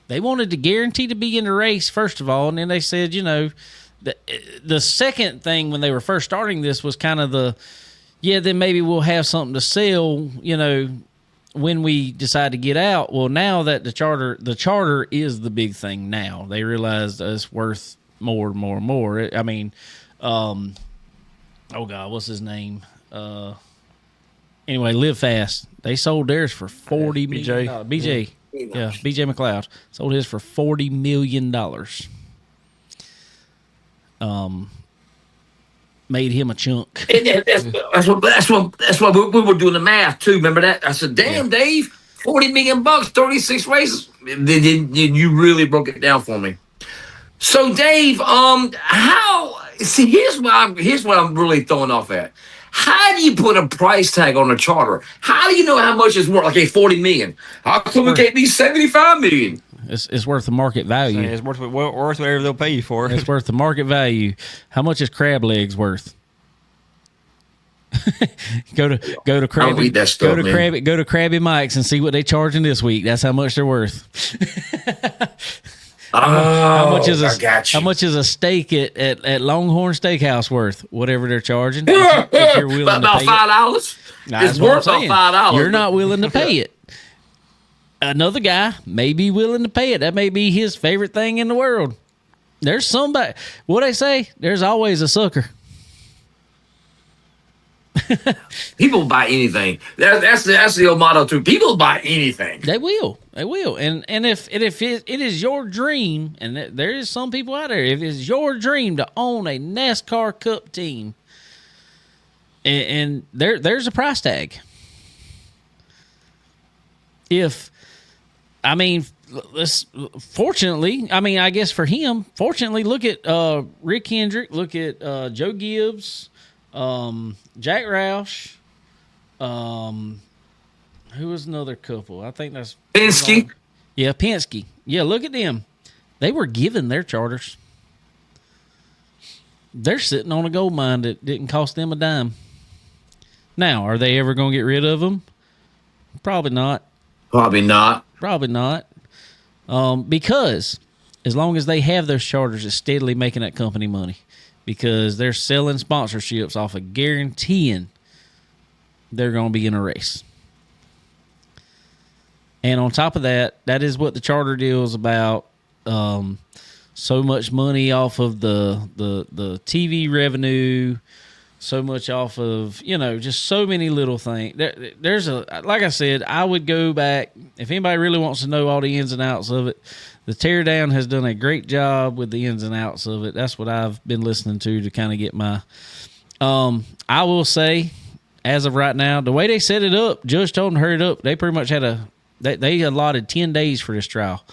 They wanted to guarantee to be in the race, first of all, and then they said, the second thing when they were first starting this was kind of then maybe we'll have something to sell, when we decide to get out. Well, now that the charter is the big thing now. They realize that it's worth more and more and more. I mean, oh God, what's his name? Anyway, Live Fast. They sold theirs for $40 million. BJ. Yeah, BJ McLeod sold his for $40 million. Made him a chunk.
And that's what we were doing the math too. Remember that? I said, "Damn, Dave, $40 million, 36 races." Then you really broke it down for me. So, Dave, here's what I'm really throwing off at. How do you put a price tag on a charter? How do you know how much it's worth? Like, 40 million. How come we can't be 75 million?
It's worth the market value.
It's worth whatever they'll pay you for.
It's worth the market value. How much is crab legs worth? go to Krabby,
read that stuff, man.
go to Krabby Mike's and see what they charging this week. That's how much they're worth. How much is
I got you.
how much is a steak at Longhorn Steakhouse worth? Whatever they're charging. If you're willing
About
to pay
$5.
it. That's
It's
what I'm
worth about
saying.
$5.
You're not willing to pay it. Another guy may be willing to pay it. That may be his favorite thing in the world. There's somebody. What they say? There's always a sucker.
People buy anything. That's the old motto too. People buy anything.
They will. And if it is your dream, and there is some people out there, if it's your dream to own a NASCAR Cup team, and there's a price tag. Fortunately, I guess for him, look at Rick Hendrick, look at Joe Gibbs, Jack Roush, who was another couple? I think that's
Penske.
Yeah, Penske. Yeah, look at them. They were given their charters. They're sitting on a gold mine that didn't cost them a dime. Now, are they ever going to get rid of them? Probably not.
Probably not.
Because as long as they have those charters, it's steadily making that company money. Because they're selling sponsorships off of guaranteeing they're going to be in a race. And on top of that, that is what the charter deal is about. So much money off of the TV revenue, so much off of, just so many little things. There's like I said, I would go back. If anybody really wants to know all the ins and outs of it, the Teardown has done a great job with the ins and outs of it. That's what I've been listening to kind of get my, I will say, as of right now, the way they set it up, Judge told them to hurry it up. They pretty much had they allotted 10 days for this trial.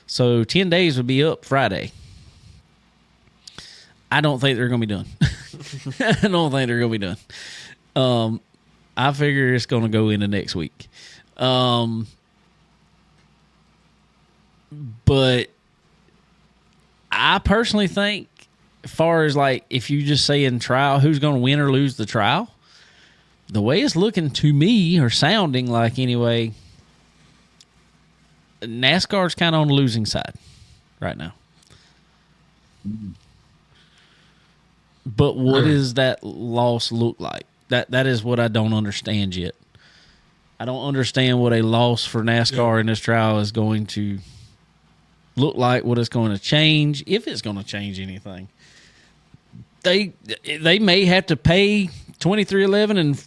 So 10 days would be up Friday. I don't think they're going to be done. I don't think they're going to be done. I figure it's going to go into next week. But I personally think, as far as like, if you just say in trial, who's going to win or lose the trial, the way it's looking to me, or sounding like anyway, NASCAR's kind of on the losing side right now. But what does that loss look like? That is what I don't understand yet. I don't understand what a loss for NASCAR in this trial is going to look like, what it's going to change, if it's going to change anything. They may have to pay 2311 and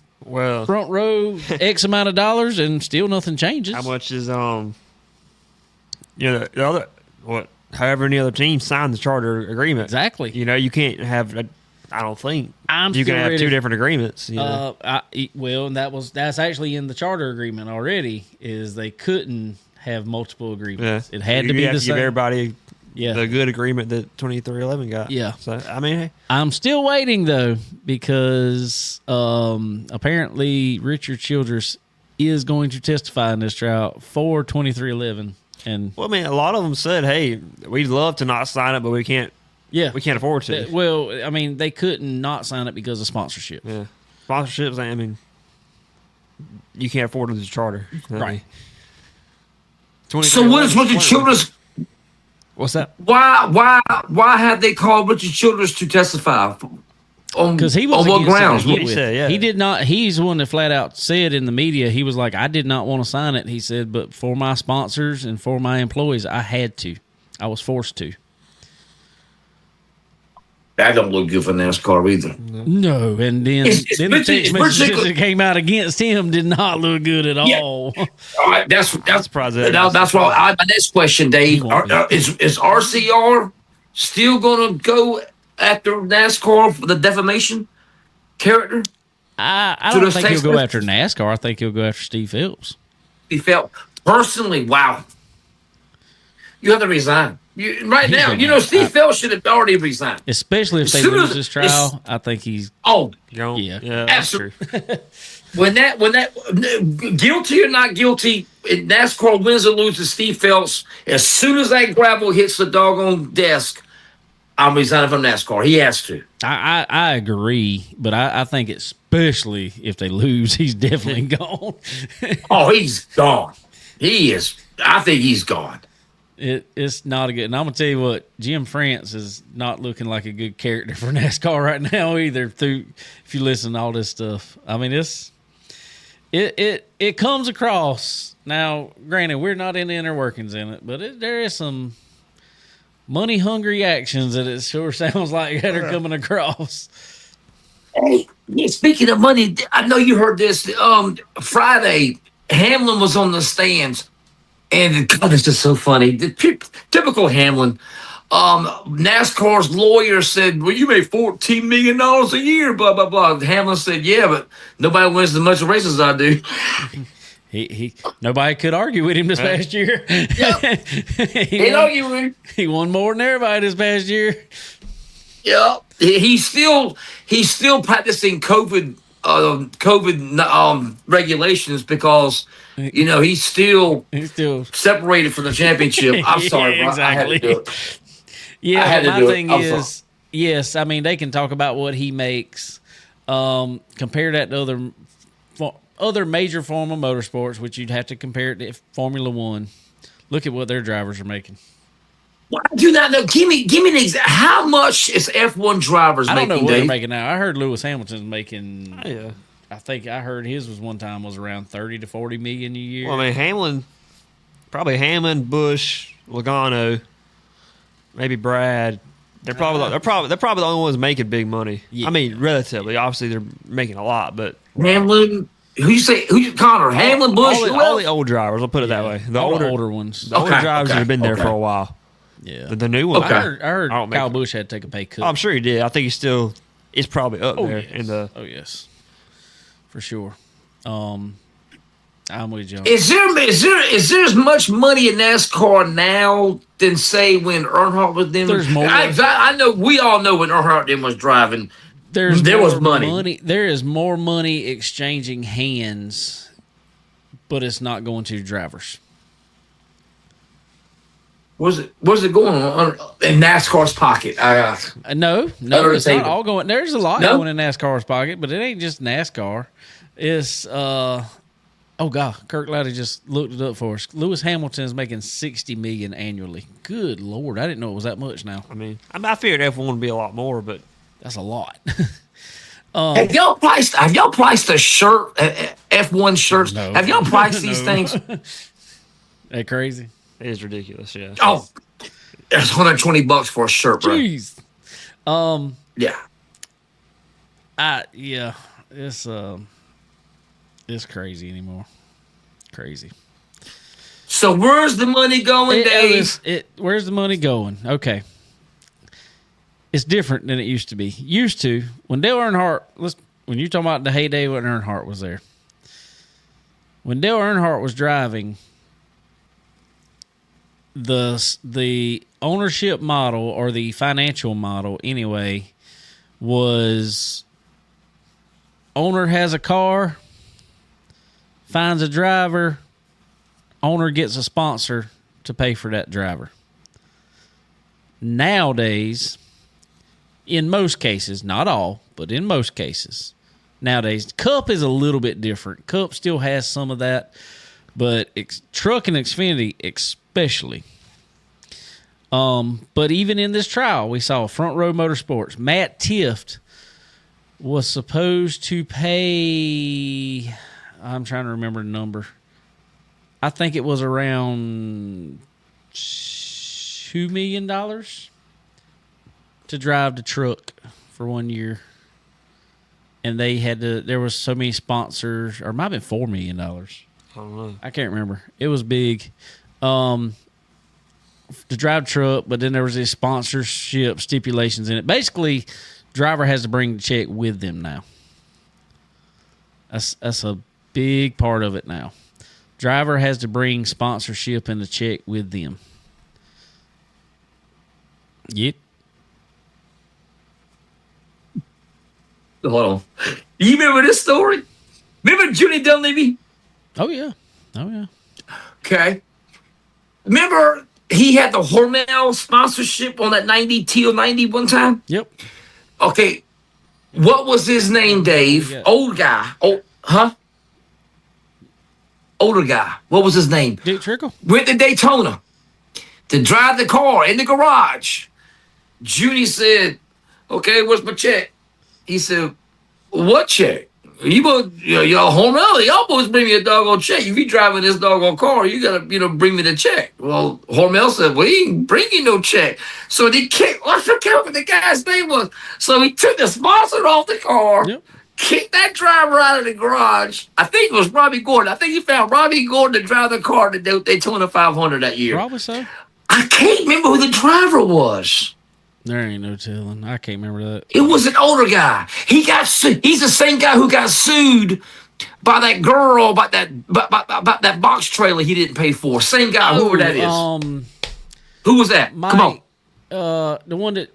front row X amount of dollars, and still nothing changes.
How much is the other however any other team signed the charter agreement?
Exactly.
You can't have. I don't think you can have two different agreements.
And that's actually in the charter agreement already. Is they couldn't have multiple agreements. Yeah. It had to be the same.
Give everybody the good agreement that 2311 got.
Yeah.
So hey.
I'm still waiting though, because apparently Richard Childress is going to testify in this trial for 2311. And
Well, I mean, a lot of them said, "Hey, we'd love to not sign it, but we can't
yeah,
afford to."
Well, I mean, they couldn't not sign it because of sponsorship.
Yeah, sponsorships. I mean, you can't afford the charter,
Right.
So what is Richard Childress?
What's that?
Why have they called Richard Childress to testify?
Because he was
on what
against it to
grounds?
begin
He
with.
said, yeah.
He did not. He's the one that flat out said in the media, he was like, I did not want to sign it. He said, but for my sponsors and for my employees, I had to. I was forced to.
That don't look good for NASCAR either.
No, and then
It's
then the
Richard-
text
it's
messages
Richard-
that came out against him did not look good at
Yeah.
all.
All right, that's
surprised that-
that's why. My next question, Dave, is RCR still going to go after NASCAR for the defamation character?
I
So
don't
the
think he'll
text
go after
messages-
NASCAR. I think he'll go after Steve Phelps.
He felt personally, wow. You have to resign. Right now,
gonna-
Steve Phelps should have already resigned.
Especially if they
As soon
lose
as-
this trial, I think he's
Oh,
Yeah.
That's true.
when that guilty or not guilty, NASCAR wins or loses Steve Phelps. As soon as that gravel hits the doggone desk, I'm resigning from NASCAR. He has to.
I agree, but I think especially if they lose, he's definitely gone.
Oh, he's gone. He is. I think he's gone.
It's not a good. And I'm gonna tell you what, Jim France is not looking like a good character for NASCAR right now either. If you listen to all this stuff, I mean it comes across. Now, granted, we're not in the inner workings in it, but there is some money hungry actions that it sure sounds like that are coming across.
Hey, yeah, speaking of money, I know you heard this. Friday, Hamlin was on the stands, and God, it's just so funny. Typical Hamlin. NASCAR's lawyer said, "Well, you made $14 million a year." Blah blah blah. Hamlin said, "Yeah, but nobody wins as much races as I do."
He nobody could argue with him this past year. He won more than everybody this past year.
Yeah, he's still practicing COVID regulations because he's still
He's still
separated from the championship. I'm sorry, bro. I had to do it.
Yeah,
I had to
my
do it.
thing
I'm
is, yes, I mean they can talk about what he makes. Compare that to other major form of motorsports, which you'd have to compare it to Formula One. Look at what their drivers are making.
Well, I do not know. Give me an exact. How much is F1 drivers
I don't know
making,
what they're
Dave?
making now. I heard Lewis Hamilton's making.
Yeah.
I think I heard his was one time was around 30 to 40 million a year.
Well, I mean, Hamlin, Busch, Logano, maybe Brad. They're probably the only ones making big money.
Yeah.
I mean, relatively. Obviously, they're making a lot, but
Hamlin. Connor? Hamlin, Bush.
all the old drivers. I'll put it that way. The
All
older,
the older ones.
the older
Okay,
drivers that have been there
okay.
for a while.
Yeah.
The new one.
Okay.
I heard
I don't make
Kyle
it.
Busch had to take a pay cut.
I'm sure he did. I think he's probably up there
yes.
in the.
Oh yes, for sure. I'm with you.
Is there as much money in NASCAR now than say when Earnhardt was them?
There's more.
I know we all know when Earnhardt then was driving. There
There
was money.
There is more money exchanging hands, but it's not going to drivers.
Was it going on in NASCAR's pocket?
No,
Under the
it's not
table.
all going. There's a lot
No?
going in NASCAR's pocket, but it ain't just NASCAR. It's oh god, Kirk Loudy just looked it up for us. Lewis Hamilton is making $60 million annually. Good lord, I didn't know it was that much. Now
I mean, I figured F1 would be a lot more, but
that's a lot.
have y'all priced a shirt? F1 shirts?
No.
Have y'all priced these
No.
things?
That crazy.
it is ridiculous. Yeah.
Oh, it's $120 for a shirt, bro.
Jeez.
Yeah.
Yeah, it's crazy anymore. Crazy.
So where's the money going, Dave?
Where's the money going? Okay. It's different than it used to be. Used to, when Dale Earnhardt, when you're talking about the heyday when Earnhardt was there, when Dale Earnhardt was driving, the ownership model or the financial model anyway was owner has a car, finds a driver, owner gets a sponsor to pay for that driver. Nowadays, in most cases, not all, but in most cases, nowadays, Cup is a little bit different. Cup still has some of that, but Truck and Xfinity especially. But even in this trial, we saw Front Row Motorsports. Matt Tifft was supposed to pay, I'm trying to remember the number. I think it was around $2 million to drive the truck for 1 year. And they had to, there was so many sponsors, or it might have been $4 million.
I don't know.
I can't remember. It was big. To drive truck, but then there was these sponsorship stipulations in it. Basically, driver has to bring the check with them now. That's a big part of it now. Driver has to bring sponsorship and the check with them. Yep.
Hold on. You remember this story? Remember Junie Dunleavy?
Oh yeah.
Okay. Remember he had the Hormel sponsorship on that 90 Teal 90 one time?
Yep.
Okay. What was his name, Dave?
Yeah.
Old guy. Oh, huh? Older guy. What was his name?
Dick Trickle.
Went to Daytona to drive the car in the garage. Junie said, okay, where's my check? He said, what check? You Hormel, y'all boys bring me a doggone check. If you driving this doggone car, you gotta, bring me the check. Well, Hormel said, well, he ain't bring you no check. So they kicked, I forget what the guy's name was. So he took the sponsor off the car,
Yep.
kicked that driver out of the garage. I think it was Robbie Gordon. I think he found Robbie Gordon to drive the car to Daytona 500 that year.
Probably so.
I can't remember who the driver was.
There ain't no telling. I can't remember that.
It was an older guy. He got sued. He's the same guy who got sued by that girl about that box trailer he didn't pay for. Same guy, whoever that is. Who was that?
Mike,
Come on.
The one that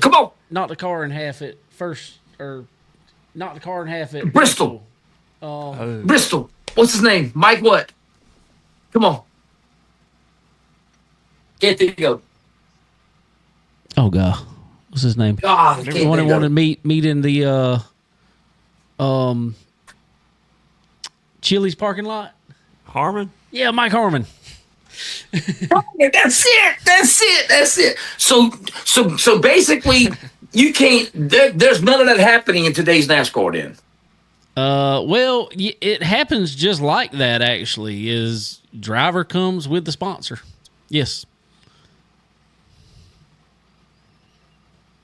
Come on.
knocked the car in half at first, or knocked the car in half at
Bristol. Bristol. What's his name? Mike what? Come on. Can't think of.
Oh God, what's his name?
God,
Everyone wanted to meet in the Chili's parking lot.
Harmon?
Yeah, Mike Harmon.
That's it. So basically, you can't. There's none of that happening in today's NASCAR. Then.
Well, it happens just like that. Actually, is driver comes with the sponsor. Yes.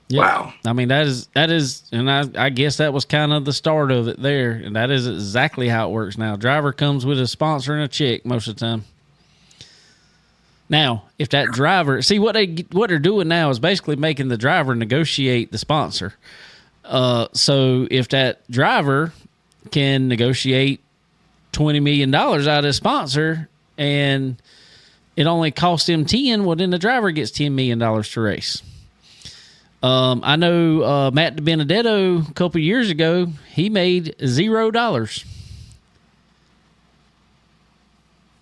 Yep.
Wow.
I mean, that is, and I guess that was kind of the start of it there, and that is exactly how it works now. Driver comes with a sponsor and a check most of the time. Now, if that driver, see what they're doing now is basically making the driver negotiate the sponsor. So if that driver can negotiate $20 million out of his sponsor, and it only costs him 10, well, then the driver gets $10 million to race. I know Matt DiBenedetto a couple years ago, he made $0.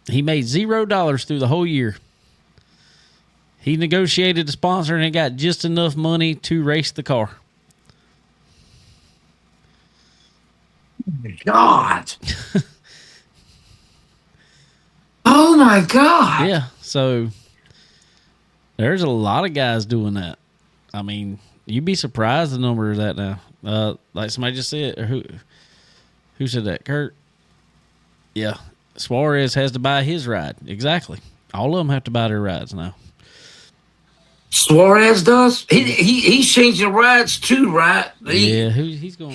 He made $0 through the whole year. He negotiated the sponsor and he got just enough money to race the car.
God. Oh my God.
Yeah, so there's a lot of guys doing that. I mean, you'd be surprised the number of that now. Like somebody just said, or who said that? Kurt? Yeah. Suarez has to buy his ride. Exactly. All of them have to buy their rides now.
Suarez does? He's changing rides too, right?
He's going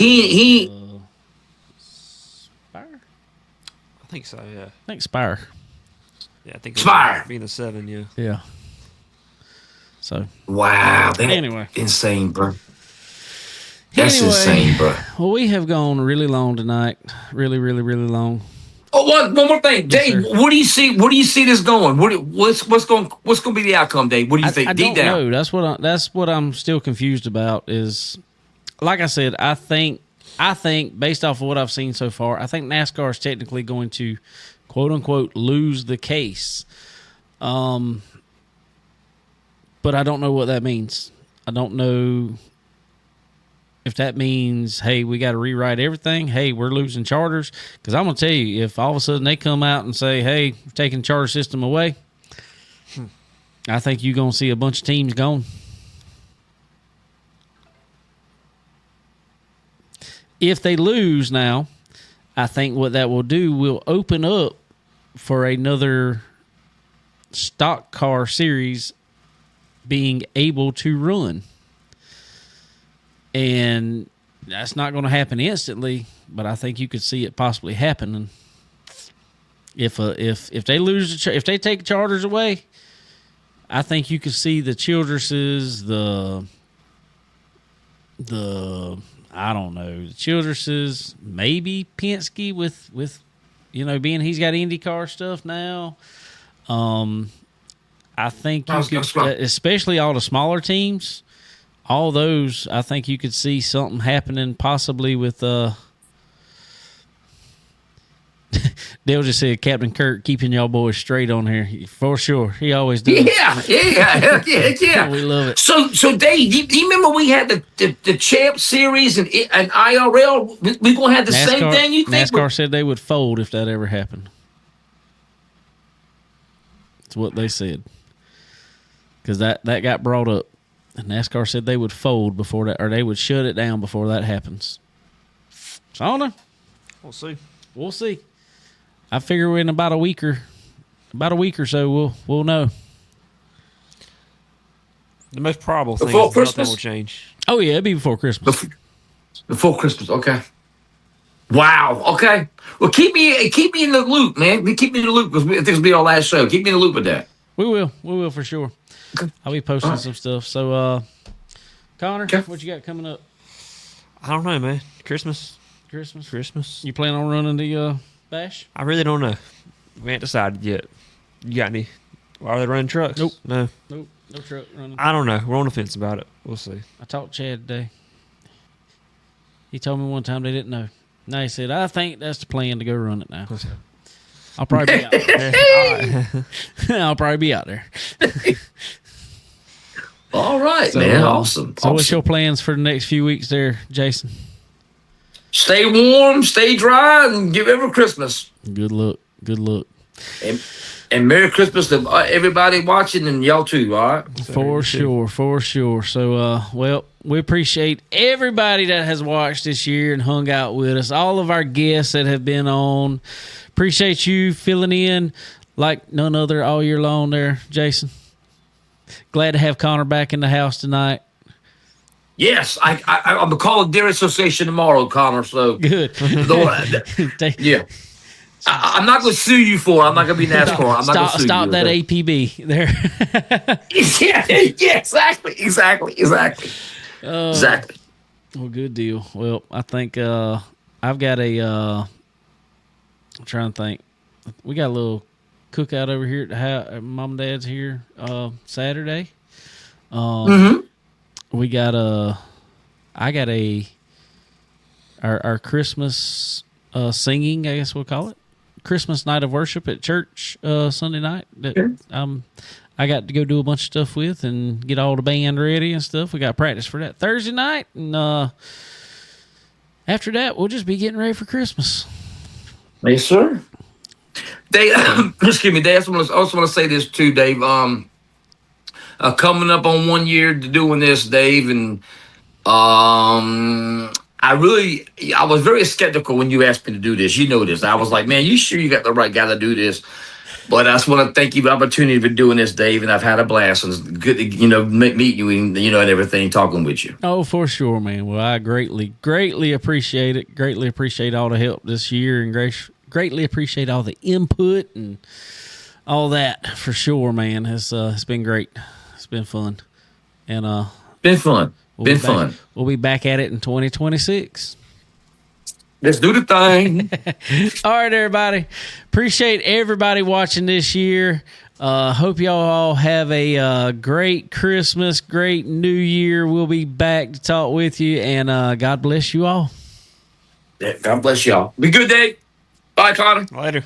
Spire?
I think so, yeah.
I think Spire.
Yeah, I think
Spire.
Being the 7, yeah.
Yeah. So.
Wow.
Anyway.
Insane, bro. That's
Anyway,
insane, bro.
Well, we have gone really long tonight. Really, really, really long.
Oh, one more thing,
Yes,
Dave.
sir.
Where do you see this going? What's going to be the outcome, Dave? What do you think?
I
Deep
don't
down.
know. That's what I'm still confused about. Is like I said, I think I think, based off of what I've seen so far, I think NASCAR is technically going to, quote unquote, lose the case. But I don't know what that means. I don't know if that means, hey, we got to rewrite everything. Hey, we're losing charters. Because I'm going to tell you, if all of a sudden they come out and say, hey, we're taking the charter system away, I think you're going to see a bunch of teams gone. If they lose now, I think what that will do will open up for another stock car series being able to run. And that's not going to happen instantly, but I think you could see it possibly happening. If they lose, if they take charters away, I think you could see the Childresses, the I don't know, the Childresses, maybe Penske with being he's got IndyCar stuff now. I think you could, especially all the smaller teams. All those, I think you could see something happening possibly with Dale just said Captain Kirk keeping y'all boys straight on here. For sure. He always does.
Yeah.
We love it.
So Dave, do you remember we had the Champ Series and IRL? We going to have the same thing, you think?
NASCAR said they would fold if that ever happened. That's what they said. Because that got brought up. And NASCAR said they would fold before that, or they would shut it down before that happens. So I don't know. We'll see. I figure in about a week or so we'll know.
The most probable thing
Before
is
Christmas?
nothing will change.
Oh yeah, it'll be before Christmas.
Before Christmas, okay. Wow. Okay. Well, keep me in the loop, man. Keep me in the loop because this will be our last show. Keep me in the loop with that.
We will for sure. I'll be posting some stuff. So, Connor, what you got coming up?
I don't know, man. Christmas.
You plan on running the bash?
I really don't know. We ain't decided yet. You got any? Are they running trucks?
Nope.
No
truck running.
I don't know. We're on the fence about it. We'll see.
I talked to Chad today. He told me one time they didn't know. Now he said, I think that's the plan to go run it now. I'll probably be out there. I'll probably be out there.
All right, man. Awesome.
So what's your plans for the next few weeks there, Jason?
Stay warm, stay dry, and give every Christmas.
Good luck.
And Merry Christmas to everybody watching and y'all too, all right?
For sure. So, we appreciate everybody that has watched this year and hung out with us. All of our guests that have been on. Appreciate you filling in like none other all year long there, Jason. Glad to have Connor back in the house tonight.
Yes, I'm going to call the Dairy Association tomorrow, Connor. So
good.
Yeah. I'm not going to sue you for it. I'm not going to be NASCAR. I'm not going to sue
stop
you.
That APB there.
yeah, exactly. Exactly.
Well, good deal. Well, I think I've got I'm trying to think. We got a little cookout over here at the house. Mom and Dad's here Saturday. We got our Christmas singing, I guess we'll call it. Christmas night of worship at church Sunday night that I got to go do a bunch of stuff with and get all the band ready and stuff. We got practice for that Thursday night, and after that we'll just be getting ready for Christmas.
Yes, sir. Dave, excuse me, Dave. I also want to say this too, Dave. Coming up on 1 year to doing this, Dave, and I was very skeptical when you asked me to do this. You know this. I was like, man, you sure you got the right guy to do this? But I just want to thank you for the opportunity for doing this, Dave, and I've had a blast. And it's good to, meet you and, and everything, talking with you.
Oh, for sure, man. Well, I greatly appreciate it. Greatly appreciate all the help this year and greatly appreciate all the input and all that for sure, man. It's been great. It's been fun. And
been fun.
We'll be back at it in 2026.
Let's do the thing.
All right, everybody. Appreciate everybody watching this year. Hope y'all all have a great Christmas, great New Year. We'll be back to talk with you, and God bless you all.
Yeah, God bless y'all. Be good, Dave. Bye, Connor.
Later.